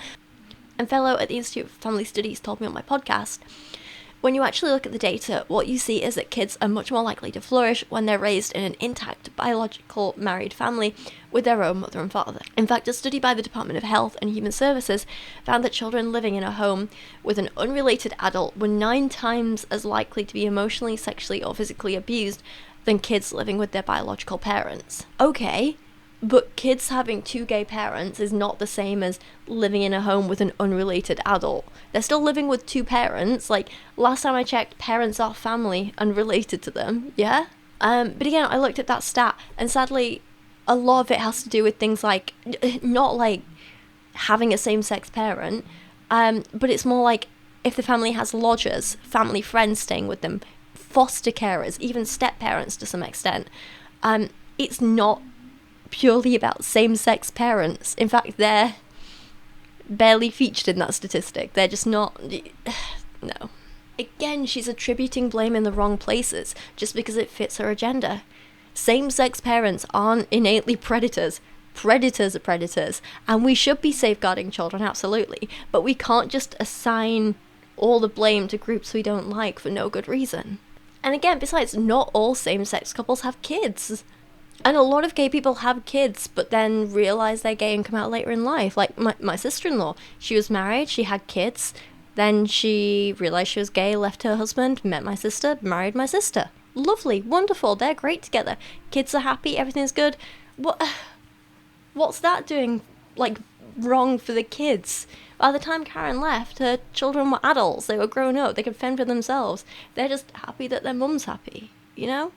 and fellow at the Institute of Family Studies, told me on my podcast, when you actually look at the data, what you see is that kids are much more likely to flourish when they're raised in an intact biological married family with their own mother and father. In fact, a study by the Department of Health and Human Services found that children living in a home with an unrelated adult were 9 times as likely to be emotionally, sexually, or physically abused than kids living with their biological parents. Okay, but kids having 2 gay parents is not the same as living in a home with an unrelated adult. They're still living with 2 parents. Last time I checked, parents are family unrelated to them, yeah? But again, I looked at that stat, and sadly, a lot of it has to do with things not having a same-sex parent, but it's more if the family has lodgers, family friends staying with them, foster carers, even step-parents to some extent. It's not purely about same-sex parents. In fact, they're barely featured in that statistic. They're just not... No. Again, she's attributing blame in the wrong places just because it fits her agenda. Same-sex parents aren't innately predators. Predators are predators, and we should be safeguarding children, absolutely, but we can't just assign all the blame to groups we don't like for no good reason. And again, besides, not all same-sex couples have kids. And a lot of gay people have kids, but then realise they're gay and come out later in life. Like my sister-in-law, she was married, she had kids, then she realised she was gay, left her husband, met my sister, married my sister. Lovely, wonderful, they're great together. Kids are happy, everything's good. What's that doing, wrong for the kids? By the time Karen left, her children were adults, they were grown up, they could fend for themselves. They're just happy that their mum's happy, you know?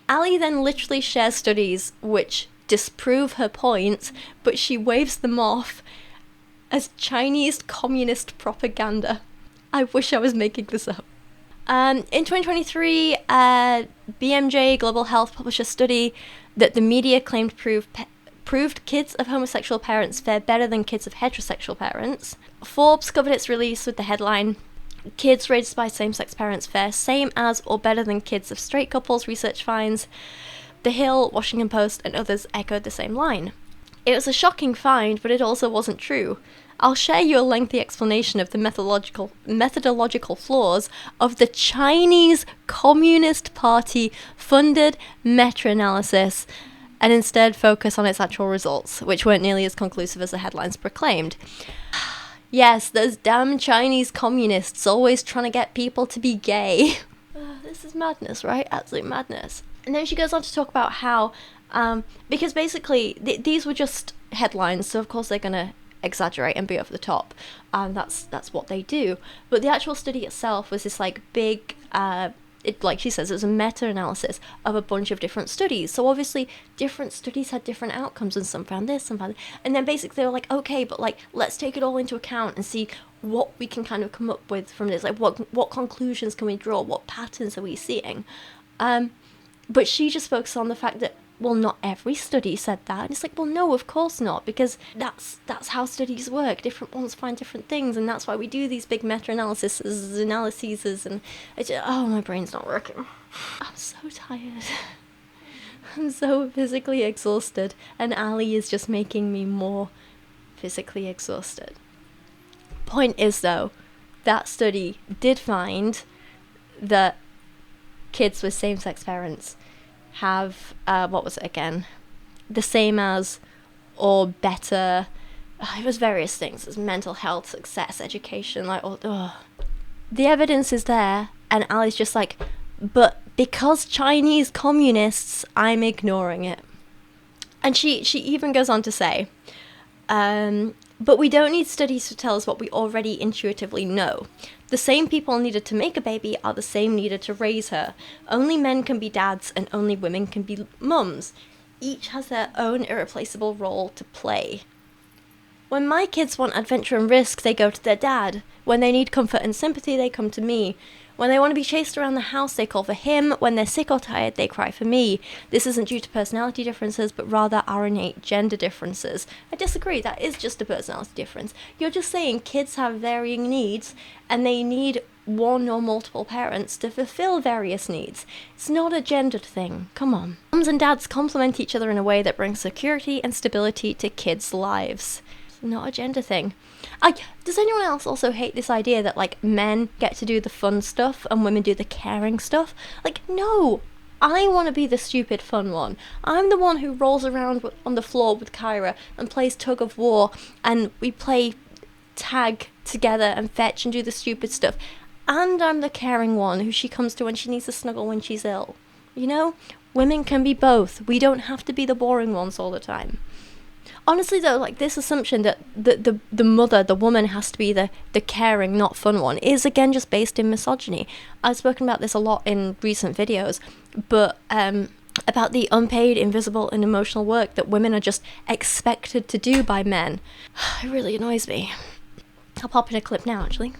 Allie then literally shares studies which disprove her points, but she waves them off as Chinese communist propaganda. I wish I was making this up. In 2023, BMJ Global Health published a study that the media claimed proved kids of homosexual parents fare better than kids of heterosexual parents. Forbes covered its release with the headline, kids raised by same-sex parents fare same as or better than kids of straight couples, research finds. The Hill, Washington Post, and others echoed the same line. It was a shocking find, but it also wasn't true. I'll share you a lengthy explanation of the methodological flaws of the Chinese Communist Party funded meta-analysis, and instead focus on its actual results, which weren't nearly as conclusive as the headlines proclaimed. Yes, those damn Chinese communists always trying to get people to be gay. This is madness, right? Absolute madness. And then she goes on to talk about how, because basically these were just headlines, so of course they're going to exaggerate and be over the top, and that's what they do. But the actual study itself was this like big, like she says, it was a meta-analysis of a bunch of different studies. So obviously different studies had different outcomes, and some found this, some found that. And then basically they were like, okay, but like let's take it all into account and see what we can kind of come up with from this. Like what conclusions can we draw? What patterns are we seeing? But she just focused on the fact that, well, not every study said that. And it's like, well, no, of course not, because that's how studies work. Different ones find different things, and that's why we do these big meta-analyses, and it's just, oh, my brain's not working. I'm so tired. I'm so physically exhausted, and Allie is just making me more physically exhausted. Point is, though, that study did find that kids with same-sex parents have, what was it again? The same as or better. It was various things. It was mental health, success, education, like, the evidence is there, and Allie's just like, but because Chinese communists, I'm ignoring it. And she even goes on to say, but we don't need studies to tell us what we already intuitively know. The same people needed to make a baby are the same needed to raise her. Only men can be dads and only women can be mums. Each has their own irreplaceable role to play. When my kids want adventure and risk, they go to their dad. When they need comfort and sympathy, they come to me. When they want to be chased around the house, they call for him. When they're sick or tired, they cry for me. This isn't due to personality differences, but rather our innate gender differences. I disagree, that is just a personality difference. You're just saying kids have varying needs, and they need one or multiple parents to fulfill various needs. It's not a gendered thing, come on. Mums and dads complement each other in a way that brings security and stability to kids' lives. It's not a gender thing. Does anyone else also hate this idea that, like, men get to do the fun stuff and women do the caring stuff? Like, no! I want to be the stupid fun one. I'm the one who rolls around on the floor with Kyra and plays tug of war, and we play tag together and fetch and do the stupid stuff. And I'm the caring one who she comes to when she needs to snuggle when she's ill. You know? Women can be both. We don't have to be the boring ones all the time. Honestly, though, like, this assumption that the mother, the woman, has to be the caring, not fun one is, again, just based in misogyny. I've spoken about this a lot in recent videos, but about the unpaid, invisible, and emotional work that women are just expected to do by men. It really annoys me. I'll pop in a clip now, actually.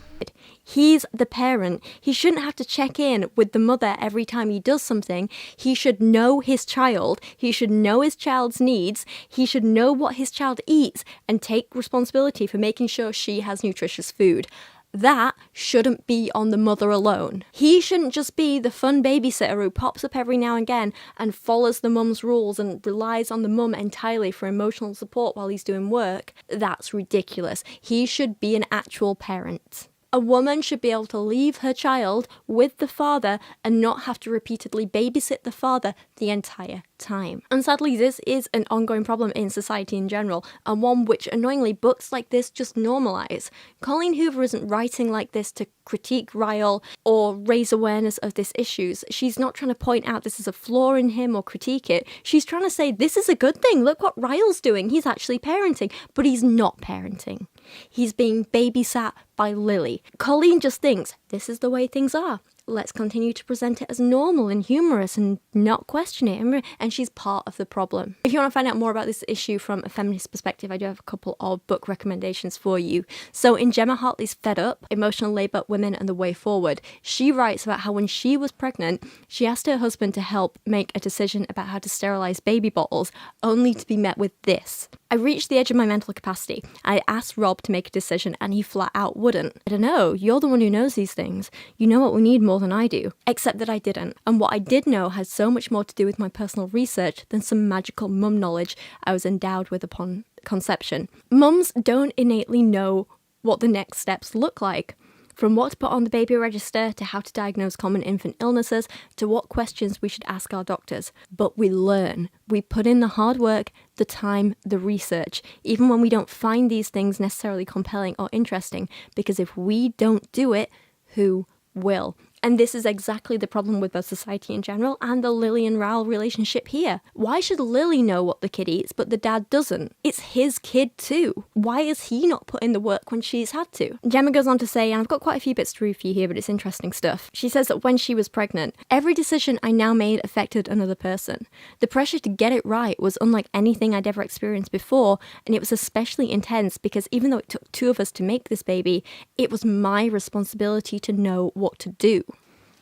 He's the parent. He shouldn't have to check in with the mother every time he does something. He should know his child. He should know his child's needs. He should know what his child eats and take responsibility for making sure she has nutritious food. That shouldn't be on the mother alone. He shouldn't just be the fun babysitter who pops up every now and again and follows the mum's rules and relies on the mum entirely for emotional support while he's doing work. That's ridiculous. He should be an actual parent. A woman should be able to leave her child with the father and not have to repeatedly babysit the father the entire time. And sadly, this is an ongoing problem in society in general, and one which annoyingly books like this just normalise. Colleen Hoover isn't writing like this to critique Ryle or raise awareness of these issues. She's not trying to point out this is a flaw in him or critique it. She's trying to say this is a good thing. Look what Ryle's doing. He's actually parenting, but he's not parenting. He's being babysat by Lily. Colleen just thinks this is the way things are. Let's continue to present it as normal and humorous and not question it. And she's part of the problem. If you want to find out more about this issue from a feminist perspective, I do have a couple of book recommendations for you. So in Gemma Hartley's Fed Up, Emotional Labour, Women and the Way Forward, she writes about how when she was pregnant, she asked her husband to help make a decision about how to sterilise baby bottles, only to be met with this. I reached the edge of my mental capacity. I asked Rob to make a decision and he flat out wouldn't. I don't know, you're the one who knows these things. You know what we need more than I do. Except that I didn't. And what I did know had so much more to do with my personal research than some magical mum knowledge I was endowed with upon conception. Mums don't innately know what the next steps look like. From what to put on the baby register, to how to diagnose common infant illnesses, to what questions we should ask our doctors. But we learn. We put in the hard work, the time, the research, even when we don't find these things necessarily compelling or interesting, because if we don't do it, who will? And this is exactly the problem with both society in general and the Lily and Raoul relationship here. Why should Lily know what the kid eats, but the dad doesn't? It's his kid too. Why is he not put in the work when she's had to? Gemma goes on to say, and I've got quite a few bits to read for you here, but it's interesting stuff. She says that when she was pregnant, every decision I now made affected another person. The pressure to get it right was unlike anything I'd ever experienced before, and it was especially intense because even though it took two of us to make this baby, it was my responsibility to know what to do.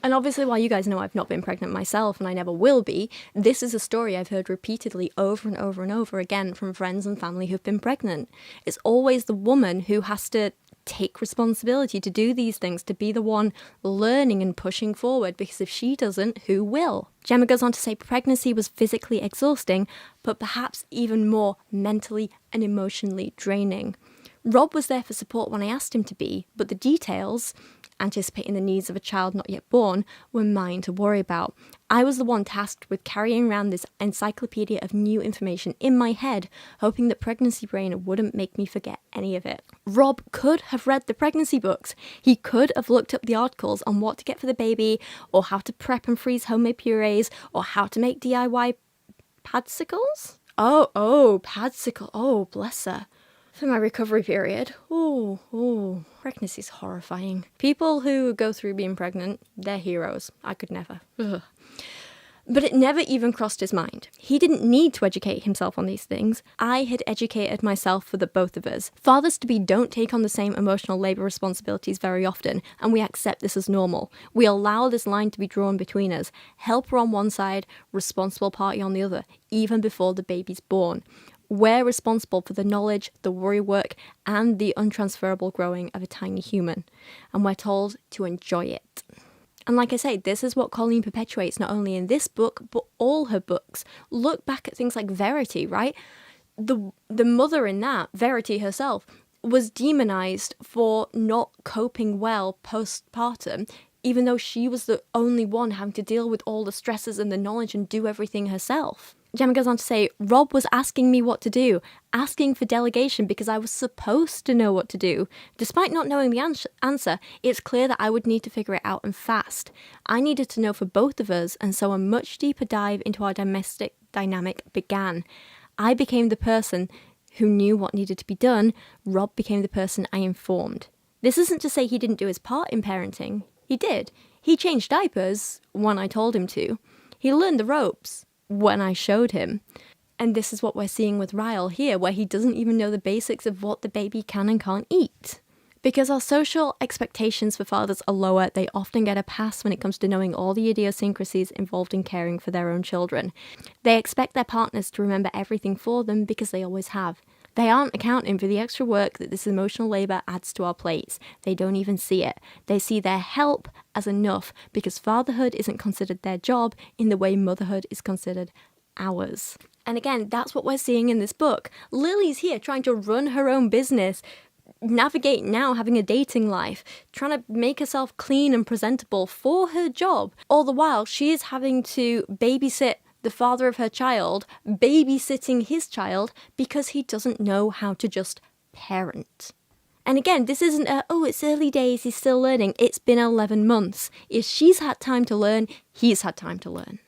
And obviously, while you guys know I've not been pregnant myself and I never will be, this is a story I've heard repeatedly over and over and over again from friends and family who've been pregnant. It's always the woman who has to take responsibility to do these things, to be the one learning and pushing forward, because if she doesn't, who will? Gemma goes on to say pregnancy was physically exhausting, but perhaps even more mentally and emotionally draining. Rob was there for support when I asked him to be, but the details, anticipating the needs of a child not yet born, were mine to worry about. I was the one tasked with carrying around this encyclopedia of new information in my head, hoping that pregnancy brain wouldn't make me forget any of it. Rob could have read the pregnancy books. He could have looked up the articles on what to get for the baby, or how to prep and freeze homemade purees, or how to make DIY padsicles? Padsicle. Oh, bless her. For my recovery period. Pregnancy's horrifying. People who go through being pregnant, they're heroes. I could never. Ugh. But it never even crossed his mind. He didn't need to educate himself on these things. I had educated myself for the both of us. Fathers-to-be don't take on the same emotional labour responsibilities very often, and we accept this as normal. We allow this line to be drawn between us. Helper on one side, responsible party on the other, even before the baby's born. We're responsible for the knowledge, the worry work, and the untransferable growing of a tiny human. And we're told to enjoy it. And like I say, this is what Colleen perpetuates not only in this book, but all her books. Look back at things like Verity, right? The mother in that, Verity herself, was demonized for not coping well postpartum, even though she was the only one having to deal with all the stresses and the knowledge and do everything herself. Gemma goes on to say, Rob was asking me what to do, asking for delegation because I was supposed to know what to do. Despite not knowing the answer, it's clear that I would need to figure it out and fast. I needed to know for both of us, and so a much deeper dive into our domestic dynamic began. I became the person who knew what needed to be done. Rob became the person I informed. This isn't to say he didn't do his part in parenting. He did. He changed diapers when I told him to. He learned the ropes when I showed him. And this is what we're seeing with Ryle here, where he doesn't even know the basics of what the baby can and can't eat. Because our social expectations for fathers are lower, they often get a pass when it comes to knowing all the idiosyncrasies involved in caring for their own children. They expect their partners to remember everything for them because they always have. They aren't accounting for the extra work that this emotional labour adds to our plates. They don't even see it. They see their help as enough because fatherhood isn't considered their job in the way motherhood is considered ours. And again, that's what we're seeing in this book. Lily's here trying to run her own business, navigate now having a dating life, trying to make herself clean and presentable for her job. All the while, she is having to babysit the father of her child, babysitting his child because he doesn't know how to just parent. And again, this isn't it's early days, he's still learning. It's been 11 months. If she's had time to learn, he's had time to learn.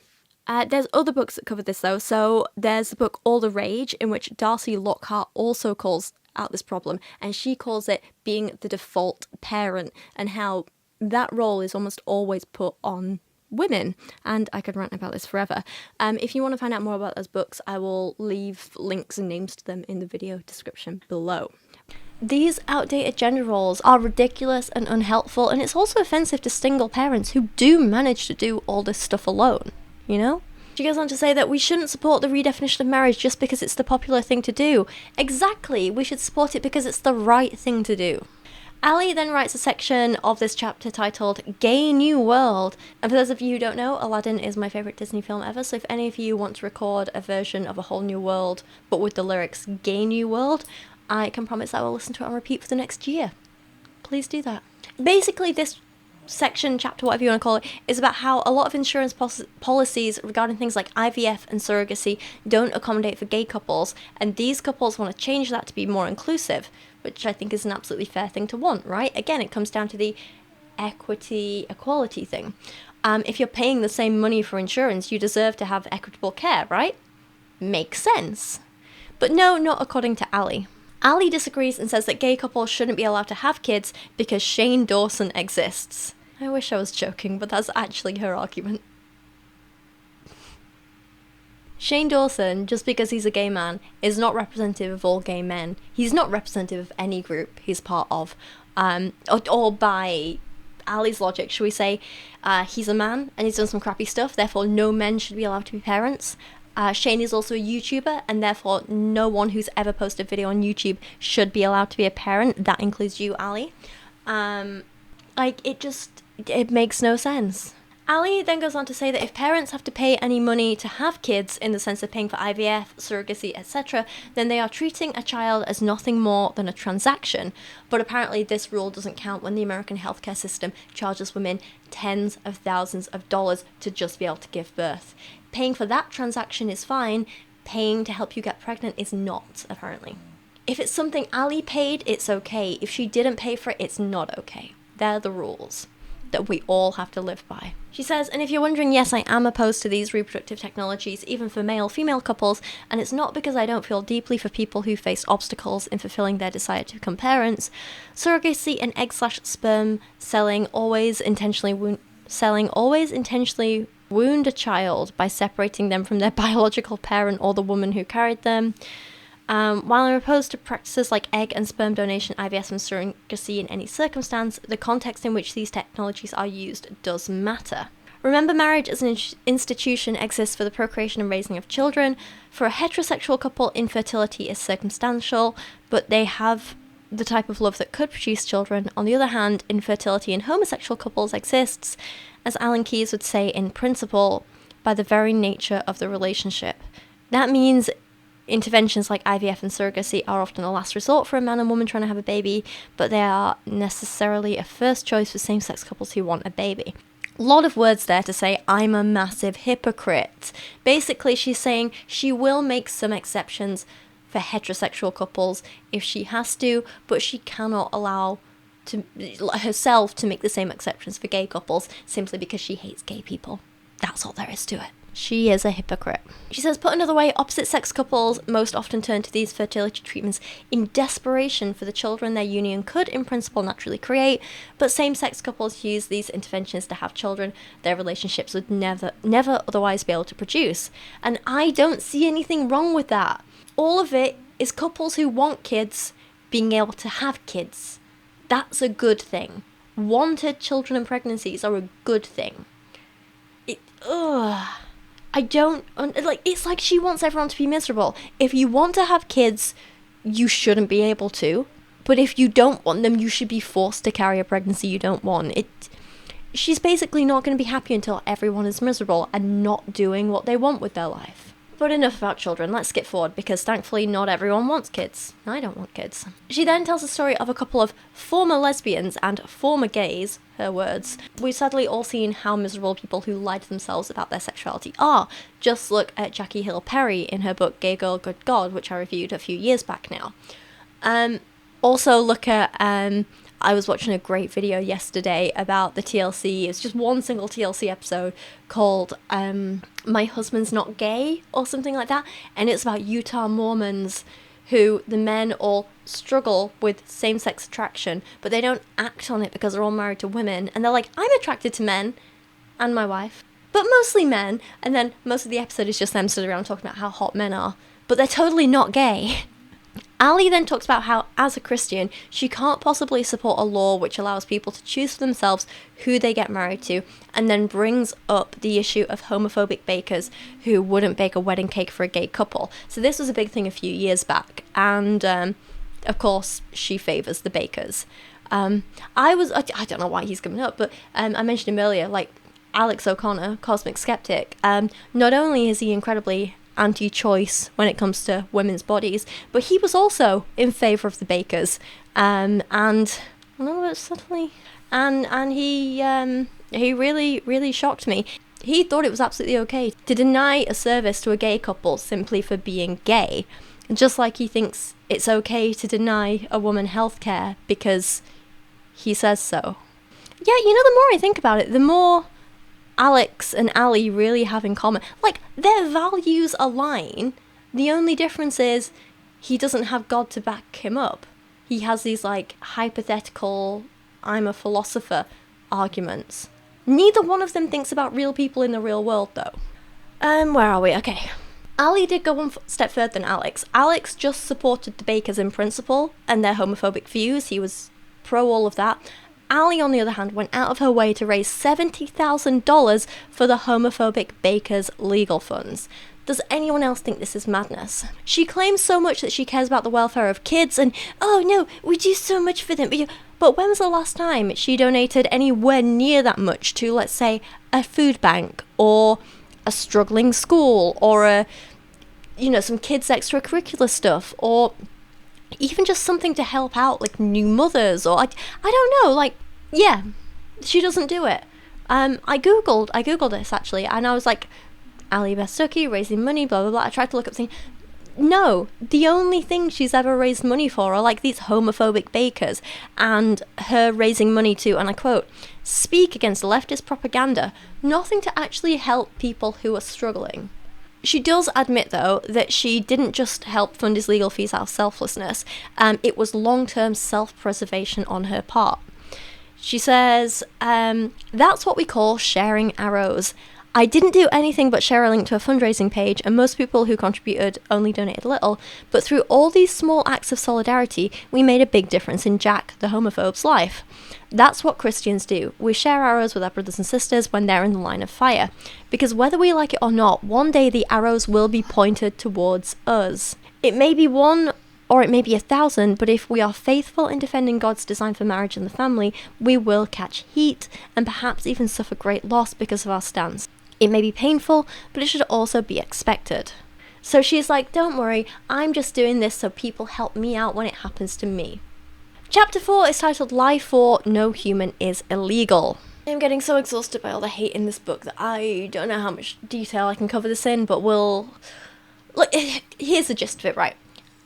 There's other books that cover this though. So there's the book All the Rage, in which Darcy Lockhart also calls out this problem, and she calls it being the default parent, and how that role is almost always put on women. And I could rant about this forever. If you want to find out more about those books, I will leave links and names to them in the video description below. These outdated gender roles are ridiculous and unhelpful, and it's also offensive to single parents who do manage to do all this stuff alone, you know? She goes on to say that we shouldn't support the redefinition of marriage just because it's the popular thing to do. Exactly, we should support it because it's the right thing to do. Allie then writes a section of this chapter titled Gay New World. And for those of you who don't know, Aladdin is my favourite Disney film ever, so if any of you want to record a version of A Whole New World, but with the lyrics Gay New World, I can promise I will listen to it on repeat for the next year. Please do that. Basically, this section, chapter, whatever you want to call it, is about how a lot of insurance policies regarding things like IVF and surrogacy don't accommodate for gay couples, and these couples want to change that to be more inclusive, which I think is an absolutely fair thing to want, right? Again, it comes down to the equality thing. If you're paying the same money for insurance, you deserve to have equitable care, right? Makes sense. But no, not according to Allie. Allie disagrees and says that gay couples shouldn't be allowed to have kids because Shane Dawson exists. I wish I was joking, but that's actually her argument. Shane Dawson, just because he's a gay man, is not representative of all gay men. He's not representative of any group he's part of. Or by Allie's logic, should we say, he's a man and he's done some crappy stuff, therefore no men should be allowed to be parents. Shane is also a YouTuber, and therefore no one who's ever posted a video on YouTube should be allowed to be a parent. That includes you, Allie. It makes no sense. Allie then goes on to say that if parents have to pay any money to have kids, in the sense of paying for IVF, surrogacy, etc., then they are treating a child as nothing more than a transaction. But apparently this rule doesn't count when the American healthcare system charges women tens of thousands of dollars to just be able to give birth. Paying for that transaction is fine. Paying to help you get pregnant is not, apparently. If it's something Allie paid, it's okay. If she didn't pay for it, it's not okay. They're the rules that we all have to live by. She says, and if you're wondering, yes, I am opposed to these reproductive technologies, even for male-female couples, and it's not because I don't feel deeply for people who face obstacles in fulfilling their desire to become parents. Surrogacy and egg/sperm selling always intentionally wound a child by separating them from their biological parent or the woman who carried them. While I'm opposed to practices like egg and sperm donation, IVF and surrogacy in any circumstance, the context in which these technologies are used does matter. Remember, marriage as an institution exists for the procreation and raising of children. For a heterosexual couple, infertility is circumstantial, but they have the type of love that could produce children. On the other hand, infertility in homosexual couples exists, as Alan Keyes would say, in principle, by the very nature of the relationship. That means interventions like IVF and surrogacy are often a last resort for a man and woman trying to have a baby, but they are necessarily a first choice for same-sex couples who want a baby. A lot of words there to say, I'm a massive hypocrite. Basically, she's saying she will make some exceptions for heterosexual couples if she has to, but she cannot allow herself to make the same exceptions for gay couples simply because she hates gay people. That's all there is to it. She is a hypocrite. She says, put another way, opposite-sex couples most often turn to these fertility treatments in desperation for the children their union could, in principle, naturally create, but same-sex couples use these interventions to have children their relationships would never otherwise be able to produce. And I don't see anything wrong with that. All of it is couples who want kids being able to have kids. That's a good thing. Wanted children and pregnancies are a good thing. It's like she wants everyone to be miserable. If you want to have kids, you shouldn't be able to. But if you don't want them, you should be forced to carry a pregnancy you don't want. She's basically not going to be happy until everyone is miserable and not doing what they want with their life. But enough about children, let's skip forward, because thankfully not everyone wants kids. I don't want kids. She then tells the story of a couple of former lesbians and former gays, her words. We've sadly all seen how miserable people who lie to themselves about their sexuality are. Just look at Jackie Hill Perry in her book Gay Girl, Good God, which I reviewed a few years back now. Also look at, I was watching a great video yesterday about the TLC, it's just one single TLC episode called My Husband's Not Gay, or something like that, and it's about Utah Mormons who the men all struggle with same-sex attraction, but they don't act on it because they're all married to women, and they're like, I'm attracted to men, and my wife, but mostly men, and then most of the episode is just them sitting around talking about how hot men are, but they're totally not gay. Allie then talks about how, as a Christian, she can't possibly support a law which allows people to choose for themselves who they get married to, and then brings up the issue of homophobic bakers who wouldn't bake a wedding cake for a gay couple. So this was a big thing a few years back, and of course she favours the bakers. I don't know why he's coming up, but I mentioned him earlier, like Alex O'Connor, Cosmic Skeptic. Not only is he incredibly anti-choice when it comes to women's bodies, but he was also in favour of the bakers, and a little bit subtly, and he really shocked me. He thought it was absolutely okay to deny a service to a gay couple simply for being gay, just like he thinks it's okay to deny a woman healthcare because he says so. Yeah, the more I think about it, the more Alex and Allie really have in common. Like, their values align. The only difference is he doesn't have God to back him up. He has these, like, hypothetical, I'm a philosopher arguments. Neither one of them thinks about real people in the real world, though. Where are we? Okay. Allie did go one step further than Alex. Alex just supported the bakers in principle and their homophobic views. He was pro all of that. Allie, on the other hand, went out of her way to raise $70,000 for the homophobic bakers' legal funds. Does anyone else think this is madness? She claims so much that she cares about the welfare of kids and, oh no, we do so much for them. But when was the last time she donated anywhere near that much to, let's say, a food bank or a struggling school or some kids' extracurricular stuff, or even just something to help out, like new mothers, or I don't know, yeah, she doesn't do it. I googled this actually, and I was like, Allie Beth Stuckey raising money, blah blah blah. I tried to look up things. No, the only thing she's ever raised money for are like these homophobic bakers, and her raising money to, and I quote, speak against leftist propaganda, nothing to actually help people who are struggling. She does admit, though, that she didn't just help fund his legal fees out of selflessness. It was long-term self-preservation on her part. She says, that's what we call sharing arrows. I didn't do anything but share a link to a fundraising page, and most people who contributed only donated a little, but through all these small acts of solidarity, we made a big difference in Jack, the homophobe's life. That's what Christians do. We share arrows with our brothers and sisters when they're in the line of fire. Because whether we like it or not, one day the arrows will be pointed towards us. It may be one or it may be 1,000, but if we are faithful in defending God's design for marriage and the family, we will catch heat and perhaps even suffer great loss because of our stance. It may be painful, but it should also be expected. So she's like, don't worry, I'm just doing this so people help me out when it happens to me. Chapter 4 is titled Life for No Human is Illegal. I'm getting so exhausted by all the hate in this book that I don't know how much detail I can cover this in, but look, here's the gist of it, right?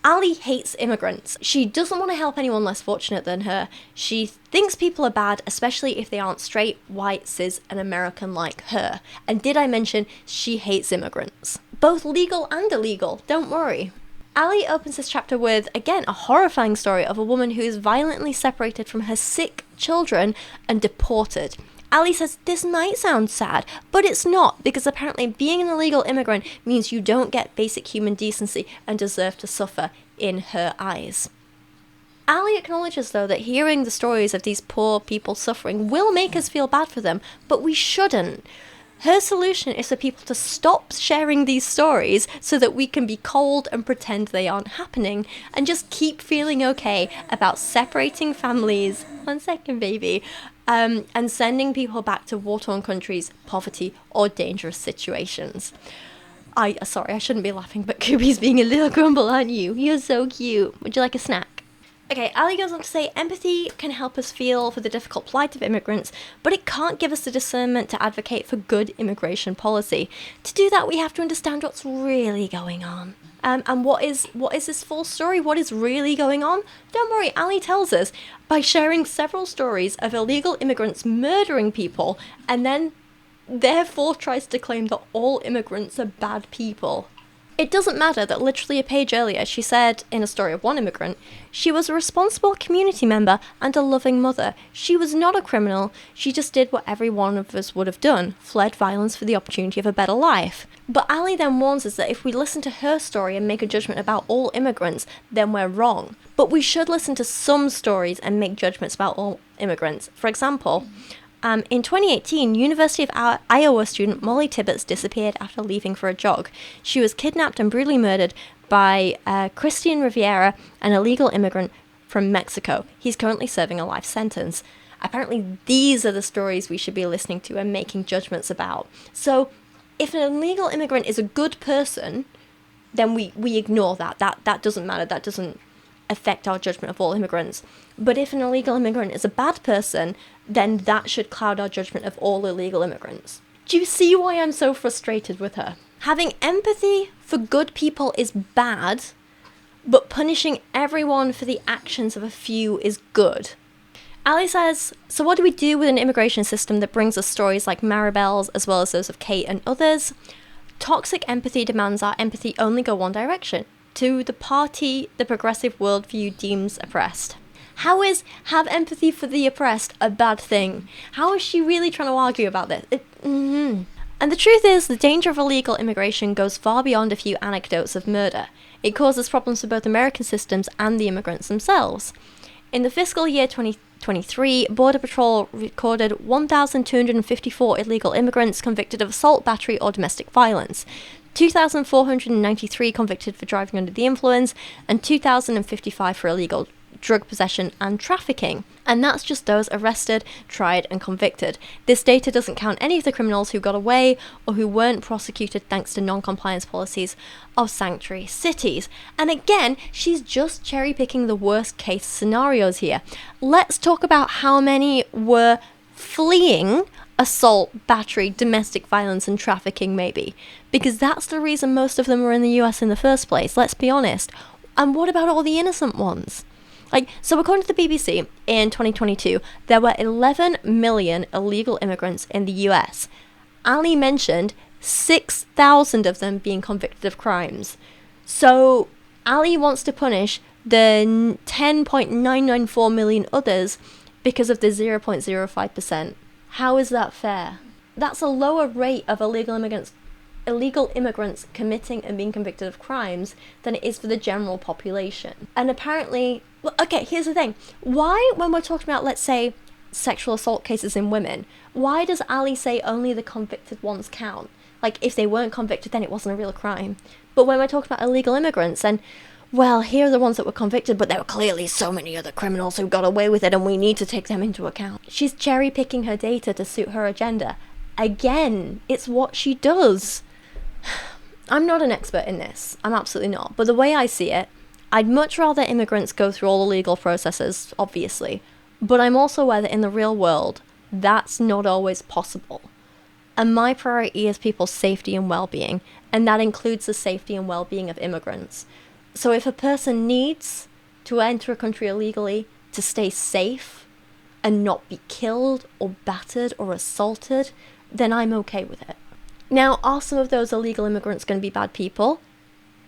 Allie hates immigrants. She doesn't want to help anyone less fortunate than her. She thinks people are bad, especially if they aren't straight, white, cis, and American like her. And did I mention she hates immigrants? Both legal and illegal, don't worry. Allie opens this chapter with, again, a horrifying story of a woman who is violently separated from her sick children and deported. Allie says this might sound sad, but it's not, because apparently being an illegal immigrant means you don't get basic human decency and deserve to suffer in her eyes. Allie acknowledges, though, that hearing the stories of these poor people suffering will make us feel bad for them, but we shouldn't. Her solution is for people to stop sharing these stories so that we can be cold and pretend they aren't happening, and just keep feeling okay about separating families, 1 second baby, and sending people back to war-torn countries, poverty, or dangerous situations. Sorry, I shouldn't be laughing, but Kubi's being a little grumble, aren't you? You're so cute. Would you like a snack? Okay, Allie goes on to say, empathy can help us feel for the difficult plight of immigrants, but it can't give us the discernment to advocate for good immigration policy. To do that, we have to understand what's really going on. And what is this full story? What is really going on? Don't worry, Allie tells us by sharing several stories of illegal immigrants murdering people, and then therefore tries to claim that all immigrants are bad people. It doesn't matter that literally a page earlier she said, in a story of one immigrant, she was a responsible community member and a loving mother. She was not a criminal, she just did what every one of us would have done, fled violence for the opportunity of a better life. But Allie then warns us that if we listen to her story and make a judgment about all immigrants, then we're wrong. But we should listen to some stories and make judgments about all immigrants. For example, in 2018, University of Iowa student Molly Tibbetts disappeared after leaving for a jog. She was kidnapped and brutally murdered by Christian Rivera, an illegal immigrant from Mexico. He's currently serving a life sentence. Apparently, these are the stories we should be listening to and making judgments about. So, if an illegal immigrant is a good person, then we ignore that. That doesn't matter. That doesn't affect our judgment of all immigrants. But if an illegal immigrant is a bad person, then that should cloud our judgment of all illegal immigrants. Do you see why I'm so frustrated with her? Having empathy for good people is bad, but punishing everyone for the actions of a few is good. Allie says, so what do we do with an immigration system that brings us stories like Maribel's as well as those of Kate and others? Toxic empathy demands our empathy only go one direction, to the party the progressive worldview deems oppressed. How is have empathy for the oppressed a bad thing? How is she really trying to argue about this? And the truth is, the danger of illegal immigration goes far beyond a few anecdotes of murder. It causes problems for both American systems and the immigrants themselves. In the fiscal year 2023, Border Patrol recorded 1,254 illegal immigrants convicted of assault, battery, or domestic violence, 2,493 convicted for driving under the influence, and 2,055 for illegal drug possession and trafficking. And that's just those arrested, tried, and convicted. This data doesn't count any of the criminals who got away or who weren't prosecuted thanks to non-compliance policies of sanctuary cities. And again, she's just cherry-picking the worst case scenarios here. Let's talk about how many were fleeing assault, battery, domestic violence, and trafficking, maybe. Because that's the reason most of them were in the US in the first place, let's be honest. And what about all the innocent ones? So according to the BBC, in 2022, there were 11 million illegal immigrants in the US. Allie mentioned 6,000 of them being convicted of crimes. So Allie wants to punish the 10.994 million others because of the 0.05%. How is that fair? That's a lower rate of illegal immigrants committing and being convicted of crimes than it is for the general population. And apparently, okay, here's the thing. Why, when we're talking about, let's say, sexual assault cases in women, why does Allie say only the convicted ones count? If they weren't convicted, then it wasn't a real crime. But when we're talking about illegal immigrants, and, well, here are the ones that were convicted, but there were clearly so many other criminals who got away with it, and we need to take them into account. She's cherry-picking her data to suit her agenda. Again, it's what she does. I'm not an expert in this. I'm absolutely not. But the way I see it, I'd much rather immigrants go through all the legal processes, obviously. But I'm also aware that in the real world, that's not always possible. And my priority is people's safety and well-being, and that includes the safety and well-being of immigrants. So if a person needs to enter a country illegally to stay safe and not be killed or battered or assaulted, then I'm okay with it. Now, are some of those illegal immigrants going to be bad people?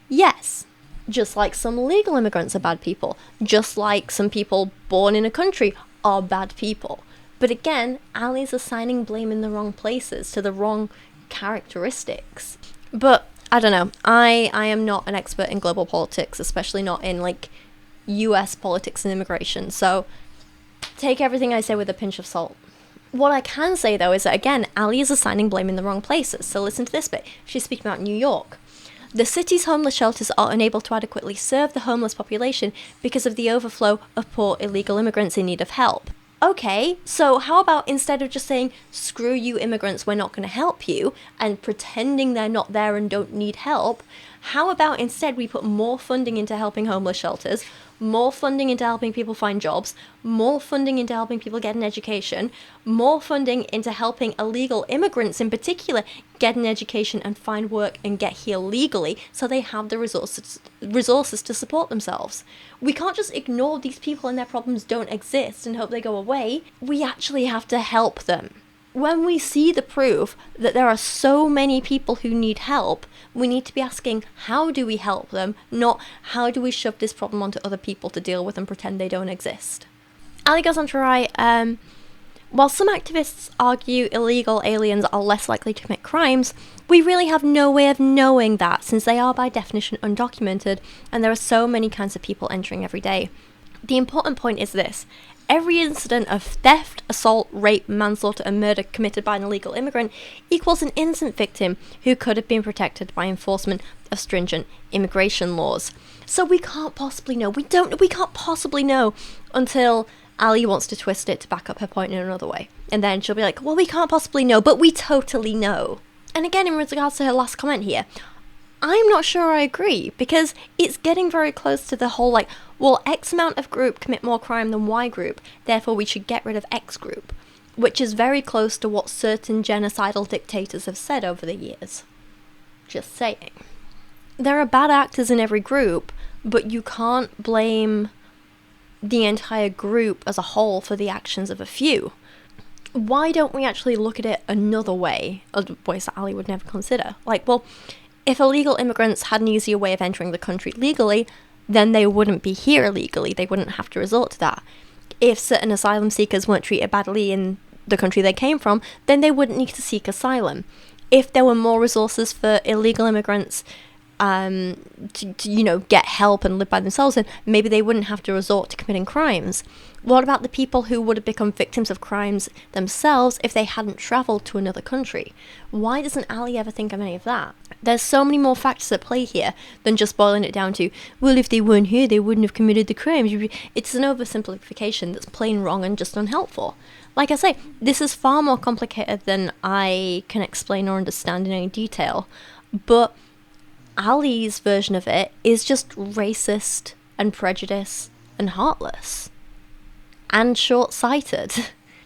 Yes. Just like some legal immigrants are bad people. Just like some people born in a country are bad people. But again, Allie's assigning blame in the wrong places to the wrong characteristics. But, I don't know. I am not an expert in global politics, especially not in, US politics and immigration. So, take everything I say with a pinch of salt. What I can say, though, is that, again, Allie is assigning blame in the wrong places. So listen to this bit. She's speaking about New York. The city's homeless shelters are unable to adequately serve the homeless population because of the overflow of poor illegal immigrants in need of help. Okay, so how about instead of just saying, screw you immigrants, we're not going to help you, and pretending they're not there and don't need help, how about instead we put more funding into helping homeless shelters, more funding into helping people find jobs, more funding into helping people get an education, more funding into helping illegal immigrants in particular get an education and find work and get here legally so they have the resources to support themselves. We can't just ignore these people and their problems don't exist and hope they go away. We actually have to help them. When we see the proof that there are so many people who need help, we need to be asking, how do we help them? Not, how do we shove this problem onto other people to deal with and pretend they don't exist? Allie goes on to write, while some activists argue illegal aliens are less likely to commit crimes, we really have no way of knowing that, since they are by definition undocumented, and there are so many kinds of people entering every day. The important point is this: every incident of theft, assault, rape, manslaughter, and murder committed by an illegal immigrant equals an innocent victim who could have been protected by enforcement of stringent immigration laws. So we can't possibly know. We can't possibly know until Allie wants to twist it to back up her point in another way. And then she'll be like, well, we can't possibly know, but we totally know. And again, in regards to her last comment here, I'm not sure I agree, because it's getting very close to the whole, like, well, X amount of group commit more crime than Y group, therefore we should get rid of X group, which is very close to what certain genocidal dictators have said over the years. Just saying. There are bad actors in every group, but you can't blame the entire group as a whole for the actions of a few. Why don't we actually look at it another way, ways that Allie would never consider? Like, well, if illegal immigrants had an easier way of entering the country legally, then they wouldn't be here illegally. They wouldn't have to resort to that. If certain asylum seekers weren't treated badly in the country they came from, then they wouldn't need to seek asylum. If there were more resources for illegal immigrants to get help and live by themselves, and maybe they wouldn't have to resort to committing crimes. What about the people who would have become victims of crimes themselves if they hadn't travelled to another country? Why doesn't Allie ever think of any of that? There's so many more factors at play here than just boiling it down to, well, if they weren't here, they wouldn't have committed the crimes. It's an oversimplification that's plain wrong and just unhelpful. Like I say, this is far more complicated than I can explain or understand in any detail, but Allie's version of it is just racist and prejudiced and heartless and short-sighted.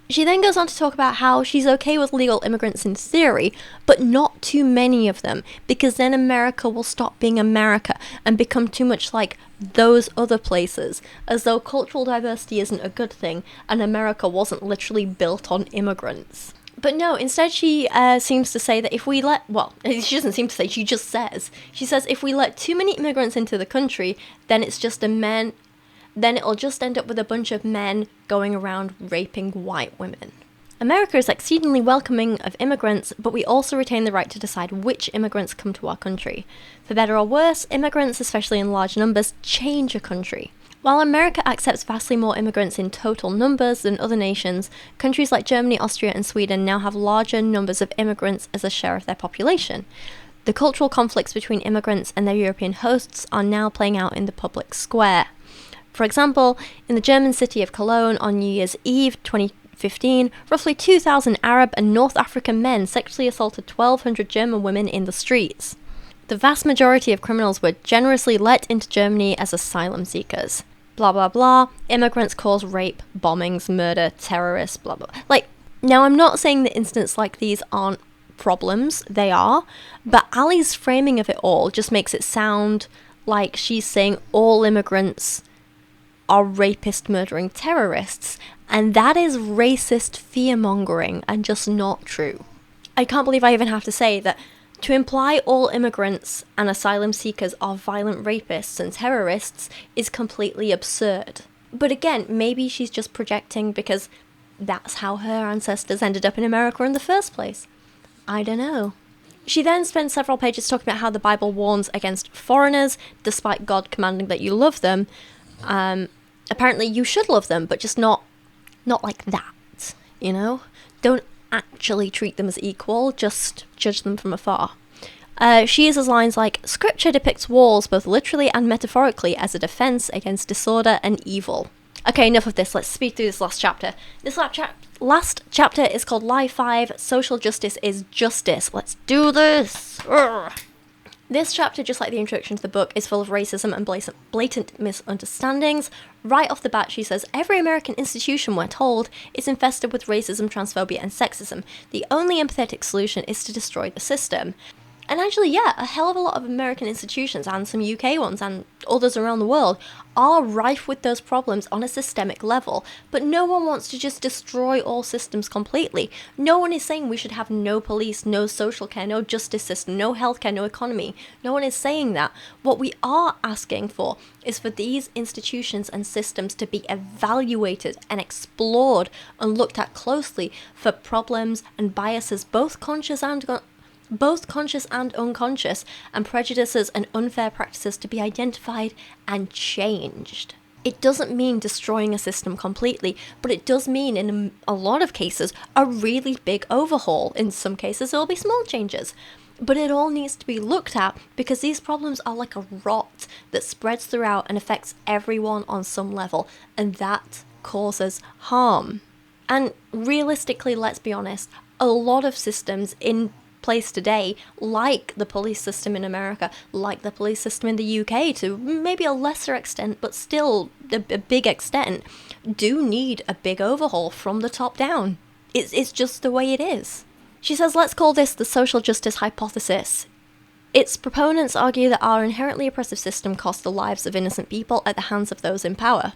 She then goes on to talk about how she's okay with legal immigrants in theory, but not too many of them, because then America will stop being America and become too much like those other places, as though cultural diversity isn't a good thing and America wasn't literally built on immigrants. But no, instead she seems to say that if we let, well, she doesn't seem to say, she just says, if we let too many immigrants into the country, then then it'll just end up with a bunch of men going around raping white women. America is exceedingly welcoming of immigrants, but we also retain the right to decide which immigrants come to our country. For better or worse, immigrants, especially in large numbers, change a country. While America accepts vastly more immigrants in total numbers than other nations, countries like Germany, Austria, and Sweden now have larger numbers of immigrants as a share of their population. The cultural conflicts between immigrants and their European hosts are now playing out in the public square. For example, in the German city of Cologne on New Year's Eve 2015, roughly 2,000 Arab and North African men sexually assaulted 1,200 German women in the streets. The vast majority of criminals were generously let into Germany as asylum seekers. Blah blah blah, immigrants cause rape, bombings, murder, terrorists, blah blah. Now I'm not saying that incidents like these aren't problems, they are, but Allie's framing of it all just makes it sound like she's saying all immigrants are rapist, murdering terrorists, and that is racist fear-mongering and just not true. I can't believe I even have to say that to imply all immigrants and asylum seekers are violent rapists and terrorists is completely absurd. But again, maybe she's just projecting because that's how her ancestors ended up in America in the first place. I don't know. She then spends several pages talking about how the Bible warns against foreigners, despite God commanding that you love them. Apparently you should love them, but just not like that, you know? Don't actually treat them as equal, just judge them from afar. She uses lines like, Scripture depicts wars both literally and metaphorically as a defense against disorder and evil. Okay, enough of this, let's speed through this last chapter. This last chapter is called Lie 5, Social Justice is Justice. Let's do this! Urgh. This chapter, just like the introduction to the book, is full of racism and blatant misunderstandings. Right off the bat, she says, every American institution, we're told, is infested with racism, transphobia, and sexism. The only empathetic solution is to destroy the system. And actually, yeah, a hell of a lot of American institutions and some UK ones and others around the world are rife with those problems on a systemic level, but no one wants to just destroy all systems completely. No one is saying we should have no police, no social care, no justice system, no healthcare, no economy. No one is saying that. What we are asking for is for these institutions and systems to be evaluated and explored and looked at closely for problems and biases, both conscious and unconscious, and prejudices and unfair practices to be identified and changed. It doesn't mean destroying a system completely, but it does mean, in a lot of cases, a really big overhaul. In some cases, there will be small changes. But it all needs to be looked at because these problems are like a rot that spreads throughout and affects everyone on some level, and that causes harm. And realistically, let's be honest, a lot of systems in place today, like the police system in America, like the police system in the UK to maybe a lesser extent, but still a big extent, do need a big overhaul from the top down. It's just the way it is. She says, let's call this the social justice hypothesis. Its proponents argue that our inherently oppressive system costs the lives of innocent people at the hands of those in power.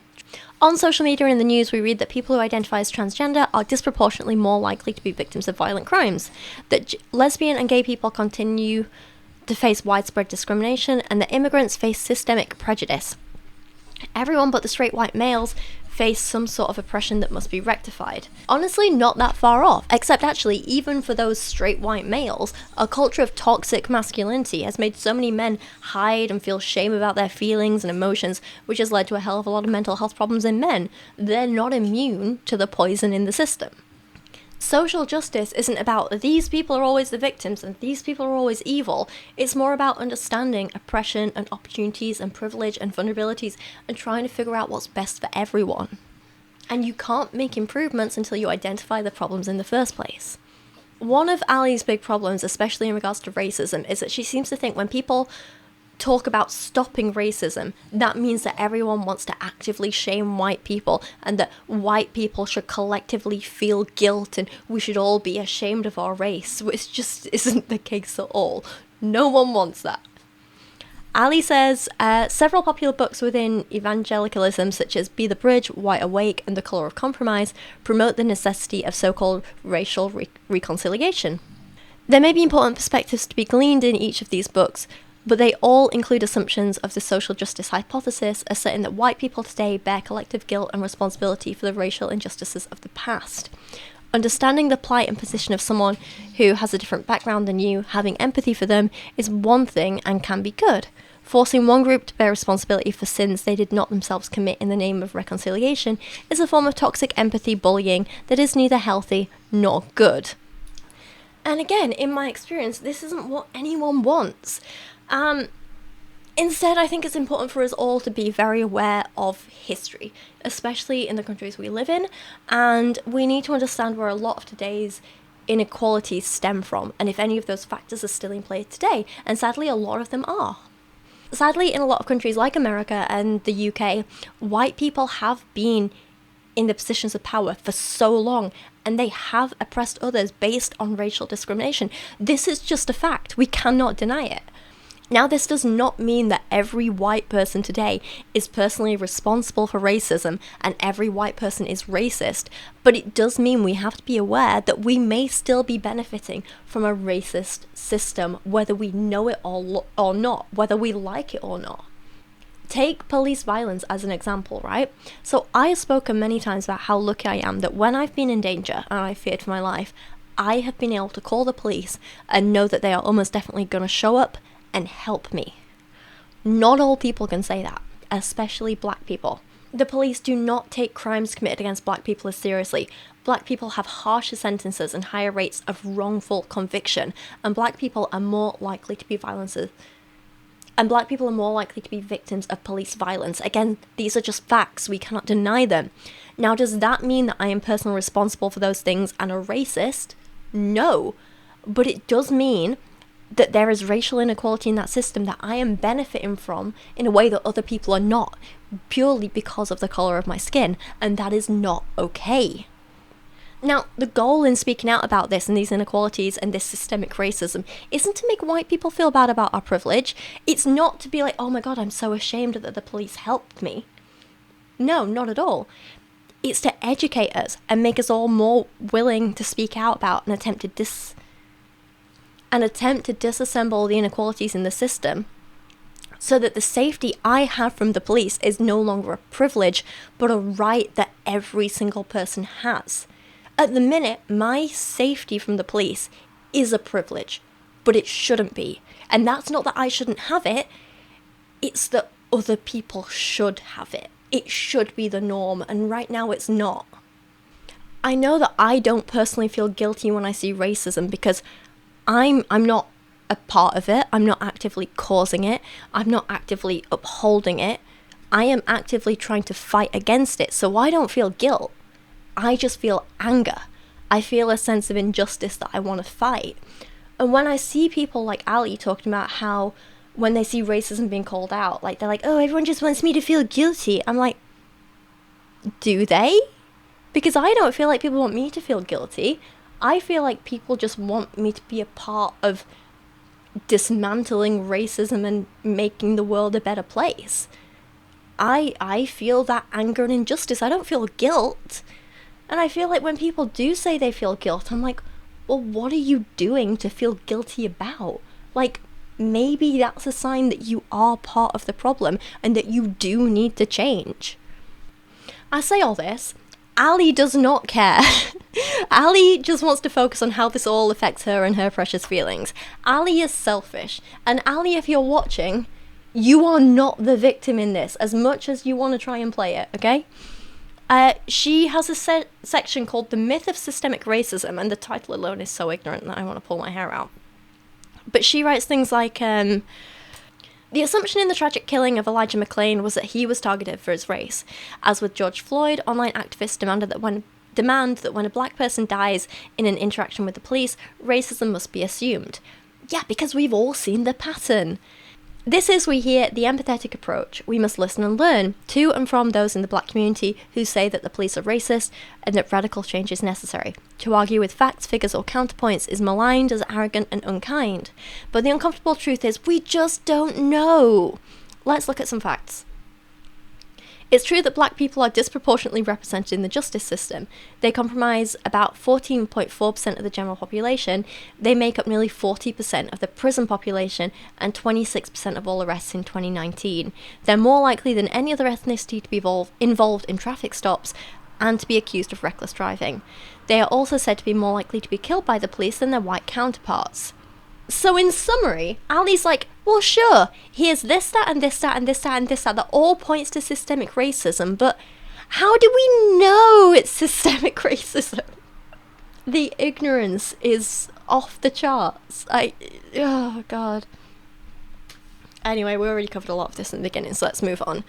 On social media and in the news, we read that people who identify as transgender are disproportionately more likely to be victims of violent crimes, that lesbian and gay people continue to face widespread discrimination, and that immigrants face systemic prejudice. Everyone but the straight white males face some sort of oppression that must be rectified. Honestly, not that far off, except actually, even for those straight white males, a culture of toxic masculinity has made so many men hide and feel shame about their feelings and emotions, which has led to a hell of a lot of mental health problems in men. They're not immune to the poison in the system. Social justice isn't about these people are always the victims and these people are always evil. It's more about understanding oppression and opportunities and privilege and vulnerabilities and trying to figure out what's best for everyone. And you can't make improvements until you identify the problems in the first place. One of Allie's big problems, especially in regards to racism, is that she seems to think when people talk about stopping racism, that means that everyone wants to actively shame white people and that white people should collectively feel guilt and we should all be ashamed of our race, which just isn't the case at all. No one wants that. Allie says, several popular books within evangelicalism, such as Be the Bridge, White Awake, and The Color of Compromise, promote the necessity of so-called racial reconciliation. There may be important perspectives to be gleaned in each of these books, but they all include assumptions of the social justice hypothesis, asserting that white people today bear collective guilt and responsibility for the racial injustices of the past. Understanding the plight and position of someone who has a different background than you, having empathy for them, is one thing and can be good. Forcing one group to bear responsibility for sins they did not themselves commit in the name of reconciliation is a form of toxic empathy bullying that is neither healthy nor good. And again, in my experience, this isn't what anyone wants. Instead, I think it's important for us all to be very aware of history, especially in the countries we live in, and we need to understand where a lot of today's inequalities stem from, and if any of those factors are still in play today, and sadly a lot of them are. Sadly, in a lot of countries like America and the UK, white people have been in the positions of power for so long, and they have oppressed others based on racial discrimination. This is just a fact. We cannot deny it. Now, this does not mean that every white person today is personally responsible for racism and every white person is racist, but it does mean we have to be aware that we may still be benefiting from a racist system, whether we know it or not, whether we like it or not. Take police violence as an example, right? So I have spoken many times about how lucky I am that when I've been in danger and I feared for my life, I have been able to call the police and know that they are almost definitely going to show up and help me. Not all people can say that, especially black people. The police do not take crimes committed against black people as seriously. Black people have harsher sentences and higher rates of wrongful conviction, and black people are more likely to be victims of police violence. Again, these are just facts. We cannot deny them. Now, does that mean that I am personally responsible for those things and a racist? No. But it does mean that there is racial inequality in that system that I am benefiting from in a way that other people are not, purely because of the color of my skin, and that is not okay. Now, the goal in speaking out about this and these inequalities and this systemic racism isn't to make white people feel bad about our privilege. It's not to be like, oh my god, I'm so ashamed that the police helped me. No, not at all. It's to educate us and make us all more willing to speak out about and attempt to disassemble the inequalities in the system, so that the safety I have from the police is no longer a privilege, but a right that every single person has. At the minute, my safety from the police is a privilege, but it shouldn't be. And that's not that I shouldn't have it, it's that other people should have it. It should be the norm, and right now it's not. I know that I don't personally feel guilty when I see racism because I'm not a part of it. I'm not actively causing it. I'm not actively upholding it. I am actively trying to fight against it, so I don't feel guilt. I just feel anger. I feel a sense of injustice that I want to fight. And when I see people like Allie talking about how when they see racism being called out, like they're like, oh, everyone just wants me to feel guilty. I'm like, do they? Because I don't feel like people want me to feel guilty. I feel like people just want me to be a part of dismantling racism and making the world a better place. I feel that anger and injustice. I don't feel guilt. And I feel like when people do say they feel guilt, I'm like, well, what are you doing to feel guilty about? Like, maybe that's a sign that you are part of the problem and that you do need to change. I say all this, Allie does not care. Allie just wants to focus on how this all affects her and her precious feelings. Allie is selfish. And Allie, if you're watching, you are not the victim in this, as much as you want to try and play it, okay? She has a section called The Myth of Systemic Racism, and the title alone is so ignorant that I want to pull my hair out. But she writes things like, the assumption in the tragic killing of Elijah McClain was that he was targeted for his race. As with George Floyd, online activists demand that when a black person dies in an interaction with the police, racism must be assumed. Yeah, because we've all seen the pattern. This is, we hear, the empathetic approach. We must listen and learn to and from those in the black community who say that the police are racist and that radical change is necessary. To argue with facts, figures, or counterpoints is maligned as arrogant and unkind. But the uncomfortable truth is, we just don't know. Let's look at some facts. It's true that black people are disproportionately represented in the justice system. They comprise about 14.4% of the general population. They make up nearly 40% of the prison population and 26% of all arrests in 2019. They're more likely than any other ethnicity to be involved in traffic stops and to be accused of reckless driving. They are also said to be more likely to be killed by the police than their white counterparts. So in summary, Allie's like, well, sure, here's this, that, and this, that, and this, that, and this, that all points to systemic racism, but how do we know it's systemic racism? The ignorance is off the charts. Oh, God. Anyway, we already covered a lot of this in the beginning, so let's move on.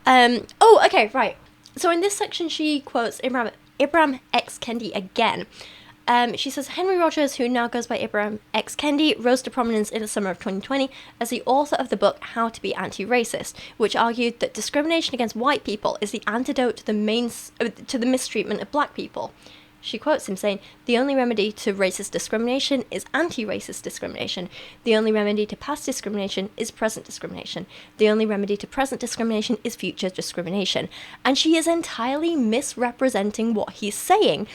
Okay, right. So in this section, she quotes Ibram X. Kendi again. She says, Henry Rogers, who now goes by Ibram X. Kendi, rose to prominence in the summer of 2020 as the author of the book How to Be Anti-Racist, which argued that discrimination against white people is the antidote to the mistreatment of black people. She quotes him saying, the only remedy to racist discrimination is anti-racist discrimination. The only remedy to past discrimination is present discrimination. The only remedy to present discrimination is future discrimination. And she is entirely misrepresenting what he's saying.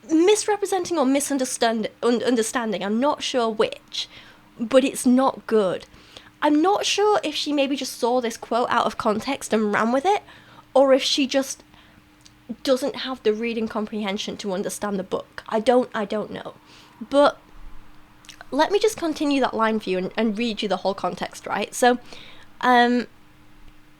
Misrepresenting or understanding, I'm not sure which, but it's not good. I'm not sure if she maybe just saw this quote out of context and ran with it, or if she just doesn't have the reading comprehension to understand the book. I don't know. But let me just continue that line for you and read you the whole context, right? So,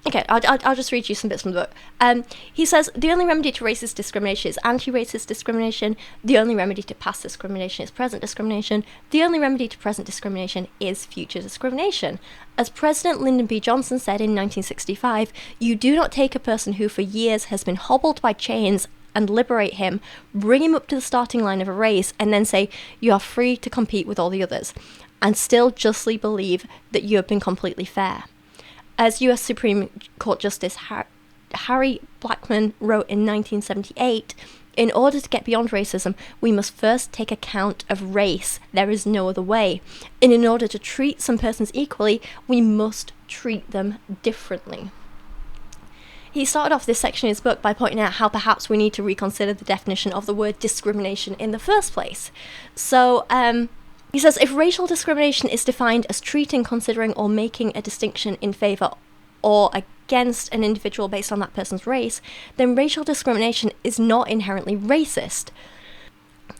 okay, I'll just read you some bits from the book. He says, the only remedy to racist discrimination is anti-racist discrimination. The only remedy to past discrimination is present discrimination. The only remedy to present discrimination is future discrimination. As President Lyndon B. Johnson said in 1965, you do not take a person who for years has been hobbled by chains and liberate him, bring him up to the starting line of a race, and then say, you are free to compete with all the others, and still justly believe that you have been completely fair. As U.S. Supreme Court Justice Harry Blackmun wrote in 1978, In order to get beyond racism, we must first take account of race. There is no other way. And in order to treat some persons equally, we must treat them differently. He started off this section in his book by pointing out how perhaps we need to reconsider the definition of the word discrimination in the first place. So, he says, if racial discrimination is defined as treating, considering, or making a distinction in favour or against an individual based on that person's race, then racial discrimination is not inherently racist.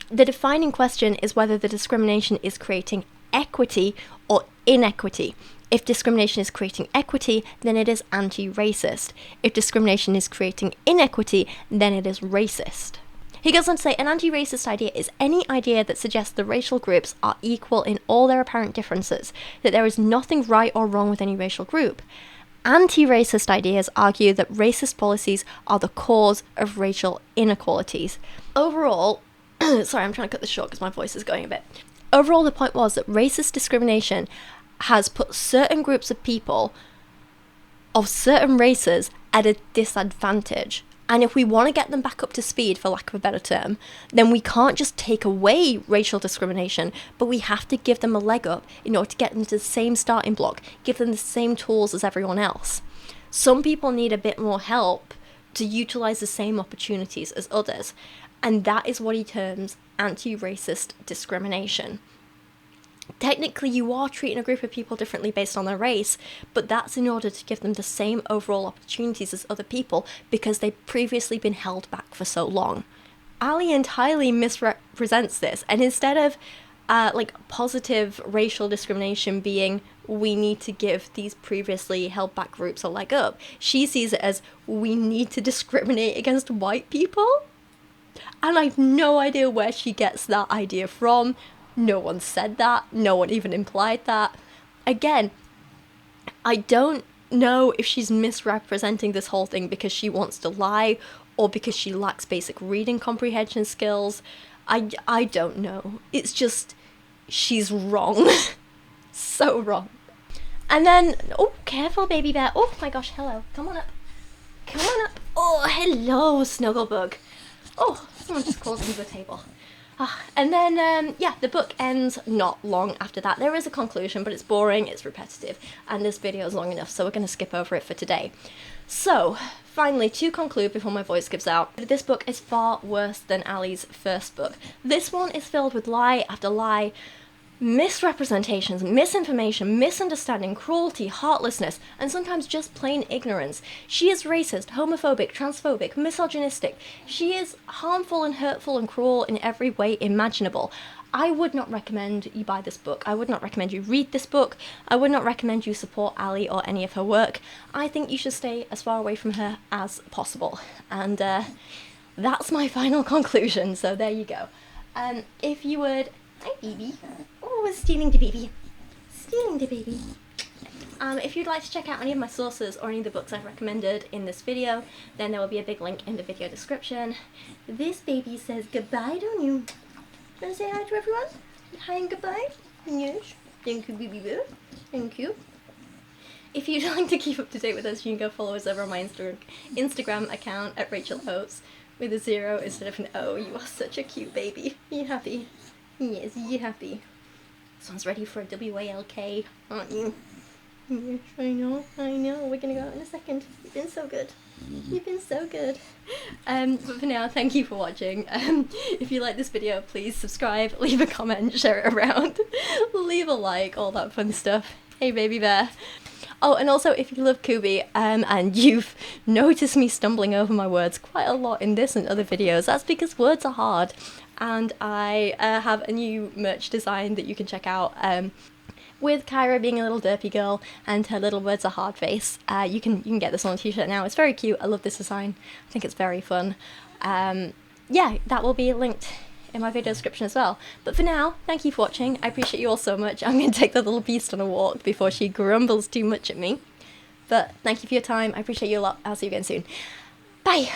The defining question is whether the discrimination is creating equity or inequity. If discrimination is creating equity, then it is anti-racist. If discrimination is creating inequity, then it is racist. He goes on to say, an anti-racist idea is any idea that suggests the racial groups are equal in all their apparent differences, that there is nothing right or wrong with any racial group. Anti-racist ideas argue that racist policies are the cause of racial inequalities. Overall, sorry, I'm trying to cut this short because my voice is going a bit. Overall, the point was that racist discrimination has put certain groups of people of certain races at a disadvantage. And if we want to get them back up to speed, for lack of a better term, then we can't just take away racial discrimination, but we have to give them a leg up in order to get them to the same starting block, give them the same tools as everyone else. Some people need a bit more help to utilize the same opportunities as others, and that is what he terms anti-racist discrimination. Technically, you are treating a group of people differently based on their race, but that's in order to give them the same overall opportunities as other people because they've previously been held back for so long. Allie entirely misrepresents this, and instead of positive racial discrimination being we need to give these previously held back groups a leg up, she sees it as we need to discriminate against white people. And I've no idea where she gets that idea from. No one said that. No one even implied that. Again, I don't know if she's misrepresenting this whole thing because she wants to lie or because she lacks basic reading comprehension skills. I don't know. It's just, she's wrong. So wrong. And then, oh, careful, baby bear. Oh my gosh, hello. Come on up. Come on up. Oh, hello, Snugglebug. Oh, someone just called me to the table. And then, the book ends not long after that. There is a conclusion, but it's boring, it's repetitive, and this video is long enough, so we're going to skip over it for today. So, finally, to conclude before my voice gives out, this book is far worse than Allie's first book. This one is filled with lie after lie, misrepresentations, misinformation, misunderstanding, cruelty, heartlessness, and sometimes just plain ignorance. She is racist, homophobic, transphobic, misogynistic. She is harmful and hurtful and cruel in every way imaginable. I would not recommend you buy this book. I would not recommend you read this book. I would not recommend you support Allie or any of her work. I think you should stay as far away from her as possible. And that's my final conclusion, so there you go. If you would... Hi, baby. Oh, stealing the baby. Stealing the baby. If you'd like to check out any of my sources or any of the books I've recommended in this video, then there will be a big link in the video description. This baby says goodbye, don't you? Do you want to say hi to everyone? Hi and goodbye? Yes. Thank you, baby boo. Thank you. If you'd like to keep up to date with us, you can go follow us over on my Instagram account at Rachel Oates with a 0 instead of an O. You are such a cute baby. Are you happy? Yes, you happy. This one's ready for a WALK, aren't you? Yes, I know. We're gonna go out in a second. You've been so good. You've been so good. But for now, thank you for watching. If you like this video, please subscribe, leave a comment, share it around, leave a like, all that fun stuff. Hey, baby bear. Oh, and also, if you love Kubi, and you've noticed me stumbling over my words quite a lot in this and other videos, that's because words are hard. And I have a new merch design that you can check out with Kyra being a little derpy girl and her little words are hard face. You can get this on a t-shirt now. It's very cute. I love this design. I think it's very fun. Yeah, that will be linked in my video description as well. But for now, thank you for watching. I appreciate you all so much. I'm going to take the little beast on a walk before she grumbles too much at me. But thank you for your time. I appreciate you a lot. I'll see you again soon. Bye!